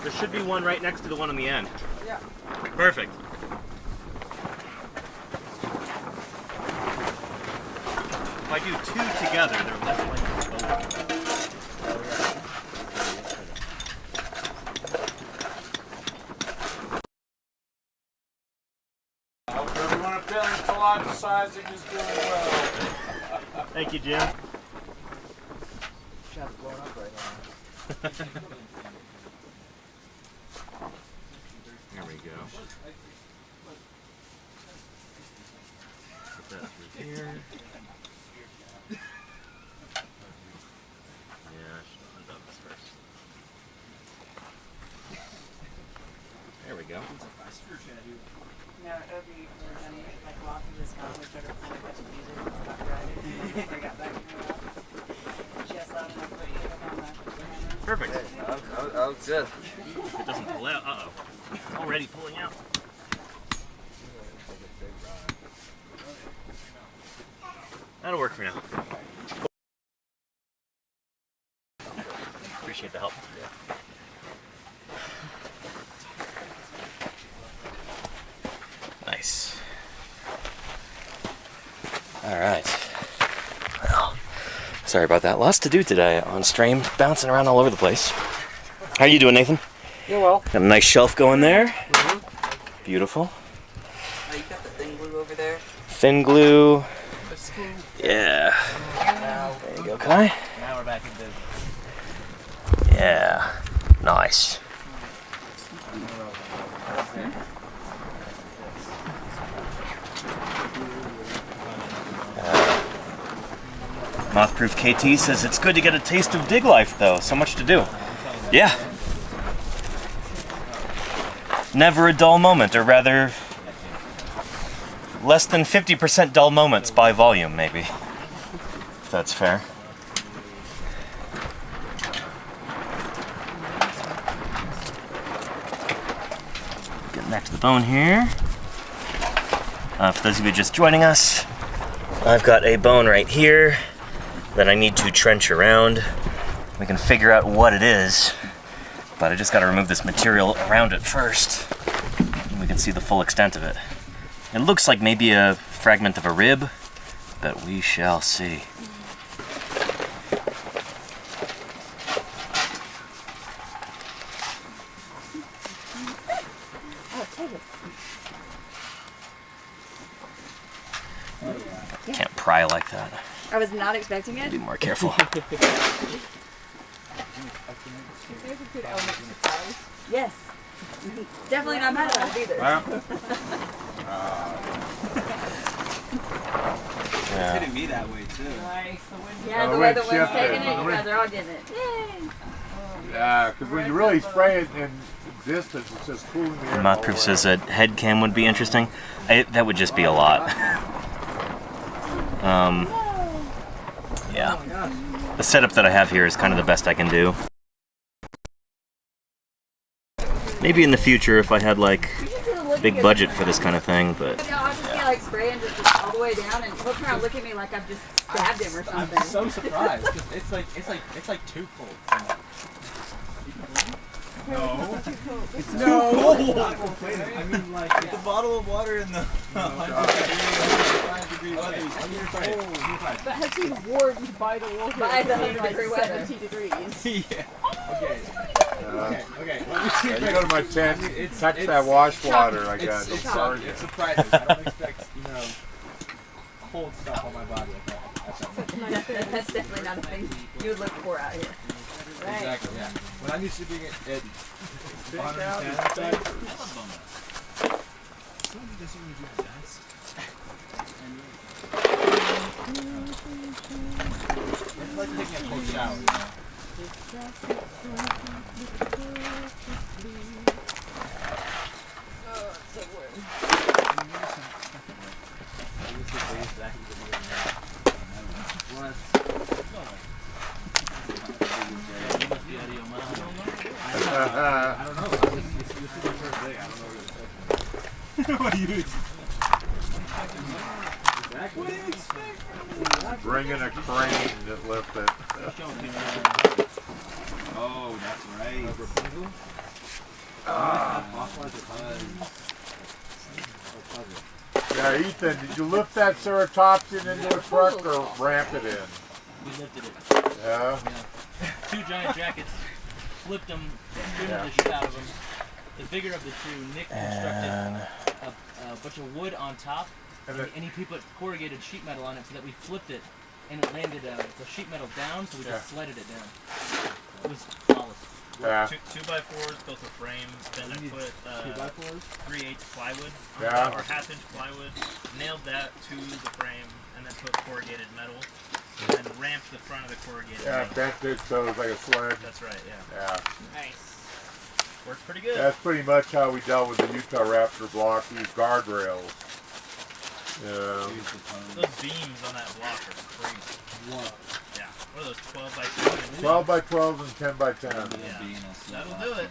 There should be one right next to the one on the end. Yeah. Perfect. If I do two together, they're less likely to go. I hope everyone at Paleontologizing is doing well. Thank you, Jim. Shot's blowing up right now. There we go. Put that through here. Yeah, I should have done this first. There we go. No, it would be like walk through this house, start to play a bunch of music and stop driving. I got back to her. Just loud enough for you to on the hammer. Perfect. That looks good. If it doesn't pull out, uh-oh. Already pulling out. That'll work for now. Appreciate the help. Nice. All right. Well, sorry about that. Lots to do today on stream, bouncing around all over the place. How are you doing, Nathan? You're well. Got a nice shelf going there. Beautiful. Oh, you got the thin glue over there? Thin glue. Yeah. There you go, Kai. Now we're back in business. Yeah. Nice. Mothproof KT says it's good to get a taste of dig life, though. So much to do. Yeah. Never a dull moment, or rather, less than 50% dull moments by volume, maybe. If that's fair. Getting back to the bone here. For those of you just joining us, I've got a bone right here that I need to trench around. We can figure out what it is, but I just gotta remove this material around it first, and we can see the full extent of it. It looks like maybe a fragment of a rib, but we shall see. Can't pry like that. I was not expecting it. Be more careful. Yes. Definitely not mad about it either. It's hitting me that way too. Yeah, the way the wind's taking it, you guys are all getting it. Yay! Yeah, because when you really spray it in distance, it's just cooling the air. Mothproof says that head cam would be interesting. That would just be a lot. Yeah. The setup that I have here is kind of the best I can do. Maybe in the future if I had like big budget for this kind of thing, but I'll just be like spraying just all the way down and look around, look at me like I've just stabbed him or something. I'm so surprised. It's like too cold. No. It's no. Cold. I mean, like it's a bottle of water in the 105 degree weather. But has he warmed by the water? By the like 100-degree weather. 70 degrees. Yeah. Okay. Let me see. I go to my tent, touch that wash water I got. It's surprising. I don't expect, cold stuff on my body. That's definitely not a thing you would look for out here. Right. Exactly, yeah. When I'm used to being at 110 outside, somebody doesn't really do the best. It's like taking a cold shower, I don't know. This is the first day. I don't know what to say. What do you expect? What do you expect? Bring in a crane that lift it. Oh, that's right. Yeah, Ethan, did you lift that ceratopsian into a truck or ramp it in? We lifted it. Yeah? Two giant jackets, flipped them, trimmed the shit out of them. The bigger of the two, Nick constructed a bunch of wood on top, and he put corrugated sheet metal on it so that we flipped it, and it landed the sheet metal down, so we just sledded it down. It was flawless. Yeah. 2x4s built a frame, then I put 3/8 plywood on Yeah. top, or 1/2 inch plywood, nailed that to the frame, and then put corrugated metal, and then ramped the front of the corrugated metal. Bent it so it was like a sled. That's right, yeah. Yeah. Nice. Worked pretty good. That's pretty much how we dealt with the Utah Raptor block. We used guardrails. Yeah. Those beams on that block are crazy. Whoa. Yeah. What are those, 12 by 12? 12 by 12 and 10 by 10. Yeah. That'll do it.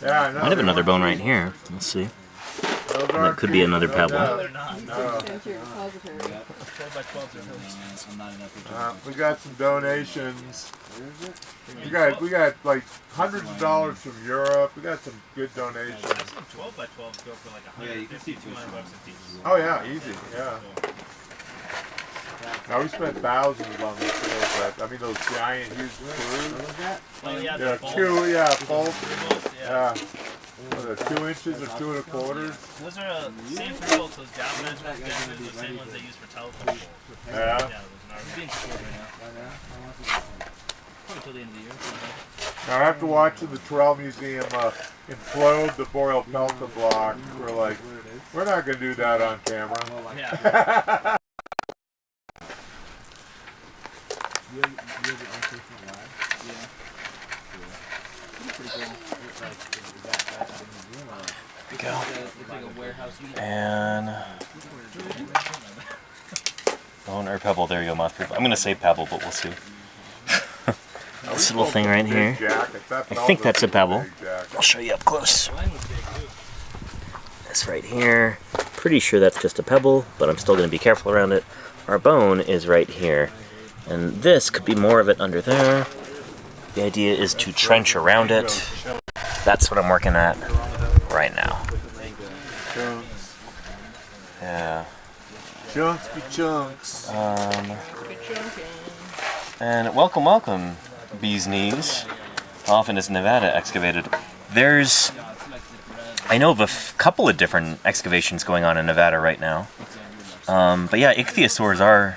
Yeah, I know. I have another bone right here. Let's see. That could be another pebble. They're not. We got some donations. We got like hundreds of dollars from Europe. We got some good donations. I've seen 12 by 12 go for like 150, $200 a piece. Oh yeah, easy. Yeah. Now we spent thousands on the sales, but I mean those giant, huge screws. Oh yeah, Yeah, bolts. Yeah. What are they, 2 inches or 2 1/4? Those are same three bolts, those galvanized ones, the same ones they use for telephone poles. Yeah. Yeah, those Being short right now. Probably until the end of the year. Now after watching the Terrell Museum implode the Boreal Pelta block, we're like, we're not going to do that on camera. Yeah. And bone or pebble, there you go, Mothproof. I'm gonna say pebble, but we'll see. This little thing right here. I think that's a pebble. I'll show you up close. This right here, pretty sure that's just a pebble, but I'm still going to be careful around it. Our bone is right here, and this could be more of it under there. The idea is to trench around it. That's what I'm working at right now. Yeah. Chunks be chunks. And welcome, welcome, bee's knees. How often is Nevada excavated? I know of a couple of different excavations going on in Nevada right now. But yeah, ichthyosaurs are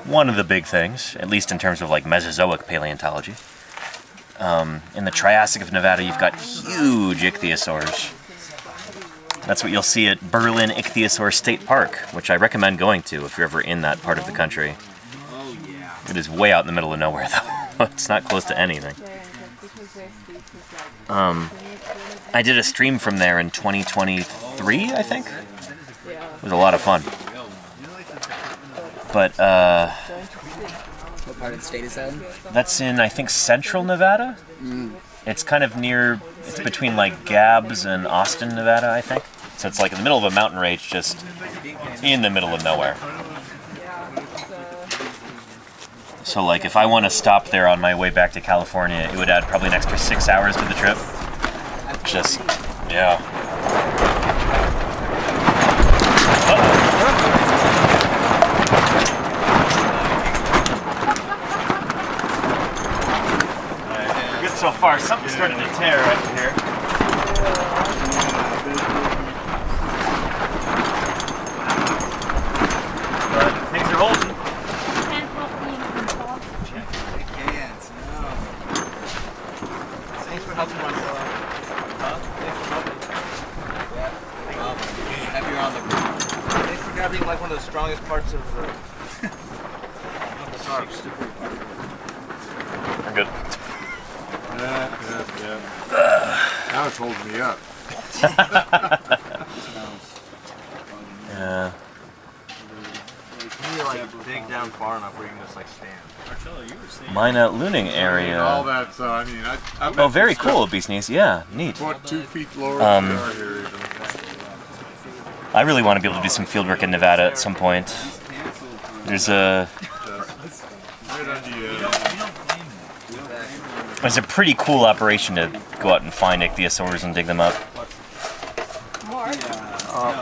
one of the big things, at least in terms of like Mesozoic paleontology. In the Triassic of Nevada, you've got huge ichthyosaurs. That's what you'll see at Berlin Ichthyosaur State Park, which I recommend going to if you're ever in that part of the country. It is way out in the middle of nowhere, though. It's not close to anything. I did a stream from there in 2023, I think. It was a lot of fun. But, what part of the state is that in? That's in, I think, central Nevada. It's kind of near, it's between like Gabbs and Austin, Nevada, I think. So it's like in the middle of a mountain range, just in the middle of nowhere. So like if I want to stop there on my way back to California, it would add probably an extra 6 hours to the trip. Just, yeah. Alright, good so far. Something's starting to tear right here. But things are holding. Thanks for helping myself. Heavier on the ground. Thanks for grabbing like one of the strongest parts of the sharks. We're good. Yeah. Now it's holding me up. Yeah. Can you like dig down far enough where you can just like stand? Minot Looning area. All that, I mean, I Oh, very cool, Beast Knees. Yeah, neat. What, 2 feet lower than we are here even. I really want to be able to do some field work in Nevada at some point. There's a pretty cool operation to go out and find ichthyosaurs and dig them up.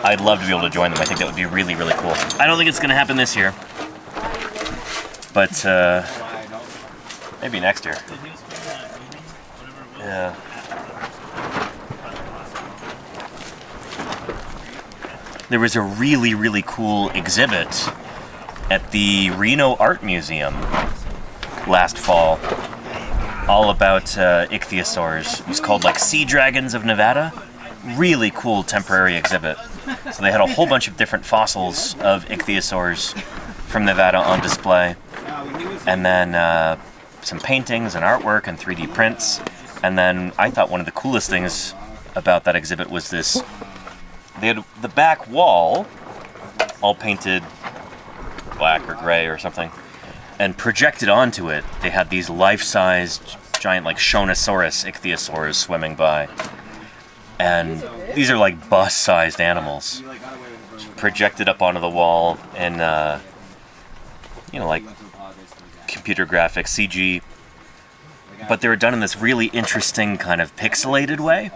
I'd love to be able to join them. I think that would be really, really cool. I don't think it's going to happen this year, but maybe next year. Yeah. There was a really, really cool exhibit at the Reno Art Museum last fall, all about ichthyosaurs. It was called like Sea Dragons of Nevada. Really cool temporary exhibit. So they had a whole bunch of different fossils of ichthyosaurs from Nevada on display, and then some paintings and artwork and 3D prints. And then I thought one of the coolest things about that exhibit was this. They had the back wall all painted black or gray or something, and projected onto it, they had these life-sized giant like Shonosaurus ichthyosaurs swimming by. And these are like bus-sized animals projected up onto the wall in, you know, like computer graphics, CG. But they were done in this really interesting kind of pixelated way.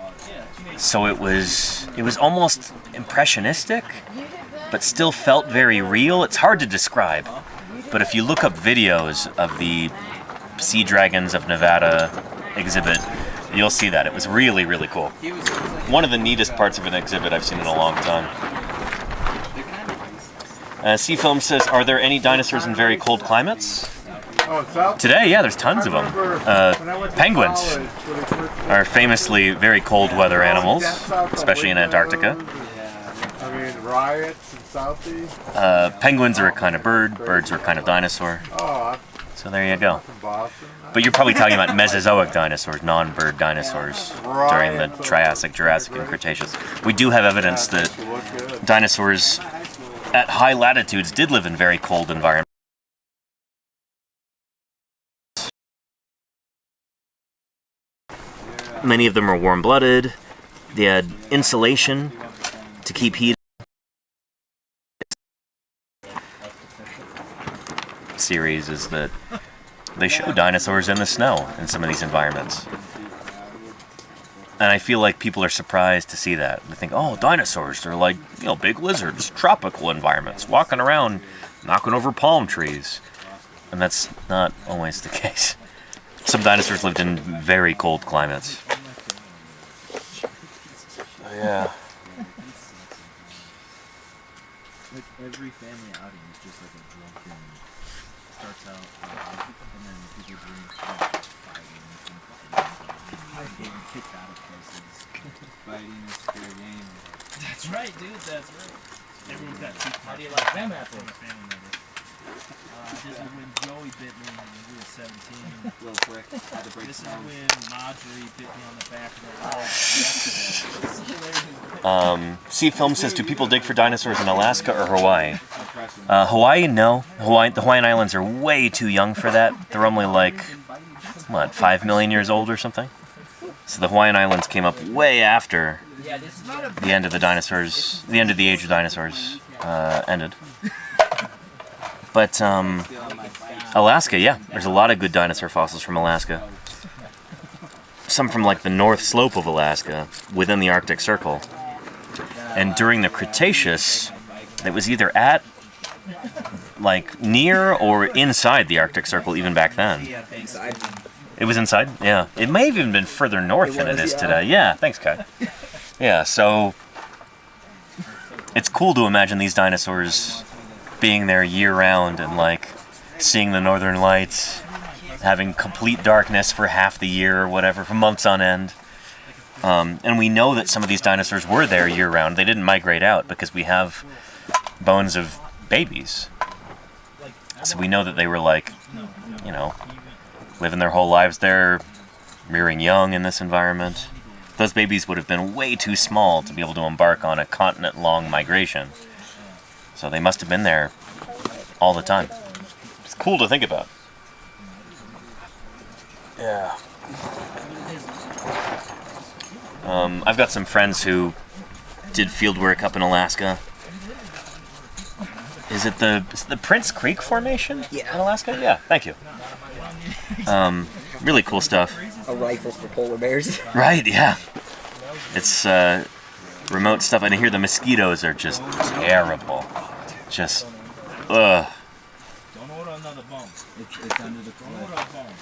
So it was almost impressionistic, but still felt very real. It's hard to describe, but if you look up videos of the Sea Dragons of Nevada exhibit, you'll see that. It was really, really cool. One of the neatest parts of an exhibit I've seen in a long time. Seafilm says, are there any dinosaurs in very cold climates? Today, yeah, there's tons of them. Penguins are famously very cold weather animals, especially in Antarctica. I mean, riots in Southeast. Penguins are a kind of bird, birds are a kind of dinosaur. So there you go. But you're probably talking about Mesozoic dinosaurs, non-bird dinosaurs during the Triassic, Jurassic, and Cretaceous. We do have evidence that dinosaurs at high latitudes did live in very cold environments. Many of them are warm-blooded. They had insulation to keep heat. series is that they show dinosaurs in the snow in some of these environments. And I feel like people are surprised to see that. They think, oh, dinosaurs, they're like, you know, big lizards, tropical environments, walking around, knocking over palm trees. And that's not always the case. Some dinosaurs lived in very cold climates. Yeah. Like every family outing is just like a drunken, starts out and then people drink fighting and getting kicked out of places. Fighting is fair game. That's right, dude. That's right. Everyone's got two. How do you like them apples? Family members. This is when Joey bit me when we were 17. Real quick, had to break This is down. when Marjorie bit me on the back of the leg. C Film says, do people dig for dinosaurs in Alaska or Hawaii? Hawaii, no. The Hawaiian Islands are way too young for that. They're only like, what, 5 million years old or something? So the Hawaiian Islands came up way after the end of the dinosaurs, the end of the age of dinosaurs ended. But Alaska, yeah, there's a lot of good dinosaur fossils from Alaska. Some from like the north slope of Alaska, within the Arctic Circle. And during the Cretaceous, it was either at, like, near or inside the Arctic Circle even back then. It was inside? Yeah. It may have even been further north than it is today. Yeah, thanks, Kai. Yeah, so it's cool to imagine these dinosaurs being there year-round and, like, seeing the northern lights, having complete darkness for half the year or whatever, for months on end. And we know that some of these dinosaurs were there year-round. They didn't migrate out because we have bones of babies. So we know that they were, like, you know, living their whole lives there, rearing young in this environment. Those babies would have been way too small to be able to embark on a continent-long migration. So they must have been there all the time. It's cool to think about. Yeah. I've got some friends who did field work up in Alaska. Is it the Prince Creek Formation in Alaska? Yeah, thank you. Really cool stuff. A rifle for polar bears. Right, yeah. It's remote stuff, and I hear the mosquitoes are just terrible. Just, ugh. Don't order another bone. It's under the Don't order a bone.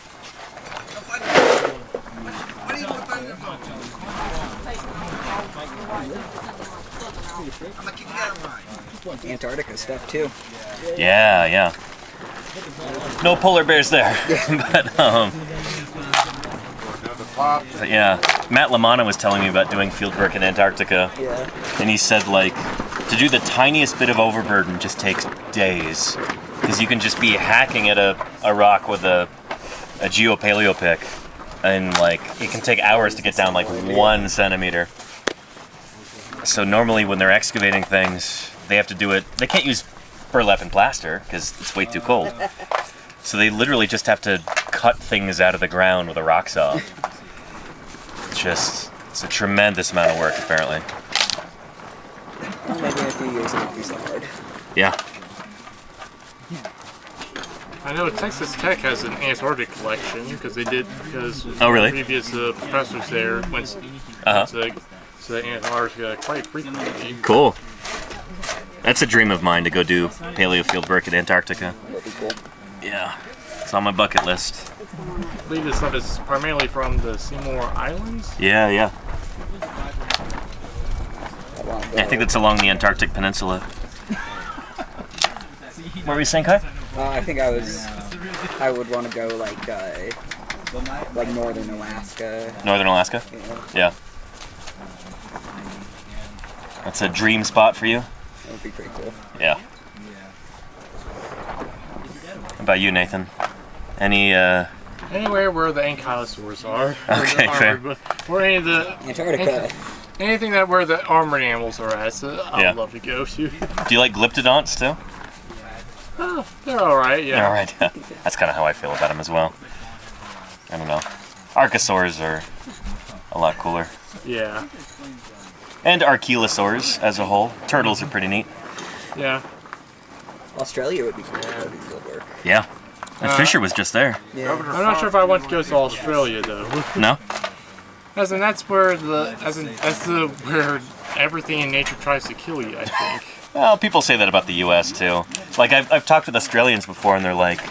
Antarctica stuff too. Yeah, yeah. No polar bears there. But yeah, Matt Lamana was telling me about doing field work in Antarctica. Yeah. And he said, like, to do the tiniest bit of overburden just takes days. Because you can just be hacking at a rock with a geopaleo pick. And, like, it can take hours to get down, like, 1 centimeter. So normally when they're excavating things, they have to do it. They can't use burlap and plaster because it's way too cold. So they literally just have to cut things out of the ground with a rock saw. It's a tremendous amount of work, apparently. Well, maybe in a few years it won't be so hard. Yeah. I know Texas Tech has an Antarctic collection because Oh, really? previous professors there went to Antarctica quite frequently. Cool. That's a dream of mine to go do paleo field work in Antarctica. That'd be cool. Yeah. It's on my bucket list. I believe this stuff is primarily from the Seymour Islands. Yeah, yeah. I think that's along the Antarctic Peninsula. What were you saying, Kai? I think I would want to go like northern Alaska. Northern Alaska? Yeah. Yeah. That's a dream spot for you? That would be pretty cool. Yeah. How about you, Nathan? Anywhere where the ankylosaurs are. Okay, fair. Or any of the Antarctica. Anything where the armored animals are at, so I'd love to go to. Do you like glyptodonts too? Oh, they're alright, yeah. They're alright. That's kind of how I feel about them as well. I don't know. Archosaurs are a lot cooler. Yeah. And archelosaurs as a whole. Turtles are pretty neat. Yeah. Australia would be cool. That would be good work. Yeah. And Fisher was just there. Yeah. I'm not sure if I want to go to Australia though. No? As in, that's where where everything in nature tries to kill you, I think. Well, people say that about the U.S. too. Like, I've talked with Australians before, and they're like,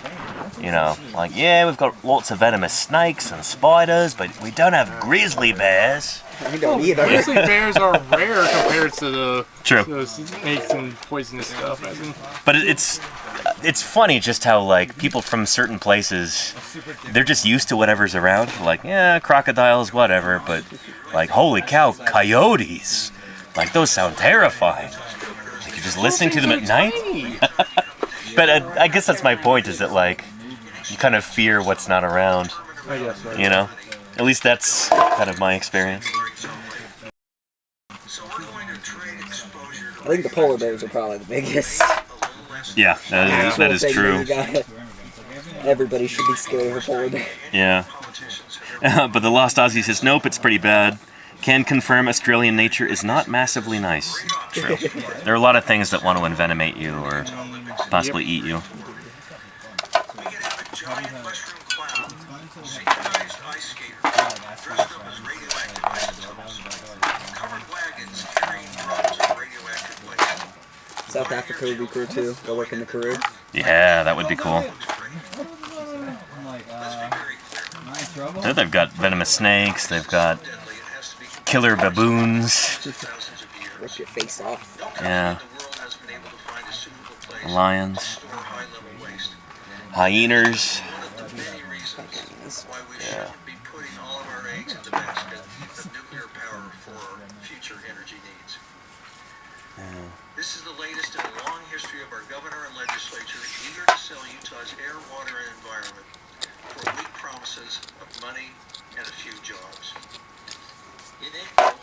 you know, like, yeah, we've got lots of venomous snakes and spiders, but we don't have grizzly bears. We don't either. Grizzly bears are rare compared to the True. snakes and poisonous stuff. As in, But it's funny just how, like, people from certain places, they're just used to whatever's around. Like, yeah, crocodiles, whatever, but, like, holy cow, coyotes. Like, those sound terrifying. Like, you're just listening to them at night? But I guess that's my point, is that, like, you kind of fear what's not around. I guess so. You know? At least that's kind of my experience. I think the polar bears are probably the biggest. Yeah, that is true. Everybody should be scared of a polar bear. Yeah. But the Lost Aussie says, nope, it's pretty bad. Can confirm Australian nature is not massively nice. True. There are a lot of things that want to envenomate you or possibly eat you. South Africa would be cool too. Go work in the Karoo. Yeah, that would be cool. There they've got venomous snakes, they've got killer baboons. Rip your face off. Yeah. Lions. Hyenas. Yeah. This is the latest in a long history of our governor and legislature eager to sell Utah's air, water, and environment for weak promises of money and a few jobs. In April,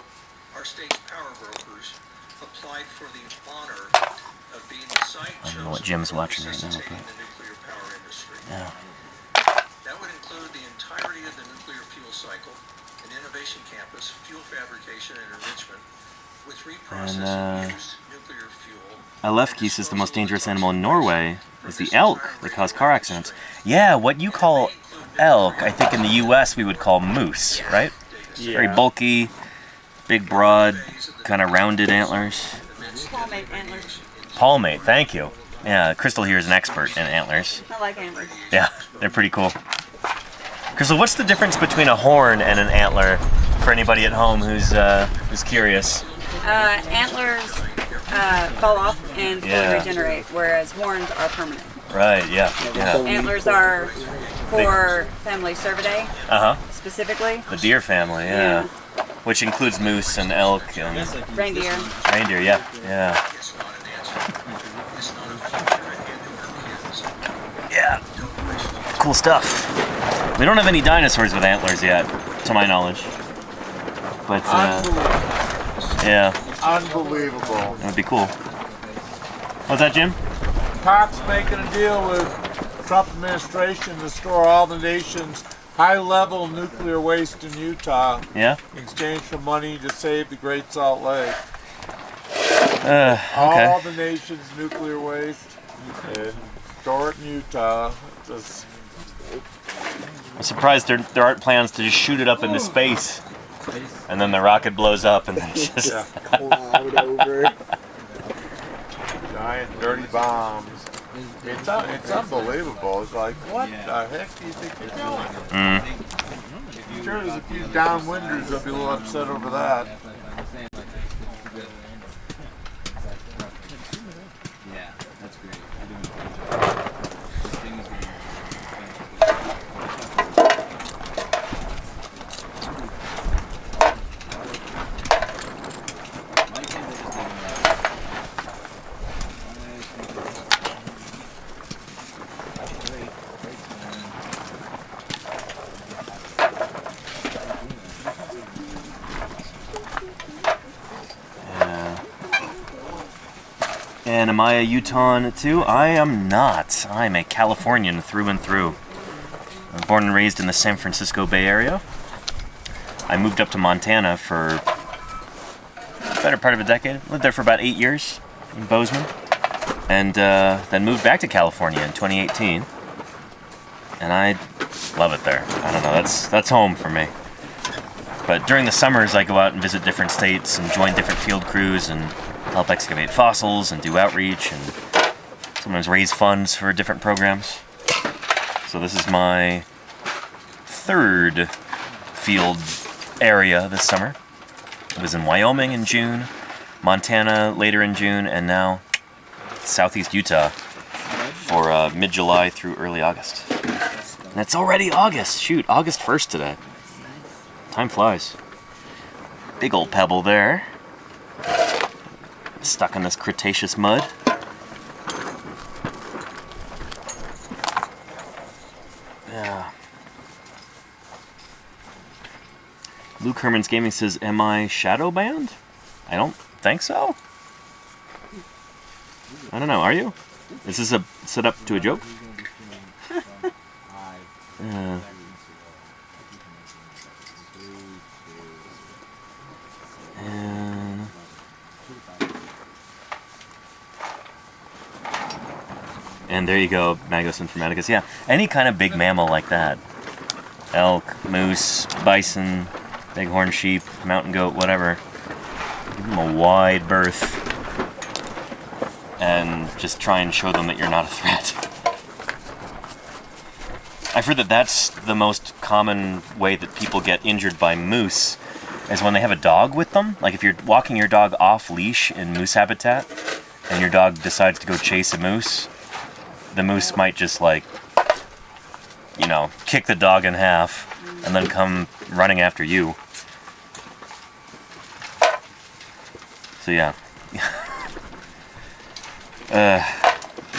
our state's power brokers applied for the honor of being the site I don't know what Jim's watching right now, in but the nuclear power industry. yeah. That would include the entirety of the nuclear fuel cycle, an innovation campus, fuel fabrication and enrichment, with reprocessing used nuclear fuel. Alefki says the most dangerous animal in Norway is the elk that cause car accidents. Yeah, what you call elk, I think in the U.S. we would call moose, right? Yeah. Very bulky, big, broad, kind of rounded antlers. Palmate antlers. Palmate, thank you. Yeah, Crystal here is an expert in antlers. I like antlers. Yeah, they're pretty cool. Crystal, what's the difference between a horn and an antler for anybody at home who's curious? Antlers fall off and fully regenerate, whereas horns are permanent. Right, yeah. Antlers are for family cervidae, specifically. The deer family, yeah. Which includes moose and elk and reindeer. Reindeer, yeah. Yeah. Cool stuff. We don't have any dinosaurs with antlers yet, to my knowledge. But yeah. Unbelievable. That would be cool. What's that, Jim? Pop's making a deal with Trump administration to store all the nation's high-level nuclear waste in Utah. Yeah? In exchange for money to save the Great Salt Lake. Okay. All the nation's nuclear waste and store it in Utah. I'm surprised there aren't plans to just shoot it up into space. And then the rocket blows up and then it's just... Cloud over. Giant dirty bombs. It's unbelievable. It's like, what the heck do you think you're doing? I'm sure there's a few downwinders that'll be a little upset over that. Yeah, that's great. And am I a Utahn too? I am not. I'm a Californian through and through. I was born and raised in the San Francisco Bay Area. I moved up to Montana for the better part of a decade. Lived there for about 8 years in Bozeman. and then moved back to California in 2018. And I love it there. I don't know, that's home for me. But during the summers, I go out and visit different states and join different field crews and help excavate fossils and do outreach and sometimes raise funds for different programs. So this is my third field area this summer. I was in Wyoming in June, Montana later in June, and now southeast Utah for mid-July through early August. And it's already August. Shoot, August 1st today. Time flies. Big old pebble there. Stuck in this Cretaceous mud. Yeah. Luke Herman's Gaming says, am I shadow banned? I don't think so. I don't know, are you? Is this a set up to a joke? And there you go, Magos Informaticus. Yeah, any kind of big mammal like that. Elk, moose, bison, bighorn sheep, mountain goat, whatever. Give them a wide berth. And just try and show them that you're not a threat. I've heard that that's the most common way that people get injured by moose, is when they have a dog with them. Like if you're walking your dog off leash in moose habitat, and your dog decides to go chase a moose, the moose might just like, you know, kick the dog in half, and then come running after you. So yeah.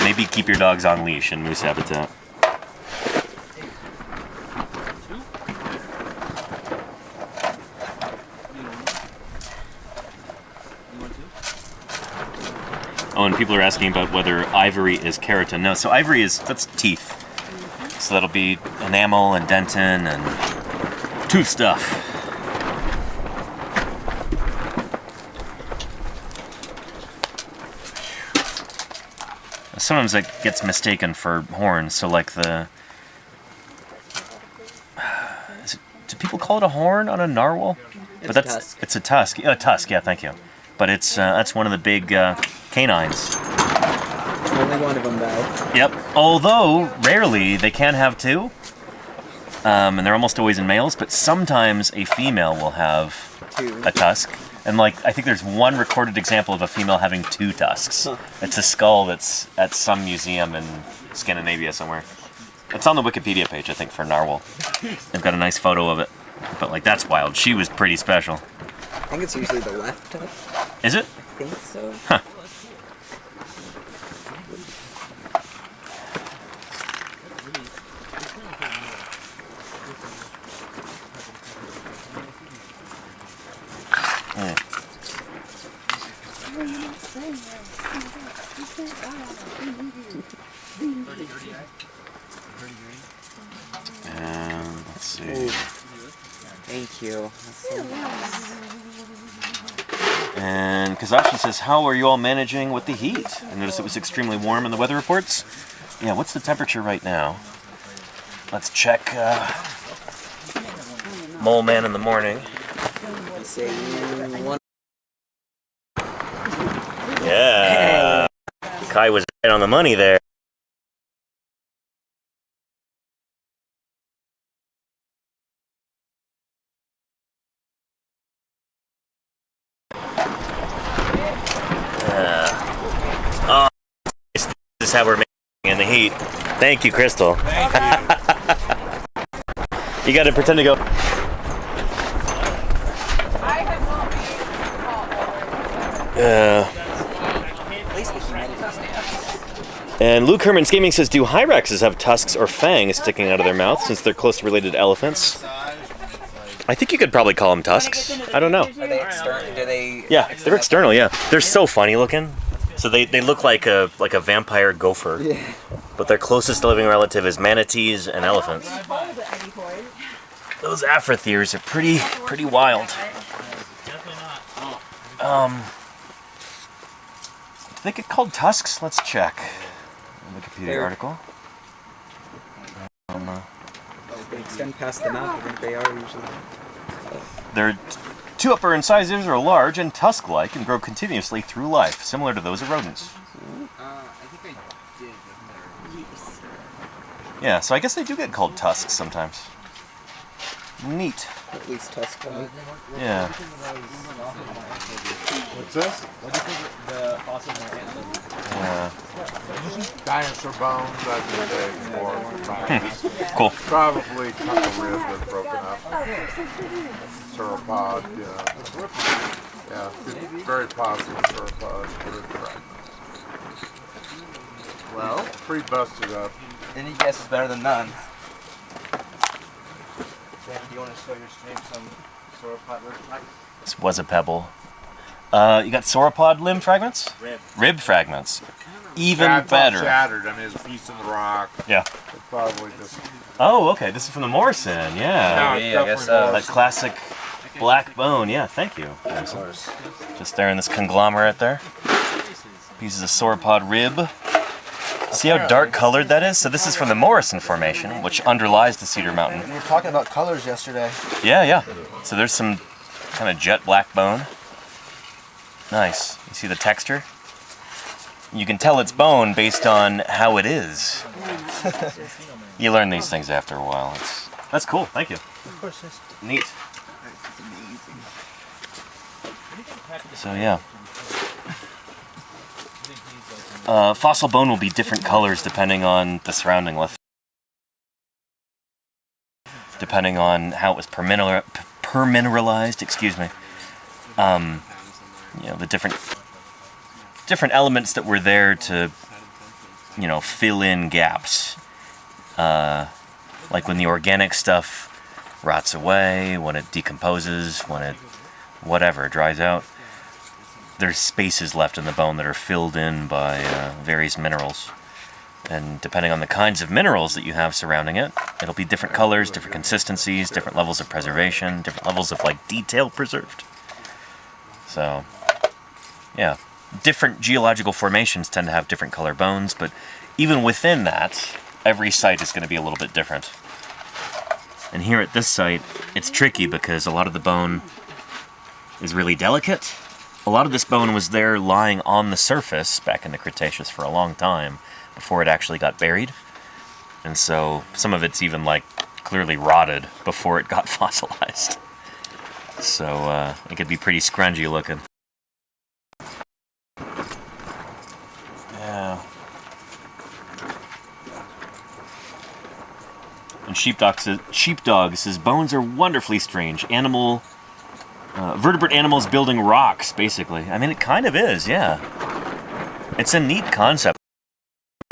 Maybe keep your dogs on leash in moose habitat. Oh, and people are asking about whether ivory is keratin. No, so ivory that's teeth. So that'll be enamel and dentin and tooth stuff. Sometimes it gets mistaken for horns, so like do people call it a horn on a narwhal? It's a tusk. It's a tusk. A tusk, yeah, thank you. But it's that's one of the big canines. Only one of them, though. Yep. Although rarely they can have two, and they're almost always in males. But sometimes a female will have a tusk, and like I think there's one recorded example of a female having two tusks. Huh. It's a skull that's at some museum in Scandinavia somewhere. It's on the Wikipedia page, I think, for narwhal. They've got a nice photo of it. But like that's wild. She was pretty special. I think it's usually the left tusk. Is it? I think so. Huh. Let's see. Ooh. Thank you. That's so nice. And Kazashi says, how are you all managing with the heat? I noticed it was extremely warm in the weather reports. Yeah, what's the temperature right now? Let's check Mole Man in the morning. Let's say one. Yeah. Kai was right on the money there. Oh, this is how we're making in the heat. Thank you, Crystal. Thank you. You got to pretend to go. And Luke Herman's Gaming says, do Hyraxes have tusks or fangs sticking out of their mouth since they're closely related to elephants? I think you could probably call them tusks. I don't know. Are they external? Do they? Yeah, they're external. Yeah, they're so funny looking. So they look like a vampire gopher. Yeah. But their closest living relative is manatees and elephants. Those Afrotheres are pretty wild. they get called tusks? Let's check. Wikipedia article. They extend past the mouth, I think they are usually. Their two upper incisors are large and tusk-like and grow continuously through life, similar to those of rodents. I think I did with their... Yeah, so I guess they do get called tusks sometimes. Neat. At least tusk. Yeah. What's this? What do you think the fossil of our ancestors? Yeah. Dinosaur bones, that's what they for. Cool. Probably a couple ribs that broken up. Sauropod, yeah, very possible sauropod. Well, pretty busted up. Any guess is better than none. Dan, do you want to show your stream some sauropod limb fragments? This was a pebble. You got sauropod limb fragments? Rib fragments. Even Yeah, it's all better. shattered. I mean, it's a piece in the rock. Yeah. It's probably just. Oh, okay. This is from the Morrison. Yeah. Yeah, I guess so. That classic black bone. Yeah, thank you. Just there in this conglomerate there. Pieces of sauropod rib. See how dark colored that is? So this is from the Morrison Formation, which underlies the Cedar Mountain. We were talking about colors yesterday. Yeah, yeah. So there's some kind of jet black bone. Nice. You see the texture? You can tell it's bone based on how it is. You learn these things after a while. That's cool. Thank you. Of course, yes. Neat. So yeah. Fossil bone will be different colors depending on the surrounding lithium. Depending on how it was permineralized, excuse me. You know, the different elements that were there to, you know, fill in gaps. Like when the organic stuff rots away, when it decomposes, when it whatever dries out, there's spaces left in the bone that are filled in by various minerals. And depending on the kinds of minerals that you have surrounding it, it'll be different colors, different consistencies, different levels of preservation, different levels of like detail preserved. So, yeah. Different geological formations tend to have different color bones, but even within that, every site is going to be a little bit different. And here at this site, it's tricky because a lot of the bone is really delicate. A lot of this bone was there lying on the surface back in the Cretaceous for a long time before it actually got buried. And so some of it's even like clearly rotted before it got fossilized. So it could be pretty scrungy looking. Yeah. And sheepdog says bones are wonderfully strange. Vertebrate animals building rocks, basically. I mean, it kind of is, yeah. It's a neat concept.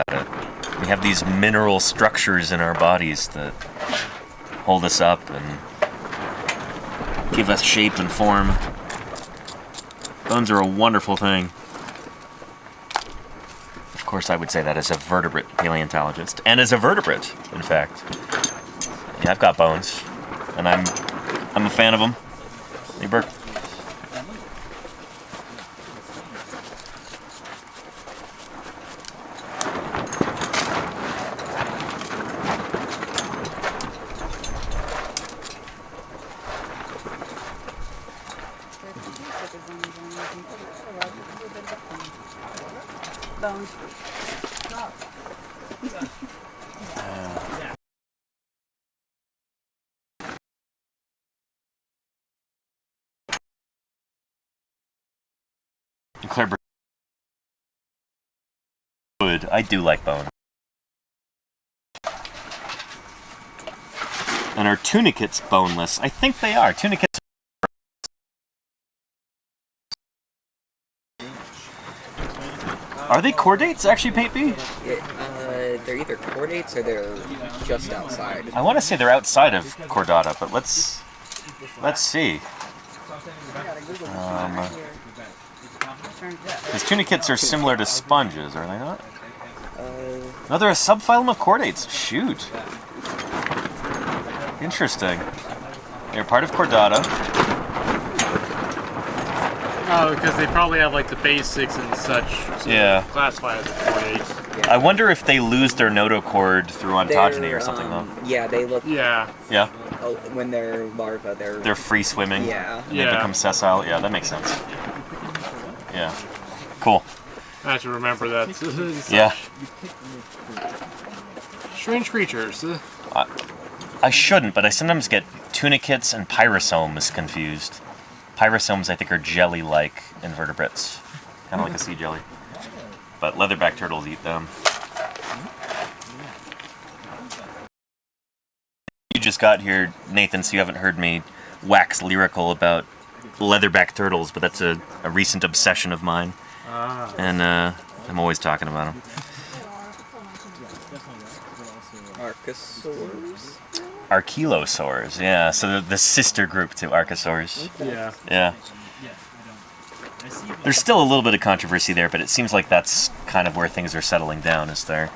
We have these mineral structures in our bodies that hold us up and give us shape and form. Bones are a wonderful thing. Of course, I would say that as a vertebrate paleontologist, and as a vertebrate, in fact. Yeah, I've got bones, and I'm a fan of them. Hey, Burke. Bones. Claire, good. I do like bone. And are tunicates boneless? I think they are. Tunicates. Are they chordates, actually, Pate B? They're either chordates or they're just outside. I want to say they're outside of chordata, but let's see. Because tunicates are similar to sponges, are they not? No, they're a subphylum of chordates. Shoot. Interesting. They're part of chordata. Oh, because they probably have like the basics and such. So Yeah. Classify as a 4-8. I wonder if they lose their notochord through ontogeny or something, though. Yeah, they look. Yeah. Yeah. Oh, when they're larvae, They're free swimming. Yeah. And they become sessile. Yeah, that makes sense. Yeah. Cool. I have to remember that. Yeah. Strange creatures. I shouldn't, but I sometimes get tunicates and pyrosomes confused. Pyrosomes, I think, are jelly-like invertebrates. Kind of like a sea jelly. But leatherback turtles eat them. You just got here, Nathan, so you haven't heard me wax lyrical about leatherback turtles, but that's a recent obsession of mine. And I'm always talking about them. Archosaurs? Archelosaurs, yeah. So they're the sister group to Archosaurs. Yeah. Yeah. There's still a little bit of controversy there, but it seems like that's kind of where things are settling down, is their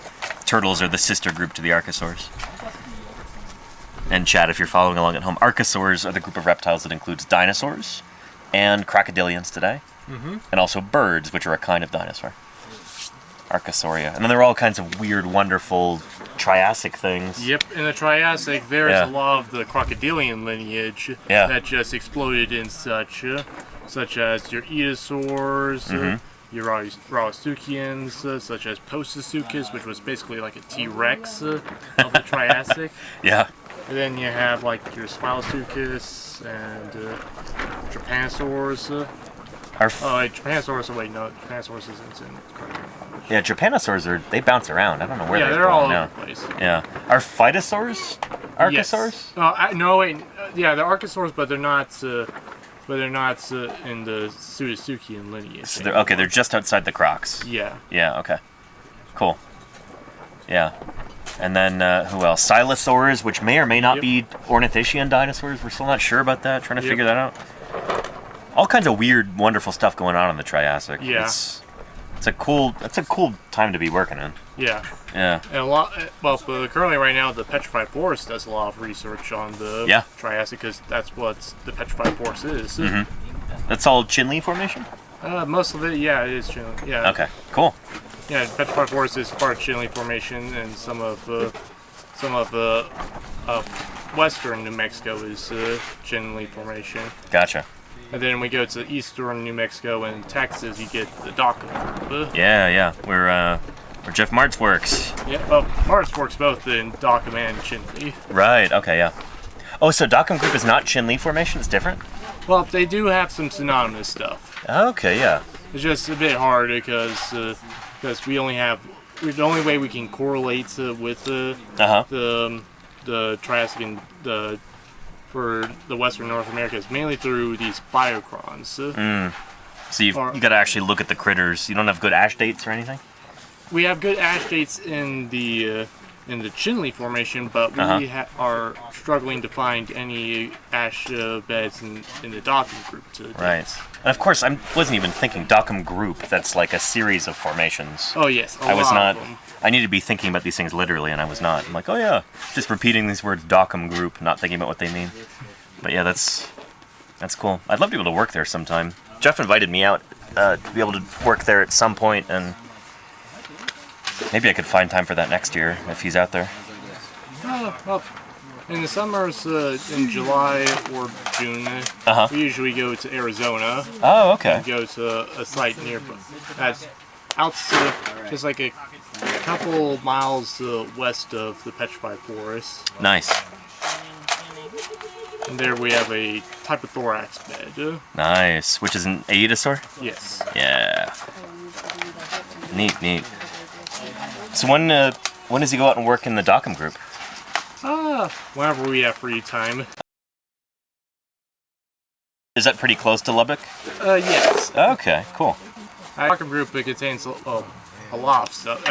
turtles are the sister group to the Archosaurs. And Chad, if you're following along at home, Archosaurs are the group of reptiles that includes dinosaurs and crocodilians today, and also birds, which are a kind of dinosaur. Archosauria. And then there are all kinds of weird, wonderful Triassic things. Yep, in the Triassic, there is a lot of the crocodilian lineage that just exploded in such as your Etosaurs, your Rauisuchians, such as Postosuchus, which was basically like a T-Rex of the Triassic. Yeah. And then you have like your Smilasuchus and Trypanosaurs. Trypanosaurus, wait, no, Trypanosaurus isn't in crocodilian. Yeah, Trypanosaurs they bounce around. I don't know where they're all over the place. Yeah. Are Phytosaurs Archosaurs? Yes. No, wait. Yeah, they're Archosaurs, but they're not. In the Pseudotsuchian lineage. So they're just outside the crocs. Yeah. Yeah. Okay. Cool. Yeah. And then who else? Silosaurs, which may or may not be ornithischian dinosaurs. We're still not sure about that. Trying to figure that out. All kinds of weird, wonderful stuff going on in the Triassic. Yeah. It's a cool time to be working in. Yeah. Yeah. And currently right now the Petrified Forest does a lot of research on the Triassic because that's what the Petrified Forest is. That's all Chinle Formation? Most of it, yeah, it is Chinle. Yeah. Okay. Cool. Yeah, the Petrified Forest is part of Chinle Formation, and some of western New Mexico is Chinle Formation. Gotcha. And then we go to eastern New Mexico and Texas, you get the Dockham Group. Yeah. Where Jeff Martz works. Yeah, well, Martz works both in Dockham and Chinle. Right, okay, yeah. Oh, so Dockham Group is not Chinle Formation? It's different? Well, they do have some synonymous stuff. Okay, yeah. It's just a bit hard because we only have... The only way we can correlate with the Triassic and for the Western North America is mainly through these biocrons. So you got to actually look at the critters. You don't have good ash dates or anything? We have good ash dates in the Chinle Formation, but we are struggling to find any ash beds in the Dockham Group. Right. And of course, I wasn't even thinking Dockham Group. That's like a series of formations. Oh yes, I was not. I need to be thinking about these things literally, and I was not. I'm like, oh yeah, just repeating these words, Dockham Group, not thinking about what they mean. But yeah, that's cool. I'd love to be able to work there sometime. Jeff invited me out to be able to work there at some point, and maybe I could find time for that next year if he's out there. Well, in the summers, in July or June, we usually go to Arizona. Oh, okay. And go to a site nearby. That's just like a couple miles west of the Petrified Forest. Nice. And there we have a type of thorax bed. Nice. Which is an Aedosaur? Yes. Yeah. Neat. So when does he go out and work in the Dockham Group? Whenever we have free time. Is that pretty close to Lubbock? Yes. Okay, cool. The Dockham Group contains a lot of stuff.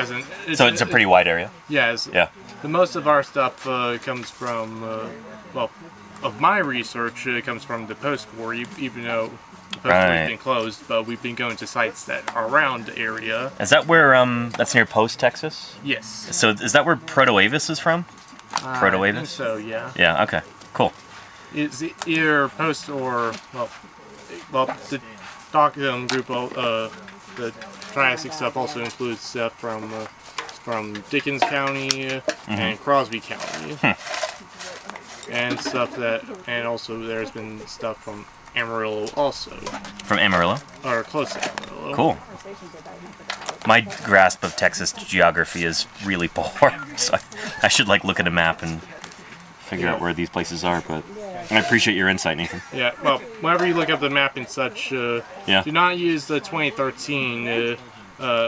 So it's a pretty wide area? Yes. Yeah. The most of our stuff comes from, of my research, it comes from the post-war, even though the post-war has been closed, but we've been going to sites that are around the area. Is that where, that's near Post, Texas? Yes. So is that where Protoavis is from? Protoavis? I think so, yeah. Yeah, okay, cool. It's either Post or, group of the Triassic stuff also includes stuff from Dickens County and Crosby County, and stuff and also there's been stuff from Amarillo also. From Amarillo? Or close to Amarillo. Cool. My grasp of Texas geography is really poor, so I should like look at a map and figure out where these places are, but I appreciate your insight, Nathan. Yeah, well, whenever you look up the map and such, do not use the 2013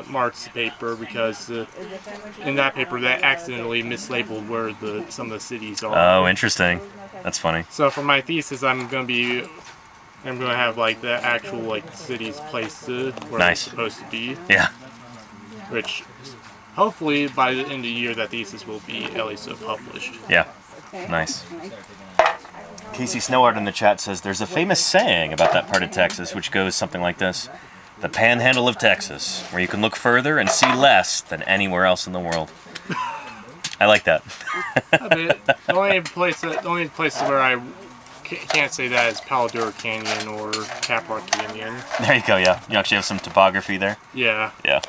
March paper, because in that paper that accidentally mislabeled where some of the cities are. Oh, interesting. That's funny. So for my thesis, I'm gonna have like the actual like cities placed where it's supposed to be. Yeah. Which hopefully by the end of the year that thesis will be at least published. Yeah. Nice. Casey Snowart in the chat says there's a famous saying about that part of Texas which goes something like this: the panhandle of Texas, where you can look further and see less than anywhere else in the world. I like that. The only place where I can't say that is Paladura Canyon or Caprock Canyon. There you go, yeah. You actually have some topography there? Yeah. Yeah.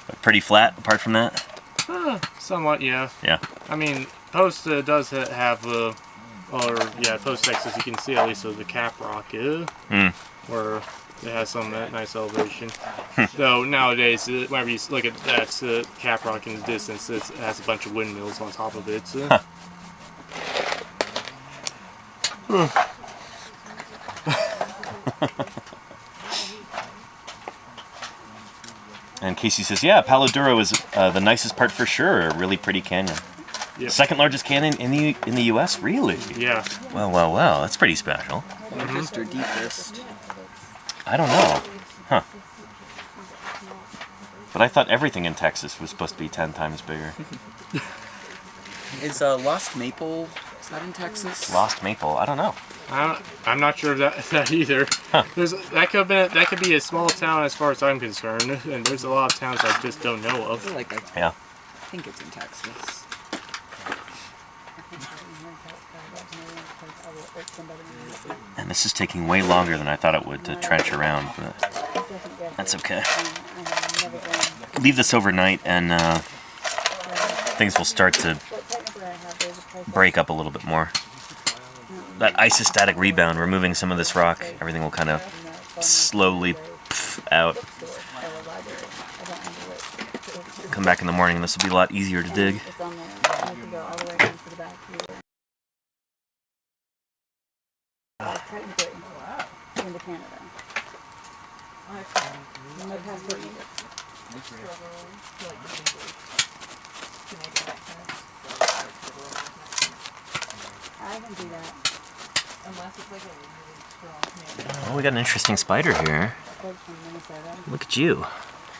But pretty flat apart from that? Somewhat, yeah. Yeah. I mean, Post does have, Post Texas, you can see at least the Caprock, where it has some nice elevation. Though nowadays, whenever you look at that Caprock in the distance, it has a bunch of windmills on top of it. And Casey says, yeah, Palo Duro is the nicest part for sure. A really pretty canyon. Yep. Second largest canyon in the U.S. Really? Yeah. Well. That's pretty special. Largest or deepest? I don't know. Huh. But I thought everything in Texas was supposed to be 10 times bigger. Is Lost Maple, is that in Texas? Lost Maple? I don't know. I'm not sure of that either. Huh. That could be a small town as far as I'm concerned, and there's a lot of towns I just don't know of. I think it's in Texas. And this is taking way longer than I thought it would to trench around, but that's okay. Leave this overnight and things will start to break up a little bit more. That isostatic rebound, removing some of this rock, everything will kind of slowly out. Come back in the morning and this will be a lot easier to dig. Oh, we got an interesting spider here. Look at you.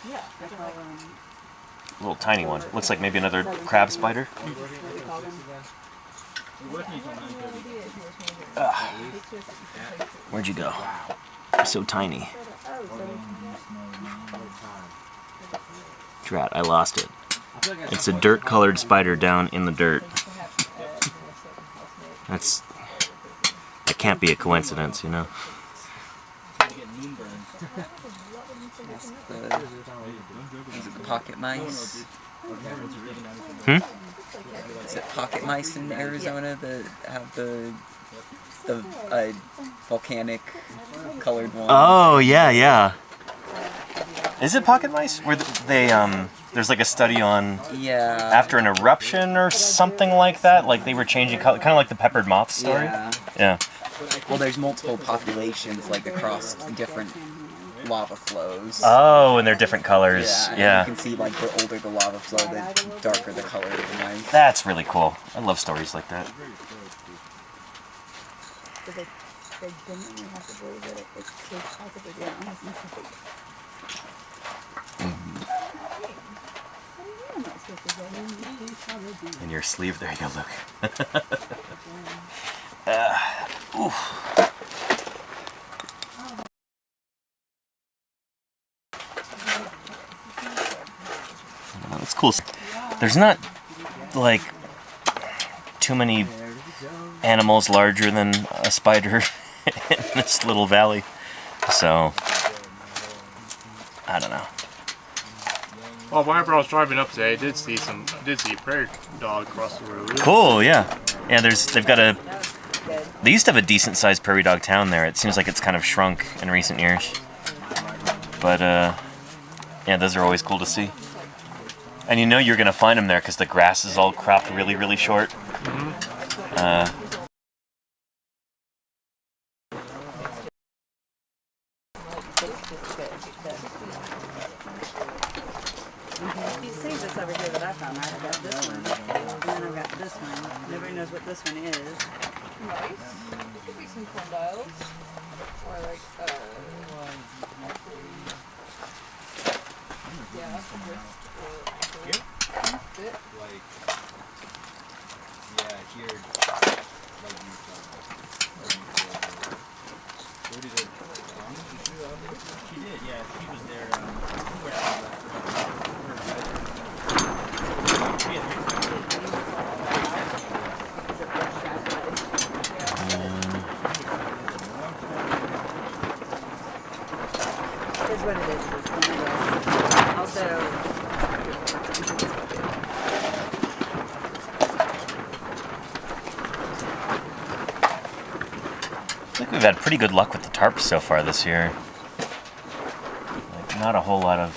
A little tiny one. Looks like maybe another crab spider. Where'd you go? You're so tiny. Drat, I lost it. It's a dirt-colored spider down in the dirt. That can't be a coincidence, you know? Is it the pocket mice? Is it pocket mice in Arizona that have the volcanic colored one? Oh, yeah. Is it pocket mice? Where there's like a study on after an eruption or something like that, like they were changing color, kind of like the peppered moth story. Yeah. Well, there's multiple populations like across different lava flows. Oh, and they're different colors. Yeah. You can see like the older the lava flow, the darker the color of the mice. That's really cool. I love stories like that. In your sleeve, there you go, look. That's cool. There's not, like, too many animals larger than a spider in this little valley. So, I don't know. Well, whenever I was driving up today, I did see a prairie dog cross the road. Cool, yeah. Yeah, they've got a... They used to have a decent-sized prairie dog town there. It seems like it's kind of shrunk in recent years. But, yeah, those are always cool to see. And you know you're going to find them there because the grass is all cropped really, really short. He sees this over here that I found. I've got this one, and then I've got this one. Nobody knows what this one is. Nice. There could be some condyles. Or like, yeah, some wrist or Here? fit. Like, yeah, here, like you where did it, She did, yeah. She was there. Here's what it is. It's one of those. Also, I think we've had pretty good luck with the tarps so far this year. Like, not a whole lot of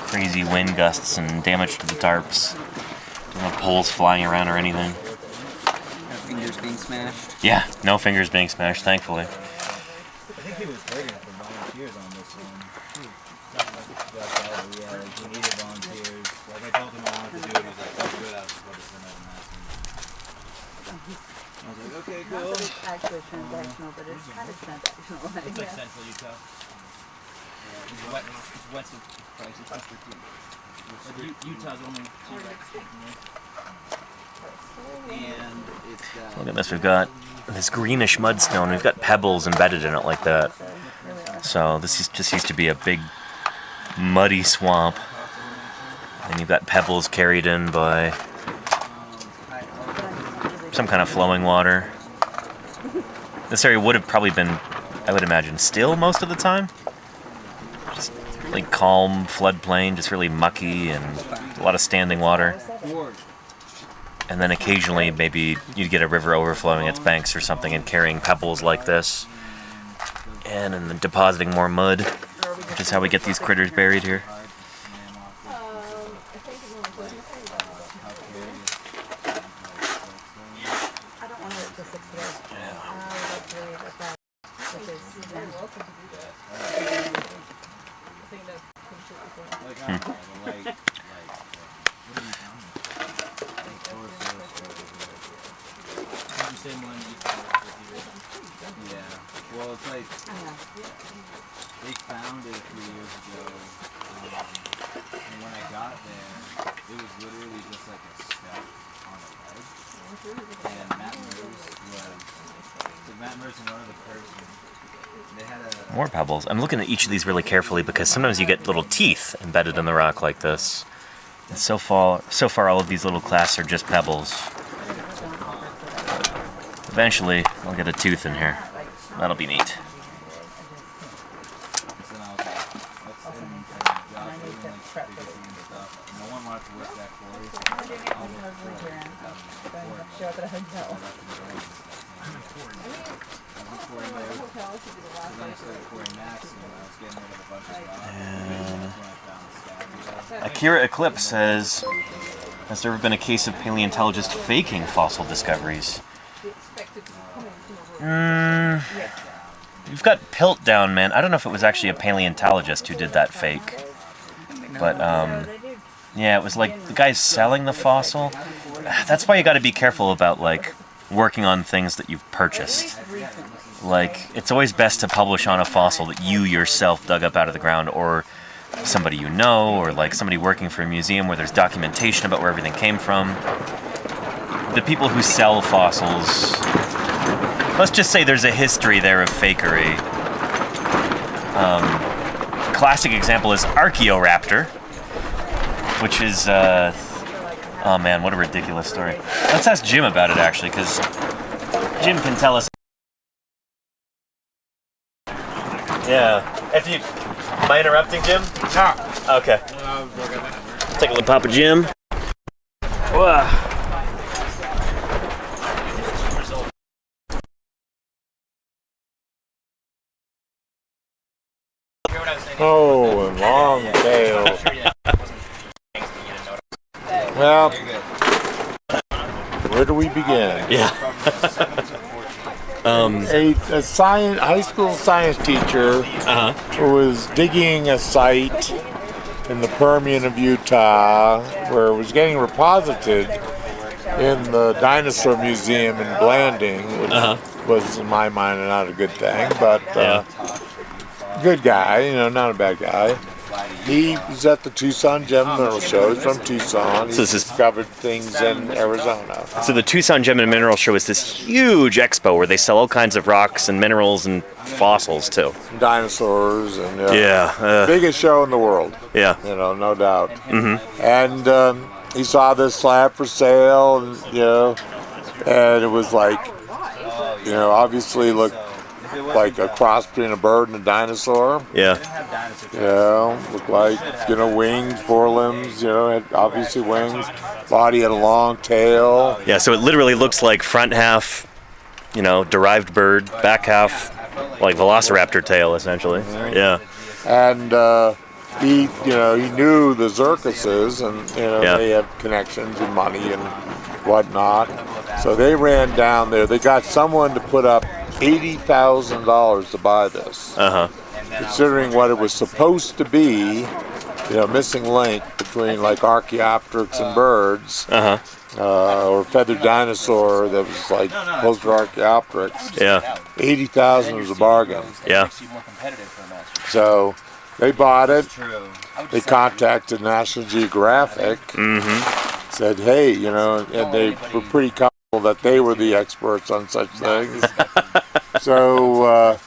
crazy wind gusts and damage to the tarps. No poles flying around or anything. No fingers being smashed. Yeah, no fingers being smashed, thankfully. I think he was hurting for volunteers on this one. But, yeah, like, he needed volunteers. Like, I told him I wanted to do it. He's like, oh, good, I'll just let us in and I was like, okay, not cool. that it's actually transactional, but it's kind of transactional. It's like Central Utah. It's wet prices for Utah's only 2x. And it's, Look at this, we've got this greenish mudstone. We've got pebbles embedded in it like that. So this just used to be a big muddy swamp. And you've got pebbles carried in by some kind of flowing water. This area would have probably been, I would imagine, still most of the time. Just like calm floodplain, just really mucky and a lot of standing water. And then occasionally maybe you'd get a river overflowing its banks or something and carrying pebbles like this. And then depositing more mud, which is how we get these critters buried here. Well, it's like, they found it a few years ago, and when I got there, it was literally just like a step on a ledge, and Matt Merce and one other person, they had a... More pebbles. I'm looking at each of these really carefully because sometimes you get little teeth embedded in the rock like this. And so far all of these little clasts are just pebbles. Eventually, I'll get a tooth in here. That'll be neat. Akira Eclipse says, has there ever been a case of paleontologists faking fossil discoveries? You've got Piltdown, man. I don't know if it was actually a paleontologist who did that fake. But, yeah, it was like the guy's selling the fossil. That's why you gotta be careful about, like, working on things that you've purchased. Like, it's always best to publish on a fossil that you yourself dug up out of the ground, or somebody you know, or like somebody working for a museum where there's documentation about where everything came from. The people who sell fossils, let's just say there's a history there of fakery. Classic example is Archaeoraptor, which is, oh man, what a ridiculous story. Let's ask Jim about it actually, because Jim can tell us. Yeah. If you, am I interrupting, Jim? No. Okay. Take a look, Papa Jim. Whoa. Oh, and long tail. Well, where do we begin? Yeah. A high school science teacher who was digging a site in the Permian of Utah where it was getting reposited in the Dinosaur Museum in Blanding, which was, in my mind, not a good thing, but good guy, you know, not a bad guy. He was at the Tucson Gem and Mineral Show. He's from Tucson. He discovered things in Arizona. So the Tucson Gem and Mineral Show is this huge expo where they sell all kinds of rocks and minerals and fossils too. Dinosaurs and biggest show in the world. Yeah, you know, no doubt. And he saw this slab for sale, and and it was like, obviously looked like a cross between a bird and a dinosaur. Yeah. Looked like, wings, forelimbs, had obviously wings. Body had a long tail. Yeah, so it literally looks like front half, derived bird, back half, like velociraptor tail, essentially. Yeah. And he knew the circuses, and, they have connections and money and whatnot. So they ran down there. They got someone to put up $80,000 to buy this. Considering what it was supposed to be, missing link between like Archaeopteryx and birds, or feathered dinosaur that was like close to Archaeopteryx. Yeah. 80,000 was a bargain. Yeah. So they bought it. They contacted National Geographic. Said, hey, and they were pretty comfortable that they were the experts on such things. So,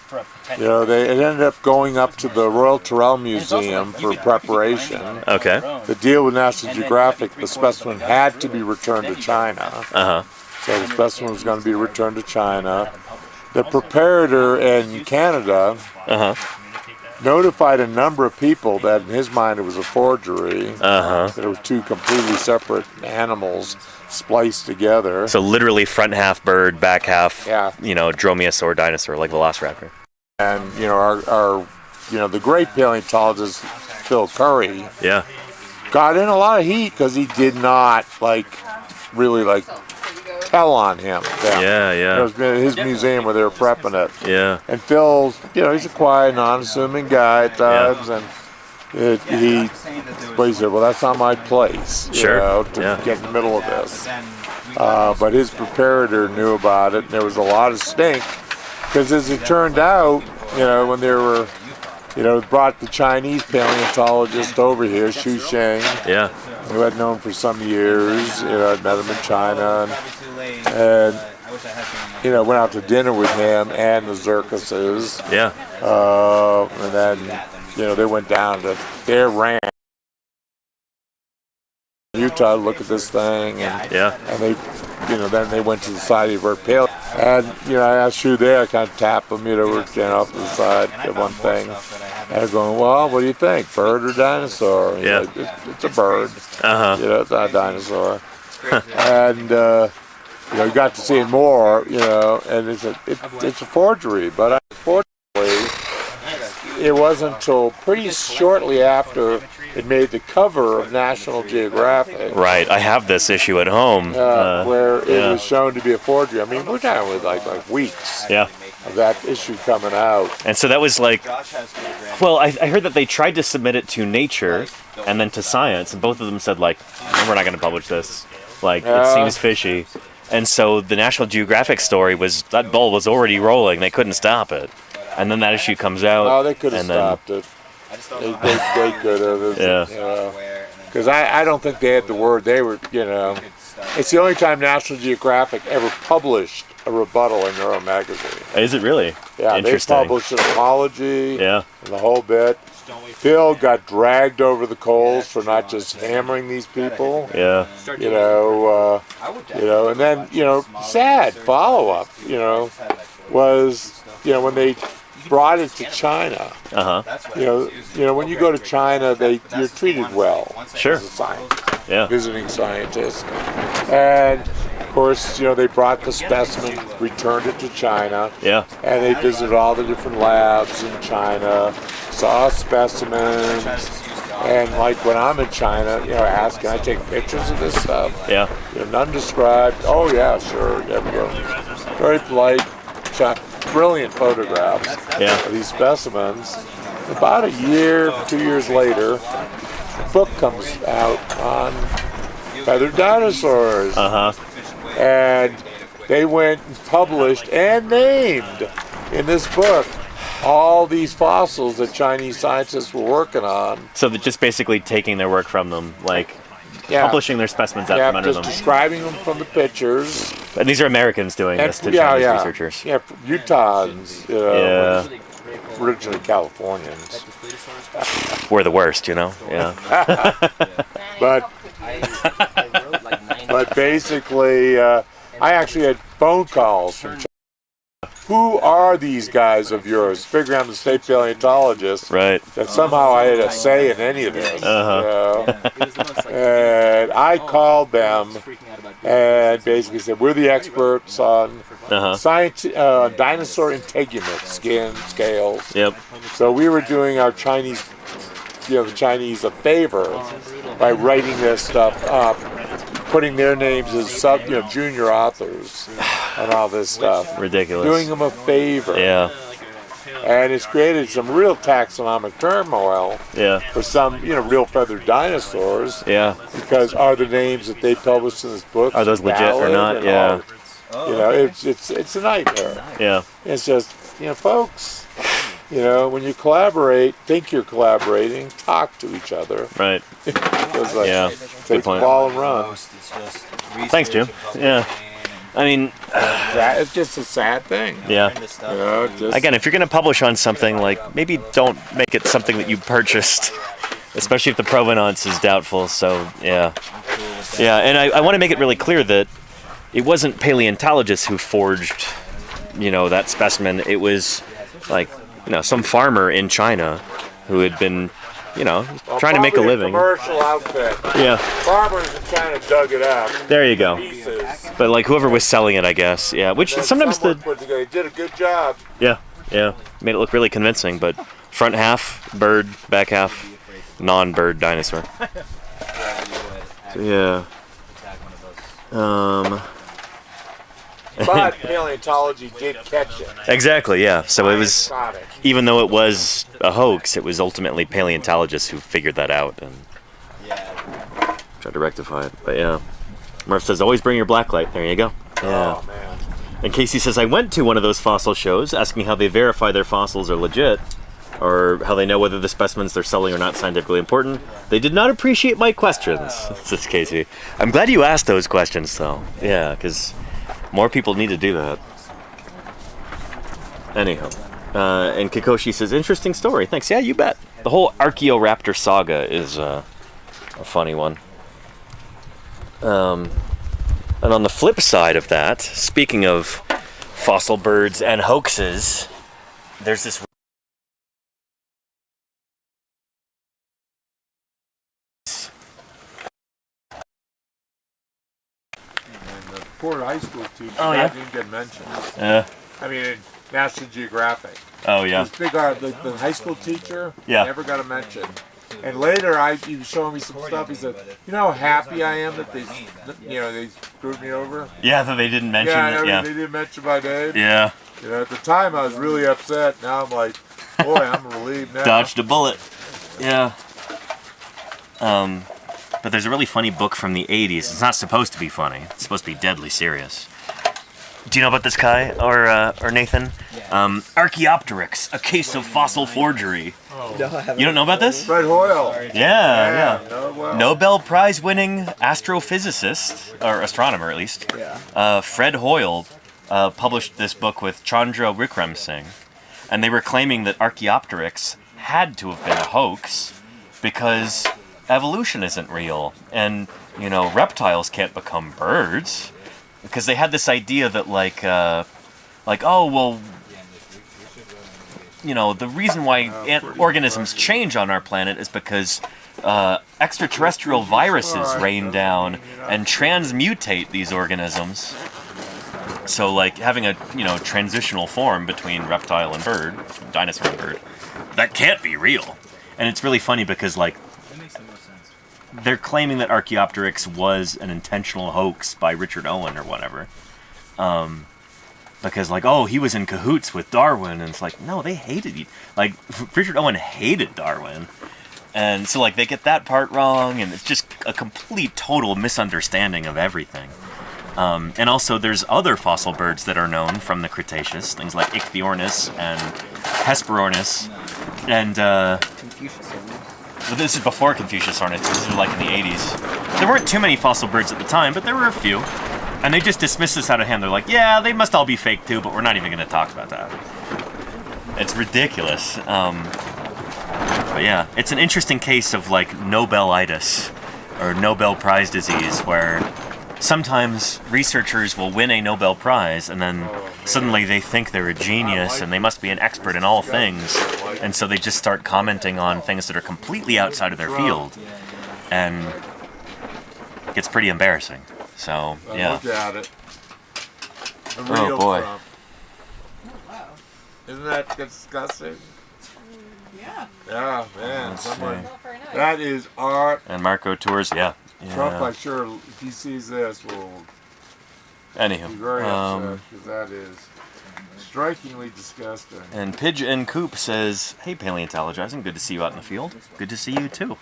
it ended up going up to the Royal Tyrrell Museum for preparation. Okay. The deal with National Geographic, the specimen had to be returned to China. So the specimen was going to be returned to China. The preparator in Canada notified a number of people that in his mind it was a forgery. That it was two completely separate animals spliced together. So literally front half bird, back half, dromaeosaur dinosaur, like velociraptor. And our the great paleontologist Phil Curry got in a lot of heat because he did not really tell on him. It was his museum where they were prepping it. Yeah. And Phil's, he's a quiet, non-assuming guy at times, and he said, well, that's not my place, to get in the middle of this. But his preparator knew about it, and there was a lot of stink, because as it turned out, when they were, brought the Chinese paleontologist over here, Xu Sheng, who I'd known for some years, I'd met him in China, and went out to dinner with him and the circuses. And then, they went down to their ranch in Utah to look at this thing, and they, then they went to the Society of Earth Paleo. And, I asked Xu there, I kind of tapped him, we're off to the side at one thing. And they're going, well, what do you think, bird or dinosaur? And like, it's a bird. It's not a dinosaur. And, you got to see it more, and it's a forgery. But unfortunately, it wasn't until pretty shortly after it made the cover of National Geographic. Right, I have this issue at home. Where it was shown to be a forgery. I mean, we're talking with like weeks of that issue coming out. And so that was I heard that they tried to submit it to Nature and then to Science, and both of them said, we're not going to publish this. It seems fishy. And so the National Geographic story was, that ball was already rolling. They couldn't stop it. And then that issue comes out. Oh, they could have stopped it. They could have. Because I don't think they had the word. They were, it's the only time National Geographic ever published a rebuttal in their own magazine. Is it really? Yeah, they published an apology and the whole bit. Phil got dragged over the coals for not just hammering these people. And then, sad follow-up, was, when they brought it to China. You know, when you go to China, you're treated well. Sure. As a scientist, Yeah. visiting scientist, and of course, you know, they brought the specimen, returned it to China. Yeah. And they visited all the different labs in China, saw specimens, and like when I'm in China, you know, ask, can I take pictures of this stuff? Yeah. You know, none described. Oh yeah, sure. There we go. Very polite, brilliant photographs of these specimens. About a year, 2 years later, a book comes out on feathered dinosaurs. And they went and published and named in this book all these fossils that Chinese scientists were working on. So they're just basically taking their work from them, like publishing their specimens out from under just them. describing them from the pictures. And these are Americans doing this to Chinese researchers. Yeah, Utahns, you know, originally Californians. We're the worst, you know? Yeah. But basically, I actually had phone calls from China. Who are these guys of yours? Figuring I'm the state paleontologist. Right. That somehow I had a say in any of this. You know? And I called them and basically said, we're the experts on dinosaur integument, skin, scales. Yep. So we were doing our Chinese, you know, the Chinese a favor by writing this stuff up, putting their names as junior authors on all this stuff. Ridiculous. Doing them a favor. Yeah. And it's created some real taxonomic turmoil for some, you know, real feathered dinosaurs. Yeah. Because are the names that they published in this book Are those legit or not? Yeah. You know, it's a nightmare. Yeah. It's just, you know, folks, you know, when you collaborate, think you're collaborating, talk to each other. Right. Because, like, Good take the point. ball and run. Thanks, Jim. Yeah. I mean, it's just a sad thing. Yeah. You know, just, Again, if you're going to publish on something, like, maybe don't make it something that you purchased, especially if the provenance is doubtful. So, yeah. Yeah, and I want to make it really clear that it wasn't paleontologists who forged, you know, that specimen. It was, like, you know, some farmer in China who had been, you know, trying to make a living. Commercial outfit. Yeah. Farmers in China dug it up. There you go. Pieces. But like whoever was selling it, I guess. Yeah. Which sometimes Someone put together. He did a good job. Yeah. Made it look really convincing. But front half bird, back half non-bird dinosaur. So, yeah. But paleontology did catch it. Exactly, yeah. So it was, even though it was a hoax, it was ultimately paleontologists who figured that out and tried to rectify it. But yeah. Murph says, always bring your blacklight. There you go. Yeah. Oh, man. And Casey says, I went to one of those fossil shows asking how they verify their fossils are legit, or how they know whether the specimens they're selling are not scientifically important. They did not appreciate my questions, says Casey. I'm glad you asked those questions, though. Yeah, because more people need to do that. Anyhow. And Kikoshi says, interesting story. Thanks. Yeah, you bet. The whole Archaeoraptor saga is a funny one. And on the flip side of that, speaking of fossil birds and hoaxes, there's this... Poor high school teacher. Oh, yeah? Didn't get mentioned. Yeah. I mean, National Geographic. Oh, yeah. This big, the high school teacher never got a mention. And later, he was showing me some stuff. He said, "You know how happy I am that they screwed me over." Yeah, that they didn't mention it. Yeah, they didn't mention my name. Yeah. You know, at the time, I was really upset. Now I'm like, boy, I'm relieved now. Dodged a bullet. Yeah. But there's a really funny book from the 80s. It's not supposed to be funny. It's supposed to be deadly serious. Do you know about this guy, or Nathan? Archaeopteryx, A Case of Fossil Forgery. Oh. No, I haven't. You don't know about this? Fred Hoyle. Yeah. Well. Nobel Prize-winning astrophysicist, or astronomer at least, Fred Hoyle published this book with Chandra Wickrem Singh, and they were claiming that Archaeopteryx had to have been a hoax because evolution isn't real, and reptiles can't become birds. Because they had this idea that, oh, well, you know, the reason why organisms change on our planet is because extraterrestrial viruses rain down and transmutate these organisms. So, like, having a, you know, transitional form between reptile and bird, dinosaur and bird, that can't be real. And it's really funny because, like, they're claiming that Archaeopteryx was an intentional hoax by Richard Owen or whatever. Because, like, oh, he was in cahoots with Darwin, and it's like, no, they hated you. Like, Richard Owen hated Darwin. And so, like, they get that part wrong, and it's just a complete, total misunderstanding of everything. And also, there's other fossil birds that are known from the Cretaceous, things like Ichthyornis and Hesperornis, and, well, this is before Confuciusornis, this is like in the 80s. There weren't too many fossil birds at the time, but there were a few. And they just dismiss this out of hand. They're like, yeah, they must all be fake too, but we're not even going to talk about that. It's ridiculous. But yeah, it's an interesting case of like Nobelitis, or Nobel Prize disease, where sometimes researchers will win a Nobel Prize and then suddenly they think they're a genius and they must be an expert in all things. And so they just start commenting on things that are completely outside of their field. And it gets pretty embarrassing. So, yeah. Look at it. Oh, boy. Trump. Isn't that disgusting? Yeah. Yeah, man. Someone, that is art. And Marco Tours, yeah. Trump, I'm sure, if he sees this, will Anywho, be very upset, because that is strikingly disgusting. And Pigeon Coop says, hey, Paleontologizing, good to see you out in the field. Good to see you, too.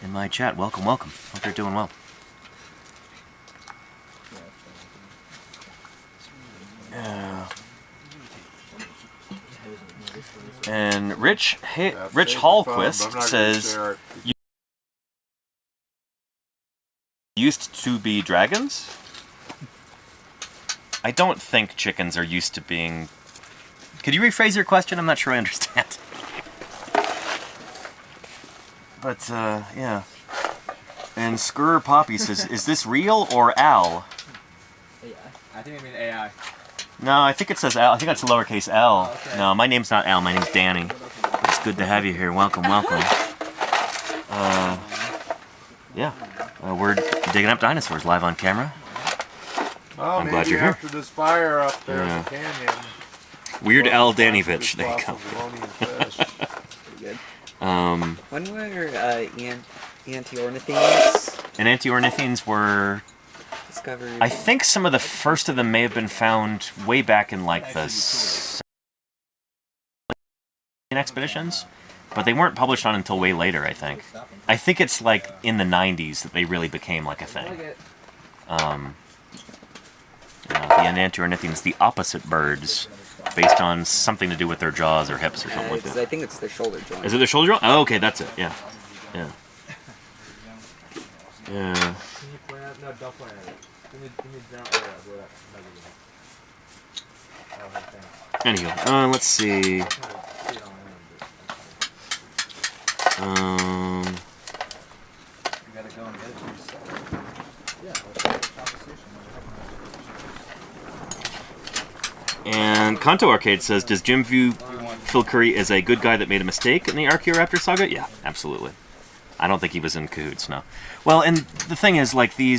In my chat, welcome, welcome. Hope you're doing well. Yeah. And Rich Hallquist says, used to be dragons? I don't think chickens are used to being... Could you rephrase your question? I'm not sure I understand. But, yeah. And Skur Poppy says, is this real or Al? AI. I think I mean AI. No, I think it says Al. I think that's a lowercase L. Oh, okay. No, my name's not Al. My name's Danny. It's good to have you here. Welcome, welcome. Yeah. We're digging up dinosaurs live on camera. Oh, I'm glad you're here. After this fire up there in the canyon. Weird Al Danivich. There you go. Good. When were Antiornithines? And Antiornithines were discovered? I think some of the first of them may have been found way back in like the expeditions, but they weren't published on until way later, I think. I think it's like in the 90s that they really became like a thing. The Antiornithines, the opposite birds, based on something to do with their jaws or hips or something like that. I think it's their shoulder joint. Is it their shoulder joint? Oh, okay, that's it. Yeah. Yeah. Yeah. Can you point out? No, don't point at it. Give me down. Anywho, let's see. You gotta go and get it to yourself. Yeah, And Kanto Arcade says, does Jim view Phil Curry as a good guy that made a mistake in the Archaeoraptor saga? Yeah, absolutely. I don't think he was in cahoots, no. Well, and the thing is, like, the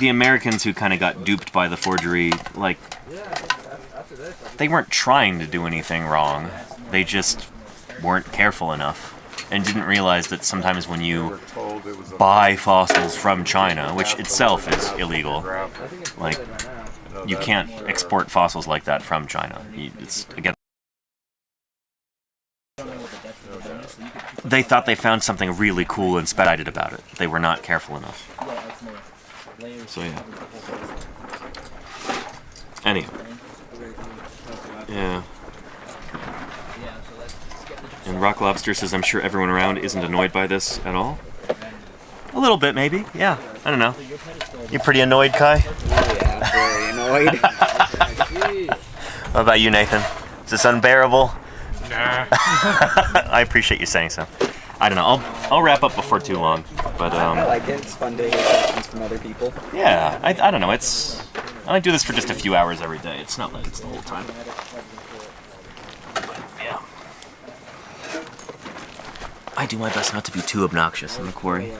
Americans who kind of got duped by the forgery, like, they weren't trying to do anything wrong. They just weren't careful enough and didn't realize that sometimes when you buy fossils from China, which itself is illegal, like, you can't export fossils like that from China. It's again. They thought they found something really cool and expedited about it. They were not careful enough. So yeah. Anyway. Yeah. And Rock Lobster says, I'm sure everyone around isn't annoyed by this at all. A little bit, maybe. Yeah. I don't know. You pretty annoyed, Kai? Yeah, very annoyed. What about you, Nathan? Is this unbearable? Nah. I appreciate you saying so. I don't know. I'll wrap up before too long. But I like it. It's fun to hear questions from other people. Yeah. I don't know. I like do this for just a few hours every day. It's not like it's the whole time. I do my best not to be too obnoxious in the quarry.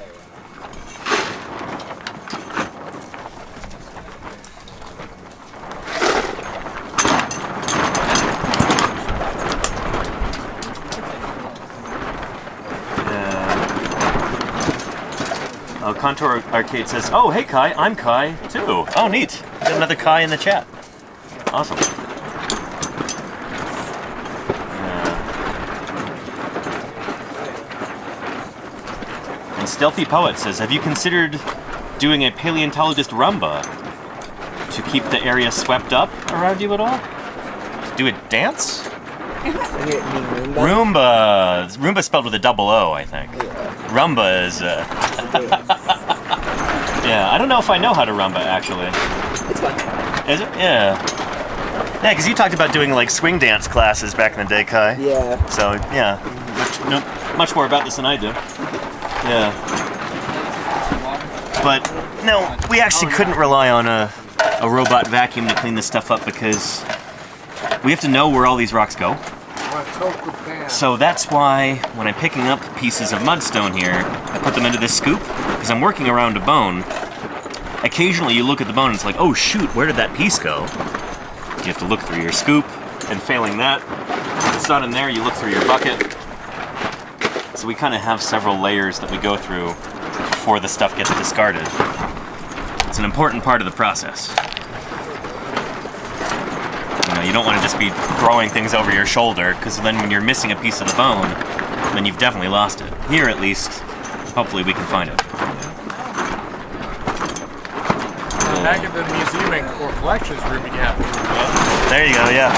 Contour Arcade says, "Oh, hey Kai, I'm Kai too." Oh, neat. We got another Kai in the chat. Awesome. And Stealthy Poet says, "Have you considered doing a paleontologist rumba to keep the area swept up around you at all? Do a dance?" Roomba. Roomba spelled with a double O, I think. Rumba is. Yeah, I don't know if I know how to rumba actually. It's fun. Is it? Yeah. Yeah, because you talked about doing like swing dance classes back in the day, Kai. Yeah. So yeah, much more about this than I do. Yeah. But no, we actually couldn't rely on a robot vacuum to clean this stuff up because we have to know where all these rocks go. So that's why when I'm picking up pieces of mudstone here, I put them into this scoop because I'm working around a bone. Occasionally you look at the bone and it's like, oh shoot, where did that piece go? You have to look through your scoop, and failing that, if it's not in there, you look through your bucket. So we kind of have several layers that we go through before the stuff gets discarded. It's an important part of the process. You know, you don't want to just be throwing things over your shoulder, because then when you're missing a piece of the bone, then you've definitely lost it. Here, at least, hopefully we can find it. Back at the museum or collections room, you can have it. There you go, yeah.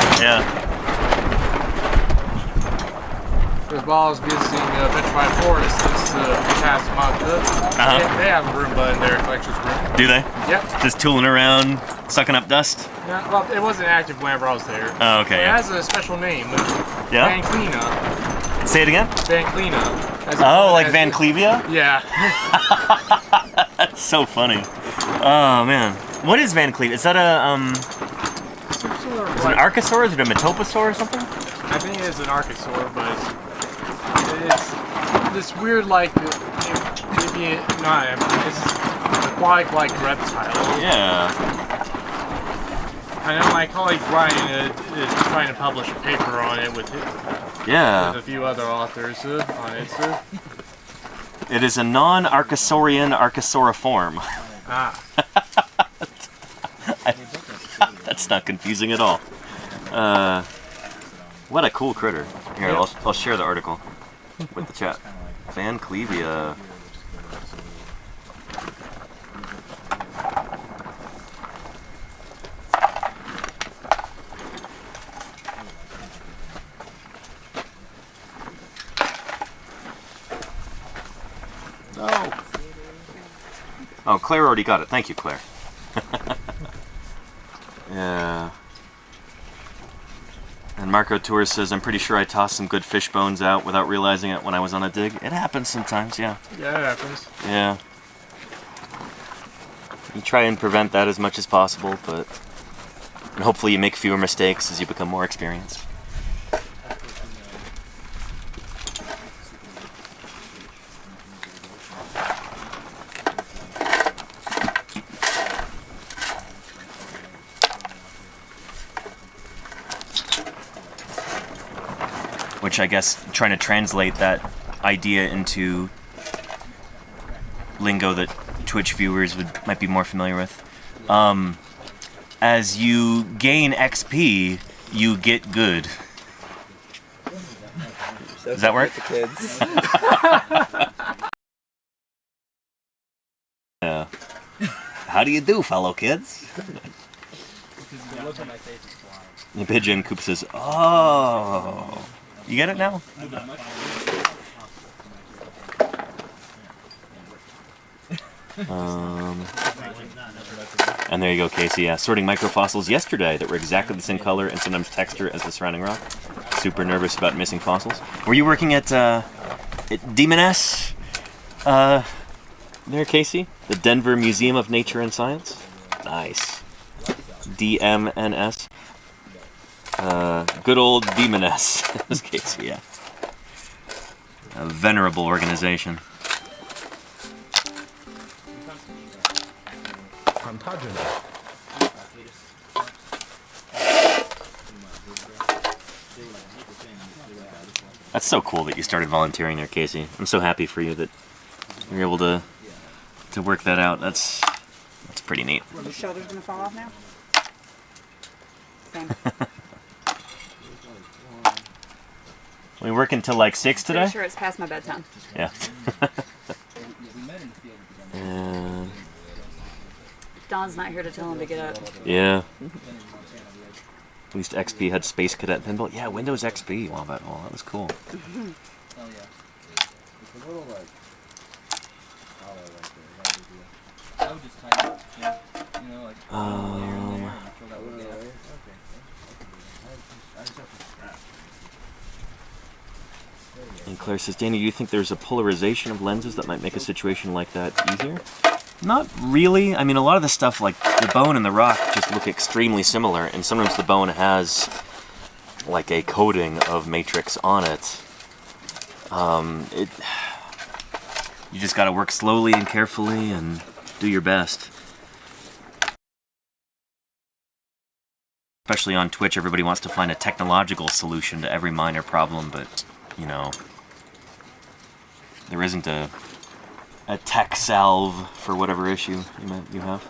As well as visiting Petrified Forest, this past month, they have a Roomba in their collections room. Do they? Yep. Just tooling around, sucking up dust? No, well, it wasn't active whenever I was there. Oh, okay. It has a special name. Yeah? Van Cleena. Say it again? Van Cleena. Oh, like Van Clevia? Yeah. That's so funny. Oh man, what is Van Cleve? Is that a is it an Archosaur? Is it a Metoposaur or something? I think it is an Archosaur, but it's this weird like maybe not. It's aquatic-like reptile. Yeah. I know my colleague Brian is trying to publish a paper on it with a few other authors on it. It is a non-Archosaurian Archosauriform. Ah. That's not confusing at all. What a cool critter. Here, I'll share the article with the chat. Van Clevia. Oh, Claire already got it. Thank you, Claire. Yeah. And Marco Tours says, I'm pretty sure I tossed some good fish bones out without realizing it when I was on a dig. It happens sometimes, yeah. Yeah, it happens. Yeah. You try and prevent that as much as possible, and hopefully you make fewer mistakes as you become more experienced. Which I guess trying to translate that idea into lingo that Twitch viewers might be more familiar with. As you gain XP, you get good. Does that work? Kids. Yeah. How do you do, fellow kids? The pigeon Coop says, "Oh, you get it now?" And there you go, Casey. Yeah, sorting microfossils yesterday that were exactly the same color and sometimes texture as the surrounding rock. Super nervous about missing fossils. Were you working at DMNS there, Casey? The Denver Museum of Nature and Science? Nice. DMNS. Good old DMNS. That was Casey, yeah. A venerable organization. That's so cool that you started volunteering there, Casey. I'm so happy for you that you're able to work that out. That's pretty neat. Well, the shoulder's gonna fall off now. Same. We work until like 6 today? Pretty sure it's past my bedtime. Yeah. And Don's not here to tell him to get up. yeah. At least XP had Space Cadet Pinball. Yeah, Windows XP. Wow, that was cool. And Claire says, Danny, do you think there's a polarization of lenses that might make a situation like that easier? Not really. I mean, a lot of the stuff, like the bone and the rock, just look extremely similar, and sometimes the bone has like a coating of matrix on it. You just got to work slowly and carefully and do your best. Especially on Twitch, everybody wants to find a technological solution to every minor problem, but, you know, there isn't a tech salve for whatever issue you have.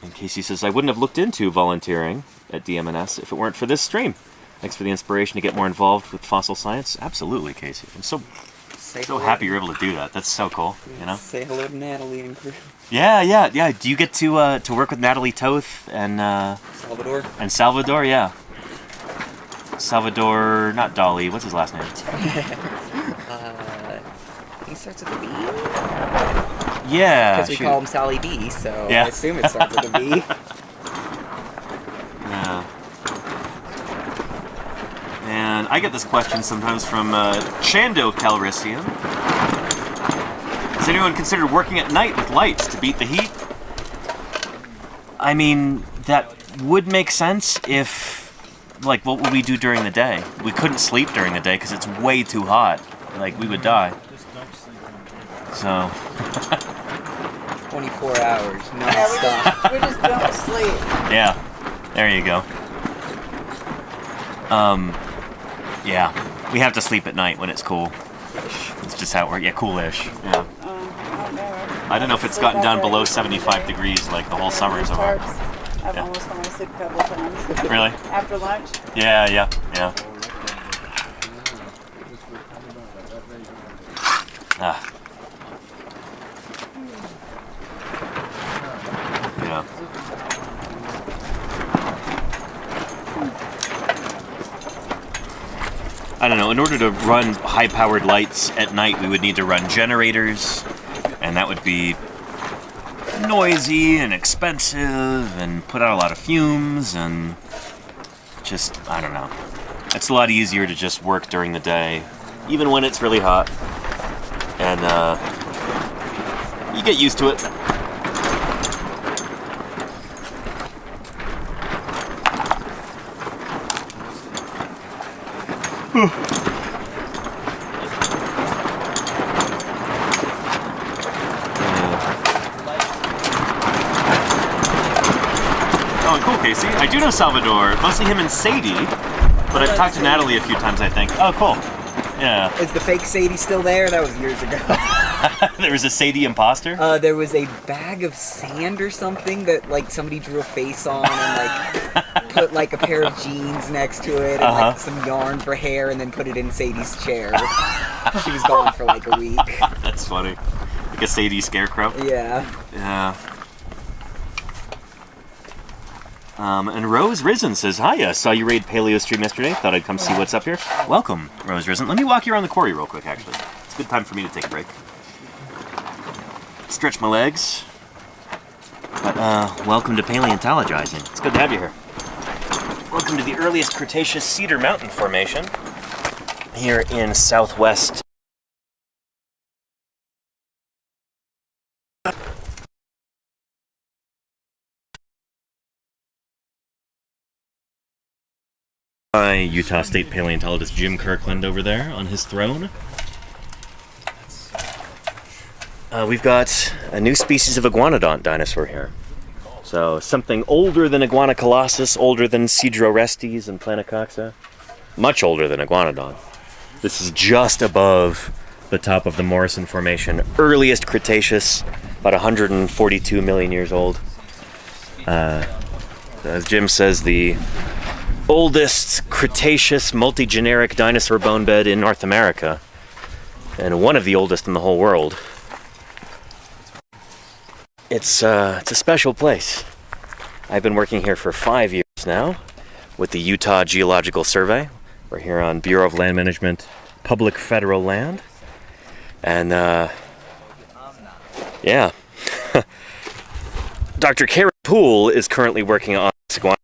And Casey says, I wouldn't have looked into volunteering at DMNS if it weren't for this stream. Thanks for the inspiration to get more involved with fossil science. Absolutely, Casey. I'm so happy you're able to do that. That's so cool, you know? Say hello to Natalie and crew. Yeah. Do you get to work with Natalie Toth and Salvador? And Salvador, yeah. Salvador, not Dolly. What's his last name? He starts with a B. Yeah. Because we call him Sally B, so yeah. I assume it starts with a B. Yeah. And I get this question sometimes from Chando Calrissian. Has anyone considered working at night with lights to beat the heat? I mean, that would make sense if, like, what would we do during the day? We couldn't sleep during the day because it's way too hot. Like, we would die. So. 24 hours, non-stop. We just don't sleep. Yeah, there you go. Yeah, we have to sleep at night when it's cool. It's just how it works. Yeah, coolish. Yeah. I don't know if it's gotten down below 75 degrees like the whole summer so far. I've almost fallen asleep a couple of times. Really? After lunch? Yeah. Ah. Yeah. I don't know, in order to run high-powered lights at night, we would need to run generators, and that would be noisy and expensive and put out a lot of fumes and just, I don't know. It's a lot easier to just work during the day, even when it's really hot. And you get used to it. Oh, cool, Casey. I do know Salvador, mostly him and Sadie, but I've talked to Natalie a few times, I think. Oh, cool. Yeah. Is the fake Sadie still there? That was years ago. There was a Sadie imposter? There was a bag of sand or something that, like, somebody drew a face on and, like, put, like, a pair of jeans next to it and, like, some yarn for hair and then put it in Sadie's chair. She was gone for, like, a week. That's funny. Like a Sadie scarecrow? Yeah. Yeah. And Rose Risen says, Hiya, saw you raid Paleo stream yesterday. Thought I'd come see what's up here. Welcome, Rose Risen. Let me walk you around the quarry real quick, actually. It's a good time for me to take a break. Stretch my legs. But, welcome to Paleontologizing. It's good to have you here. Welcome to the earliest Cretaceous Cedar Mountain Formation here in southwest Utah State paleontologist Jim Kirkland over there on his throne. We've got a new species of iguanodont dinosaur here. So something older than Iguana colossus, older than Cedrorestes and Planocoxa. Much older than iguanodont. This is just above the top of the Morrison Formation. Earliest Cretaceous, about 142 million years old. As Jim says, the oldest Cretaceous multigeneric dinosaur bone bed in North America, and one of the oldest in the whole world. It's a special place. I've been working here for 5 years now with the Utah Geological Survey. We're here on Bureau of Land Management, public federal land, and yeah. Dr. Karen Poole is currently working on this iguana.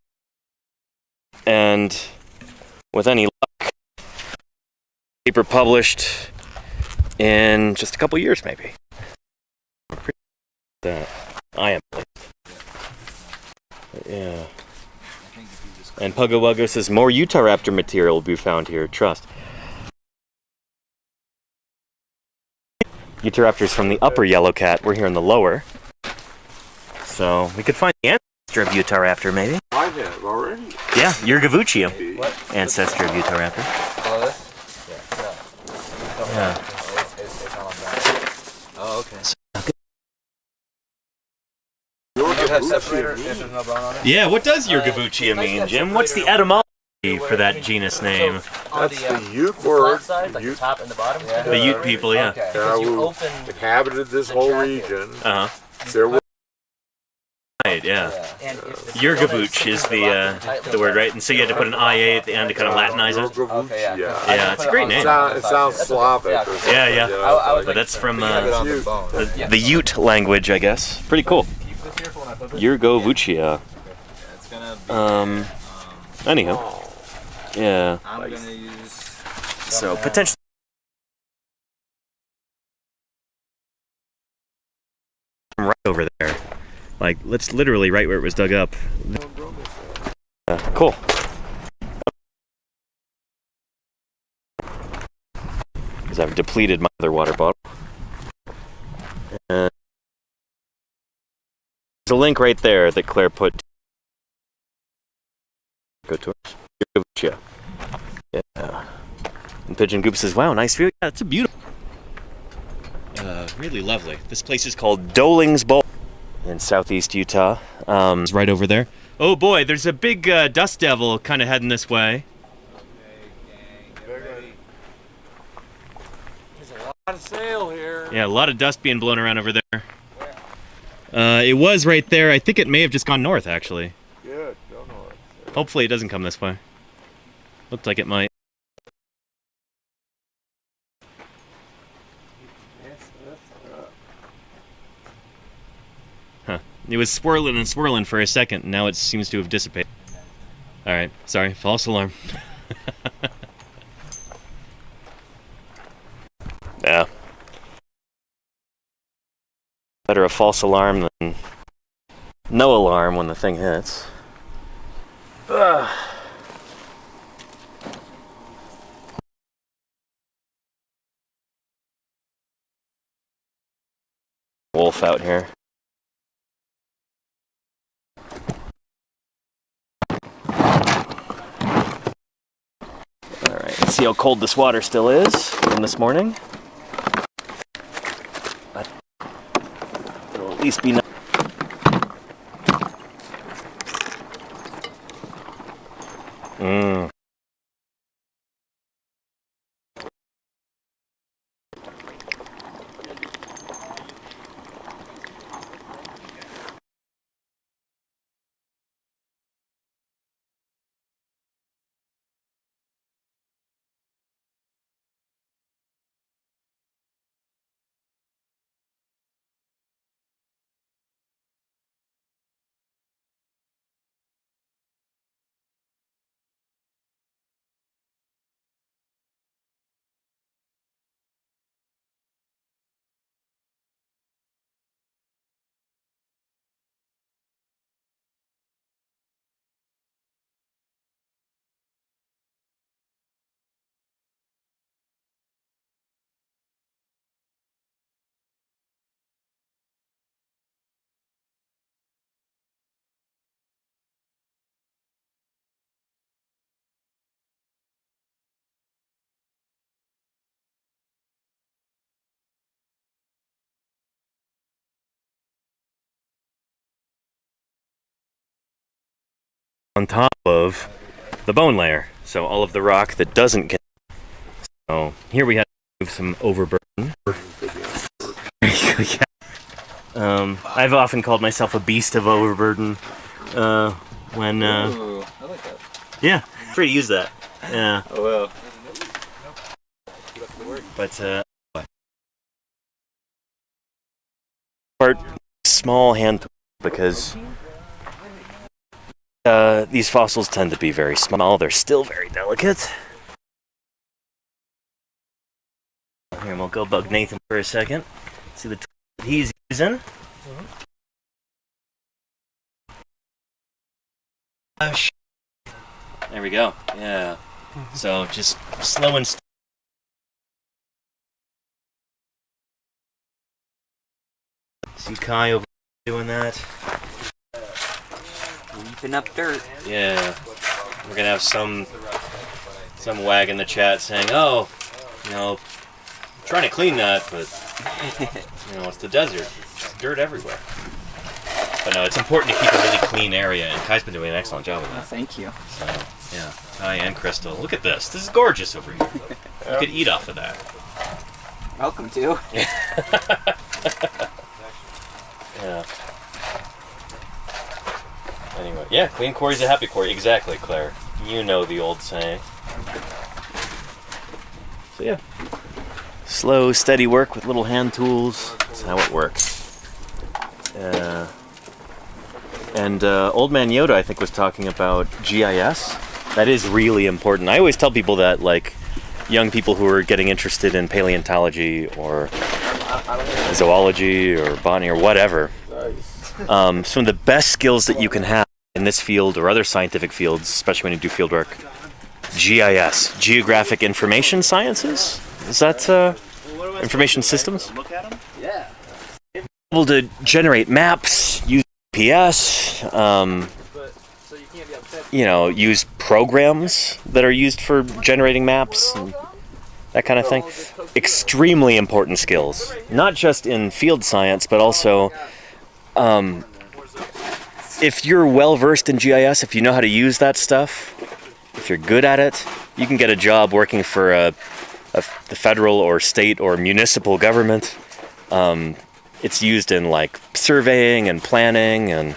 And with any luck, paper published in just a couple years, maybe. I am. Yeah. And Pugga Wugga says more Utahraptor material will be found here. Trust. Utahraptors from the upper yellow cat. We're here in the lower. So we could find the ancestor of Utahraptor, maybe. I have already. Yeah, Yurgavuchia. Ancestor of Utahraptor. Yeah. Oh, okay. Yeah, what does Yurgavuchia mean, Jim? What's the etymology for that genus name? That's the Ute word. The top and the bottom? The Ute people, yeah. Who inhabited this whole region. There were right, yeah. Yurgavuch is the word, right? And so you had to put an IA at the end to kind of Latinize it. Yeah, it's a great name. It sounds Slavic. Or something, yeah. But that's from the Ute language, I guess. Pretty cool. Yurgavuchia. Anyhow. Yeah. So potentially. Right over there. Like, let's literally right where it was dug up. Cool. Because I've depleted my other water bottle. And there's a link right there that Claire put. Go to it. Yeah. And Pigeon Goop says, wow, nice view. Yeah, it's a beautiful. Really lovely. This place is called Doling's Bowl in southeast Utah. It's right over there. Oh boy, there's a big dust devil kind of heading this way. There's a lot of sail here. Yeah, a lot of dust being blown around over there. It was right there. I think it may have just gone north, actually. Good, go north. Hopefully it doesn't come this way. Looked like it might. Huh. It was swirling and swirling for a second, and now it seems to have dissipated. Alright, sorry, false alarm. Yeah. Better a false alarm than no alarm when the thing hits. Ugh. Wolf out here. Alright, let's see how cold this water still is from this morning. But it'll at least be nice. on top of the bone layer. So all of the rock that doesn't get. So here we have some overburden. I've often called myself a beast of overburden. When Ooh, I like that. yeah, free to use that. Yeah. Oh well. But part small hand tools because these fossils tend to be very small. They're still very delicate. Here, we'll go bug Nathan for a second. See the tool that he's using. There we go. Yeah. So just slow and. See Kai over doing that. Leaping up dirt. Yeah. We're gonna have some wag in the chat saying, "Oh, you know, I'm trying to clean that, but you know, it's the desert. There's dirt everywhere." But no, it's important to keep a really clean area, and Kai's been doing an excellent job of that. Thank you. So yeah, Kai and Crystal. Look at this. This is gorgeous over here. You could eat off of that. Welcome to. Yeah. Anyway, yeah, clean quarry's a happy quarry. Exactly, Claire. You know the old saying. So yeah. Slow, steady work with little hand tools. That's how it works. And Old Man Yoda, I think, was talking about GIS. That is really important. I always tell people that, like, young people who are getting interested in paleontology or zoology or botany or whatever, some of the best skills that you can have in this field or other scientific fields, especially when you do field work, GIS, Geographic Information Sciences. Is that information systems? Look at them? Yeah. Able to generate maps, use GPS, you know, use programs that are used for generating maps and that kind of thing. Extremely important skills, not just in field science, but also if you're well versed in GIS, if you know how to use that stuff, if you're good at it, you can get a job working for the federal or state or municipal government. It's used in like surveying and planning and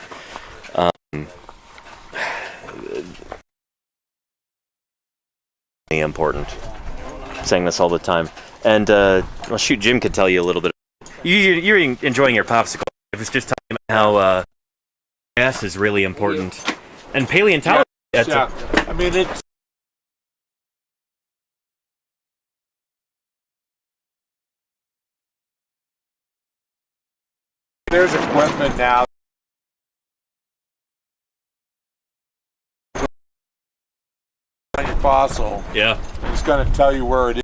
important. I'm saying this all the time. And well, shoot, Jim could tell you a little bit. You're enjoying your popsicle. I was just talking about how GIS is really important, and paleontology. Yeah. I mean, it's. There's equipment now. On your fossil. Yeah. It's going to tell you where it is.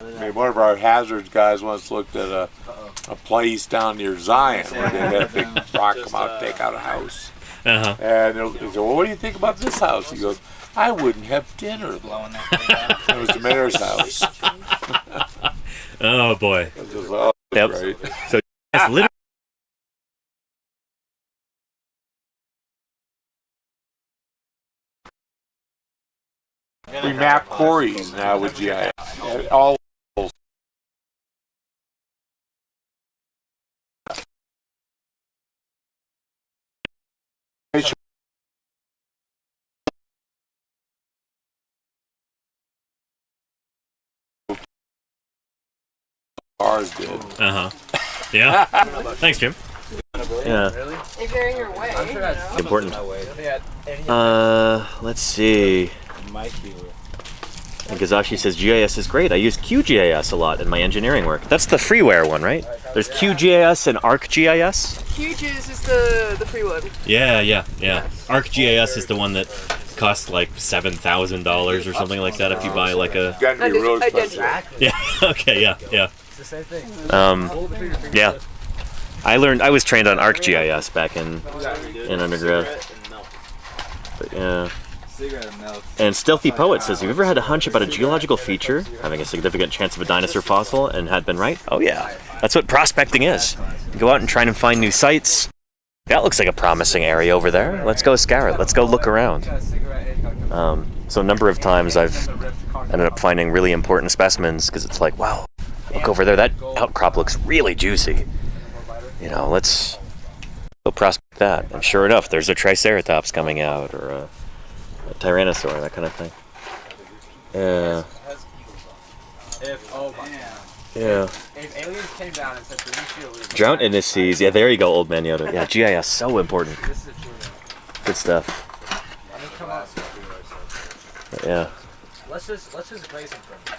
I mean, one of our hazards guys once looked at a place down near Zion where they had a big rock come out and take out a house. Uh-huh. And he said, well, what do you think about this house? He goes, I wouldn't have dinner there. It was the mayor's house. Oh boy. It was just, oh, Yep. great. So that's literally. We map quarries now with GIS. All Ours did. Yeah. Thanks, Jim. Yeah. If they're in your way, you know. Important. Let's see. And Gazashi says GIS is great. I use QGIS a lot in my engineering work. That's the freeware one, right? There's QGIS and ArcGIS. QGIS is the free one. Yeah. ArcGIS is the one that costs like $7,000 or something like that if you buy like a. Gotta be really expensive. Yeah. Okay. Yeah. It's the same thing. Yeah. I was trained on ArcGIS back in undergrad. But yeah. And Stealthy Poet says, have you ever had a hunch about a geological feature having a significant chance of a dinosaur fossil and had been right? Oh yeah. That's what prospecting is. You go out and try and find new sites. That looks like a promising area over there. Let's go scour it. Let's go look around. So a number of times I've ended up finding really important specimens because it's like, wow, look over there. That outcrop looks really juicy. You know, let's go prospect that. And sure enough, there's a Triceratops coming out or a Tyrannosaur, that kind of thing. Yeah. Yeah. If aliens came down and said the windshield. Drought indices. Yeah, there you go, old man Yoda. Yeah, GIS, so important. Good stuff. But yeah. Let's just glaze him for him.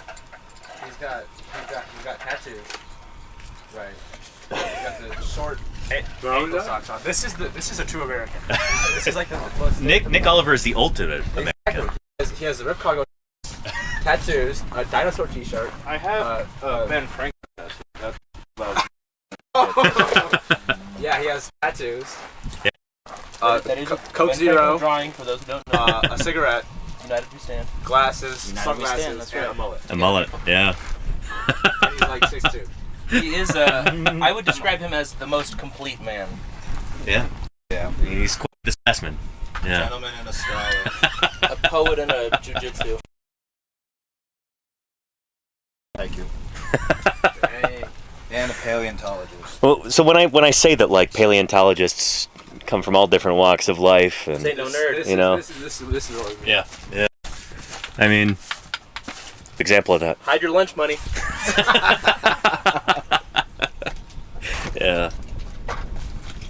He's got tattoos. Right. He's got the short ankle socks on. This is a true American. This is like the Nick Oliver is the ultimate American. He has the Rip Cargo tattoos, a dinosaur T-shirt. I have Ben Franklin. Yeah, he has tattoos. Yeah. That is Coke Zero. Drawing for those who don't know. A cigarette. United we stand. Glasses. United we stand, Sunglasses. that's And right. a mullet. A mullet, yeah. And he's like 6'2". He is I would describe him as the most complete man. Yeah. He's quite the specimen. Yeah. Gentleman and a scholar. A poet and a jujitsu. Thank you. And a paleontologist. Well, so when I say that like paleontologists come from all different walks of life and Say no nerd. you know. This is what we mean. Yeah. I mean, example of that. Hide your lunch money. Yeah.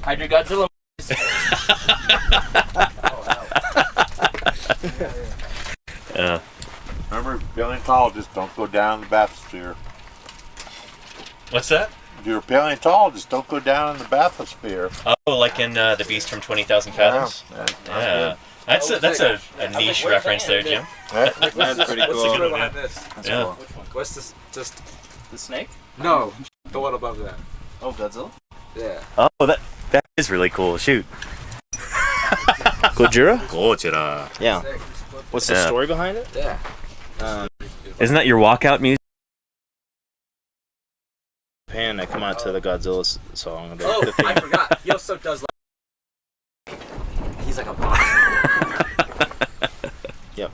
Hide your Godzilla. Yeah. Remember, paleontologists don't go down the bathysphere. What's that? If you're a paleontologist, don't go down in the bathysphere. Oh, like in The Beast from 20,000 Fathoms? Yeah. That's a niche reference there, Jim. That's pretty cool. Good one, yeah. That's Yeah. cool. What's this? Just The snake? no. The one above that. Oh, Godzilla? Yeah. Oh, that is really cool. Shoot. Gojira? Gojira. Yeah. What's the Yeah. story behind it? Yeah. Isn't that your walkout music? Japan, I come out to the Godzilla song. Oh, I forgot. He also does like. He's like a boxer. Yep.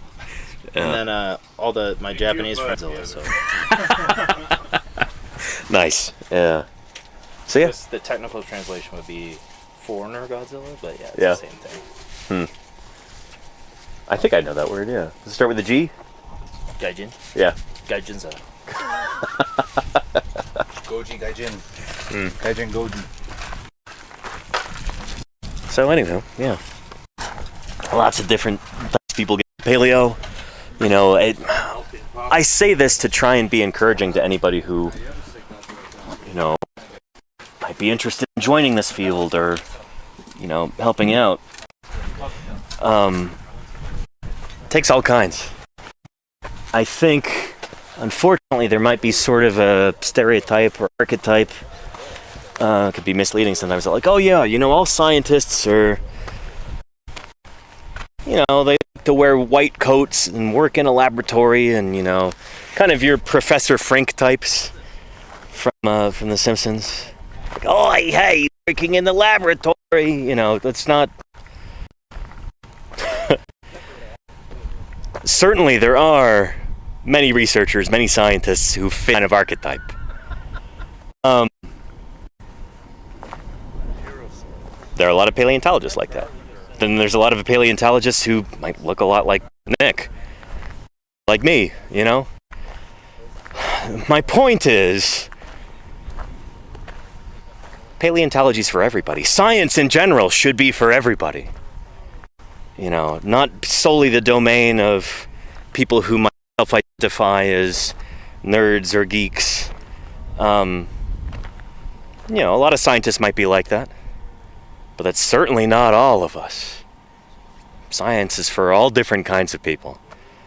Yeah. And then my Japanese friends also. Nice. Yeah. So yeah. The technical translation would be foreigner Godzilla, but yeah, it's Yeah. the same thing. I think I know that word, yeah. Does it start with a G? Gaijin. Yeah. Gaijin's Goji Gaijin. Gaijin Goji. So anyhow, yeah. Lots of different types of people get paleo. You know, I say this to try and be encouraging to anybody who, you know, might be interested in joining this field or, you know, helping out. Takes all kinds. I think, unfortunately, there might be sort of a stereotype or archetype. It could be misleading sometimes. Like, oh yeah, you know, all scientists are, you know, they like to wear white coats and work in a laboratory, and you know, kind of your Professor Frink types from The Simpsons. Like, oh hey, working in the laboratory. You know, that's not. Certainly, there are many researchers, many scientists who fit kind of archetype. There are a lot of paleontologists like that. Then there's a lot of paleontologists who might look a lot like Nick. Like me, you know? My point is, Paleontology's for everybody. Science in general should be for everybody. You know, not solely the domain of people who might self-identify as nerds or geeks. You know, a lot of scientists might be like that, but that's certainly not all of us. Science is for all different kinds of people.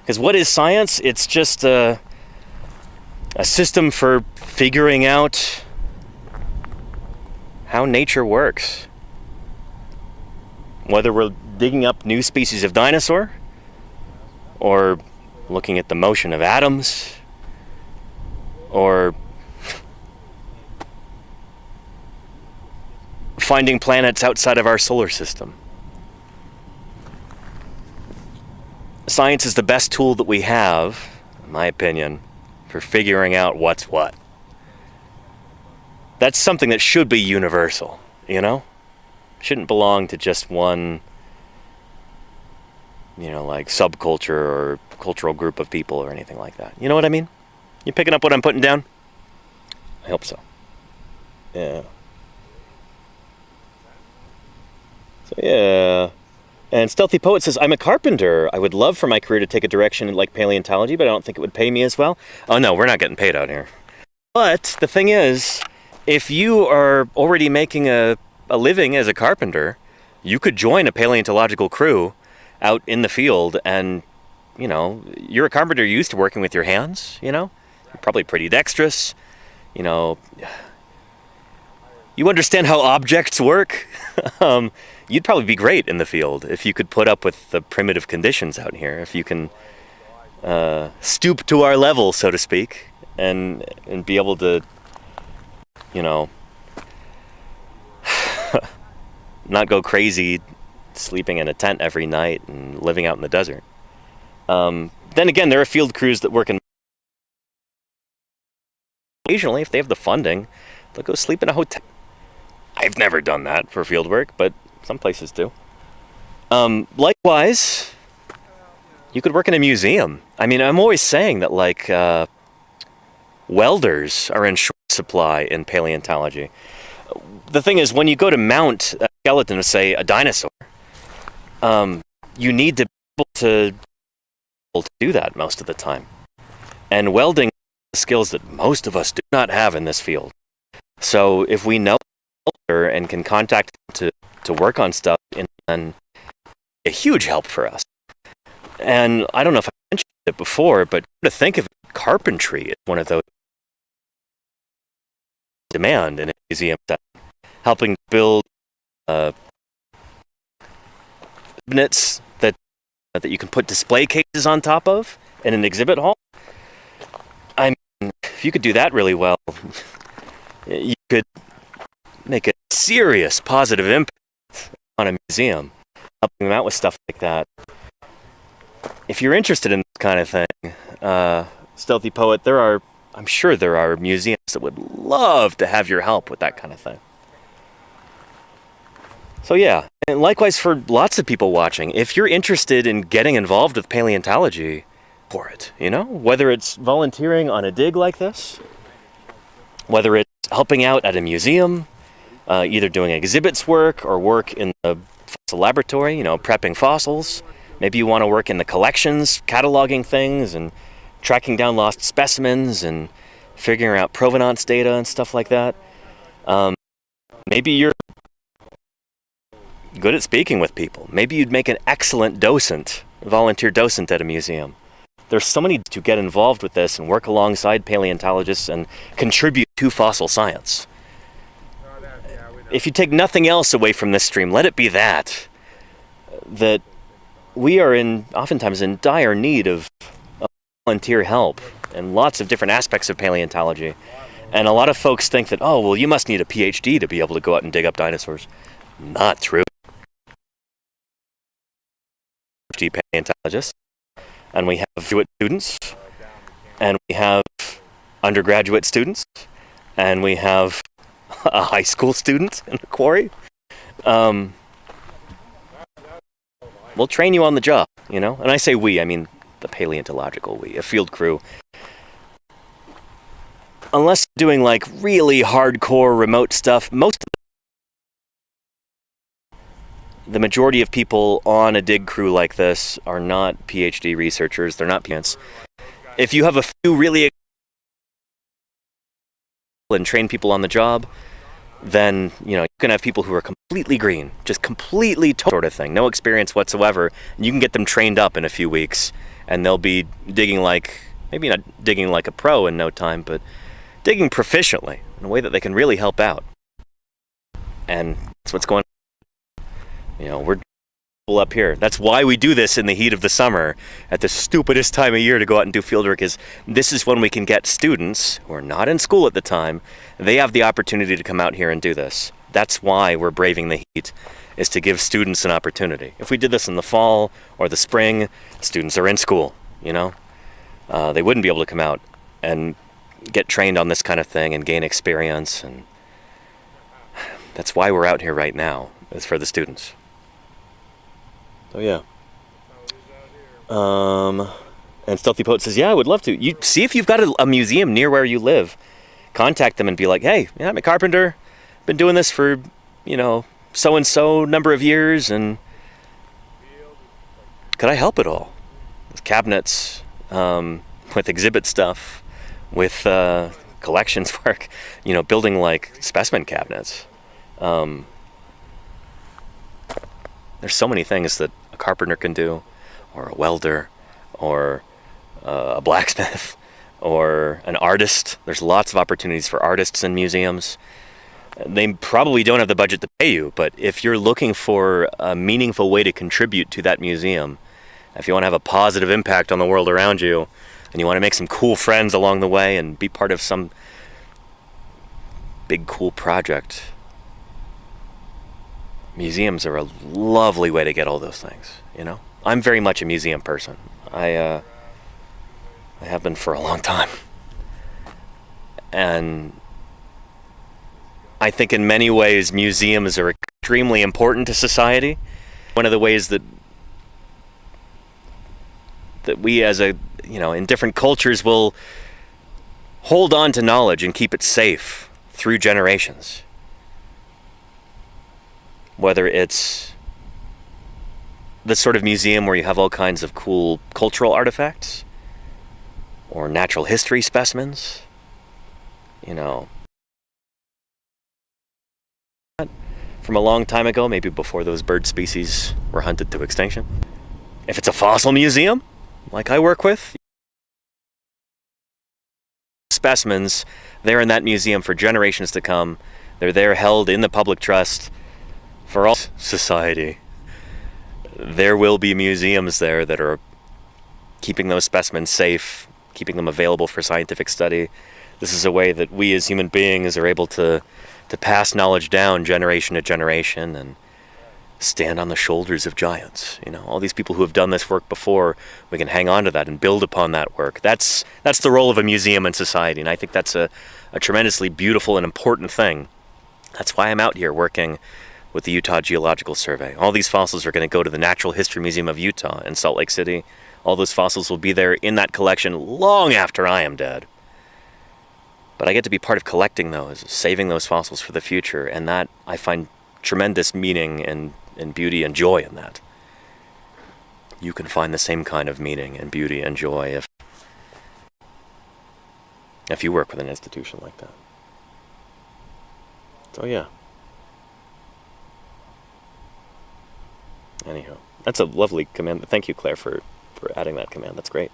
Because what is science? It's just a system for figuring out how nature works. Whether we're digging up new species of dinosaur, or looking at the motion of atoms, or finding planets outside of our solar system. Science is the best tool that we have, in my opinion, for figuring out what's what. That's something that should be universal, you know? Shouldn't belong to just one, you know, like subculture or cultural group of people or anything like that. You know what I mean? You picking up what I'm putting down? I hope so. Yeah. So yeah. And Stealthy Poet says, I'm a carpenter. I would love for my career to take a direction like paleontology, but I don't think it would pay me as well. Oh no, we're not getting paid out here. But the thing is, if you are already making a living as a carpenter, you could join a paleontological crew out in the field and, you know, you're a carpenter, you're used to working with your hands, you know? You're probably pretty dexterous, you know. You understand how objects work. You'd probably be great in the field if you could put up with the primitive conditions out here, if you can stoop to our level, so to speak, and be able to, you know, not go crazy sleeping in a tent every night and living out in the desert. Then again, there are field crews that work in... Occasionally, if they have the funding, they'll go sleep in a hotel. I've never done that for field work, but some places do. Likewise, you could work in a museum. I mean, I'm always saying that, like, welders are in short supply in paleontology. The thing is, when you go to mount a skeleton of, say, a dinosaur, you need to be able to do that most of the time. And welding is skills that most of us do not have in this field. So if we know and can contact them to work on stuff, and a huge help for us. And I don't know if I mentioned it before, but to think of it, carpentry is one of those demand in a museum setting, helping build cabinets that you can put display cases on top of in an exhibit hall. I mean, if you could do that really well, you could make a serious positive impact on a museum, helping them out with stuff like that. If you're interested in this kind of thing, Stealthy Poet, I'm sure there are museums that would love to have your help with that kind of thing. So yeah, and likewise for lots of people watching, if you're interested in getting involved with paleontology, for it, you know? Whether it's volunteering on a dig like this, whether it's helping out at a museum, either doing exhibits work or work in the fossil laboratory, you know, prepping fossils. Maybe you want to work in the collections, cataloging things and tracking down lost specimens and figuring out provenance data and stuff like that. Maybe you're good at speaking with people. Maybe you'd make an excellent docent, volunteer docent at a museum. There's so many to get involved with this and work alongside paleontologists and contribute to fossil science. If you take nothing else away from this stream, let it be that we are oftentimes in dire need of volunteer help in lots of different aspects of paleontology. And a lot of folks think that, oh, well, you must need a PhD to be able to go out and dig up dinosaurs. Not true. PhD paleontologists, and we have graduate students, and we have undergraduate students, and we have a high school student in the quarry. We'll train you on the job, you know? And I say we, I mean the paleontological we, a field crew. Unless you're doing like really hardcore remote stuff, most of the majority of people on a dig crew like this are not PhD researchers. They're not PhDs. If you have a few really and train people on the job, then you can have people who are completely green, just completely sort of thing, no experience whatsoever, and you can get them trained up in a few weeks, and they'll be digging like, maybe not digging like a pro in no time, but digging proficiently in a way that they can really help out. And that's what's going on. We're up here. That's why we do this in the heat of the summer at the stupidest time of year to go out and do fieldwork. Is this is when we can get students who are not in school at the time, they have the opportunity to come out here and do this. That's why we're braving the heat, is to give students an opportunity. If we did this in the fall or the spring, students are in school, they wouldn't be able to come out and get trained on this kind of thing and gain experience, and that's why we're out here right now, is for the students. So yeah. And Stealthy Poet says, yeah, I would love to. You see if you've got a museum near where you live. Contact them and be like, hey, yeah, I'm a carpenter. Been doing this for, so-and-so number of years, and could I help at all? With cabinets, with exhibit stuff, with collections work, building like specimen cabinets. There's so many things that a carpenter can do, or a welder, or a blacksmith, or an artist. There's lots of opportunities for artists in museums. They probably don't have the budget to pay you, but if you're looking for a meaningful way to contribute to that museum, if you want to have a positive impact on the world around you, and you want to make some cool friends along the way and be part of some big cool project, museums are a lovely way to get all those things, I'm very much a museum person. I have been for a long time. And I think in many ways museums are extremely important to society. One of the ways that we as in different cultures will hold on to knowledge and keep it safe through generations. Whether it's the sort of museum where you have all kinds of cool cultural artifacts, or natural history specimens, from a long time ago, maybe before those bird species were hunted to extinction. If it's a fossil museum, like I work with, specimens, they're in that museum for generations to come. They're there held in the public trust for all society. There will be museums there that are keeping those specimens safe, keeping them available for scientific study. This is a way that we as human beings are able to pass knowledge down generation to generation and stand on the shoulders of giants. All these people who have done this work before, we can hang on to that and build upon that work. That's the role of a museum in society, and I think that's a tremendously beautiful and important thing. That's why I'm out here working with the Utah Geological Survey. All these fossils are going to go to the Natural History Museum of Utah in Salt Lake City. All those fossils will be there in that collection long after I am dead. But I get to be part of collecting those, saving those fossils for the future, and that I find tremendous meaning and beauty and joy in that. You can find the same kind of meaning and beauty and joy if you work with an institution like that. So yeah. Anyhow, that's a lovely command. Thank you, Claire, for adding that command. That's great.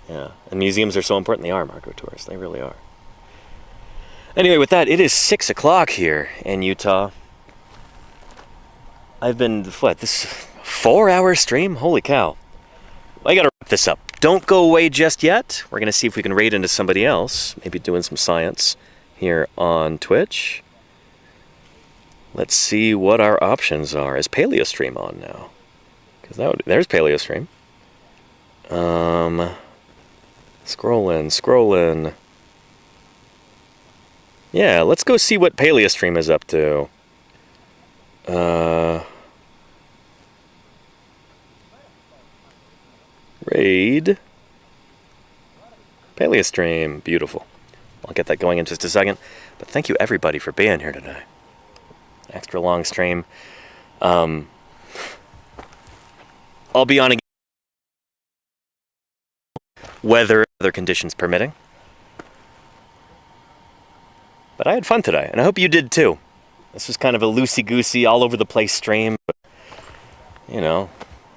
Yeah, and museums are so important. They are, Marco Tourist. They really are. Anyway, with that, it is 6 o'clock here in Utah. I've been, this 4-hour stream? Holy cow. I gotta wrap this up. Don't go away just yet. We're gonna see if we can raid into somebody else. Maybe doing some science here on Twitch. Let's see what our options are. Is PaleoStream on now? Because there's PaleoStream. Scrolling. Yeah, let's go see what PaleoStream is up to. Raid. PaleoStream. Beautiful. I'll get that going in just a second. But thank you everybody for being here today. Extra long stream. I'll be on again, weather conditions permitting. But I had fun today, and I hope you did too. This was kind of a loosey-goosey, all-over-the-place stream. But, you know,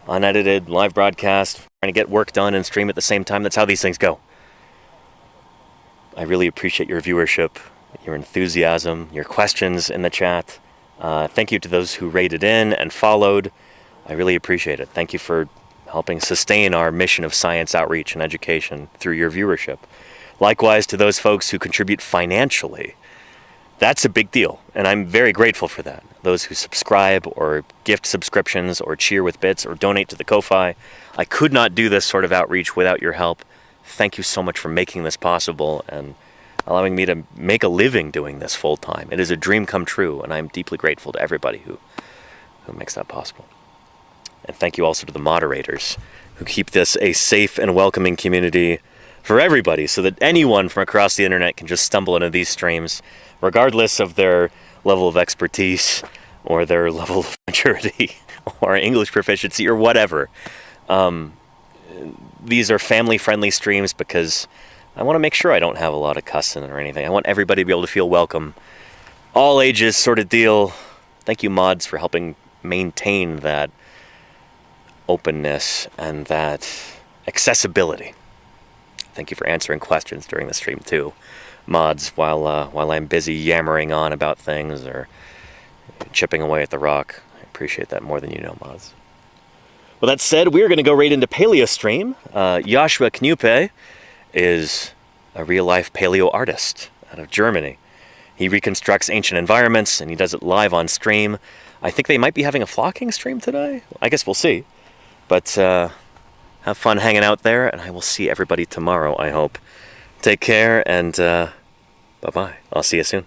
unedited, live broadcast, trying to get work done and stream at the same time. That's how these things go. I really appreciate your viewership, your enthusiasm, your questions in the chat. Thank you to those who rated in and followed. I really appreciate it. Thank you for helping sustain our mission of science outreach and education through your viewership. Likewise to those folks who contribute financially. That's a big deal, and I'm very grateful for that. Those who subscribe or gift subscriptions or cheer with bits or donate to the Ko-Fi. I could not do this sort of outreach without your help. Thank you so much for making this possible and allowing me to make a living doing this full time. It is a dream come true, and I'm deeply grateful to everybody who makes that possible. And thank you also to the moderators who keep this a safe and welcoming community for everybody so that anyone from across the internet can just stumble into these streams, regardless of their level of expertise or their level of maturity or English proficiency or whatever. These are family-friendly streams because I want to make sure I don't have a lot of cussing or anything. I want everybody to be able to feel welcome. All ages sort of deal. Thank you, mods, for helping maintain that openness and that accessibility. Thank you for answering questions during the stream, too, mods, while I'm busy yammering on about things or chipping away at the rock. I appreciate that more than you know, mods. Well, that said, we're going to go right into PaleoStream. Joshua Knupe is a real-life paleo artist out of Germany. He reconstructs ancient environments, and he does it live on stream. I think they might be having a flocking stream today. I guess we'll see. But have fun hanging out there, and I will see everybody tomorrow, I hope. Take care, and bye-bye. I'll see you soon.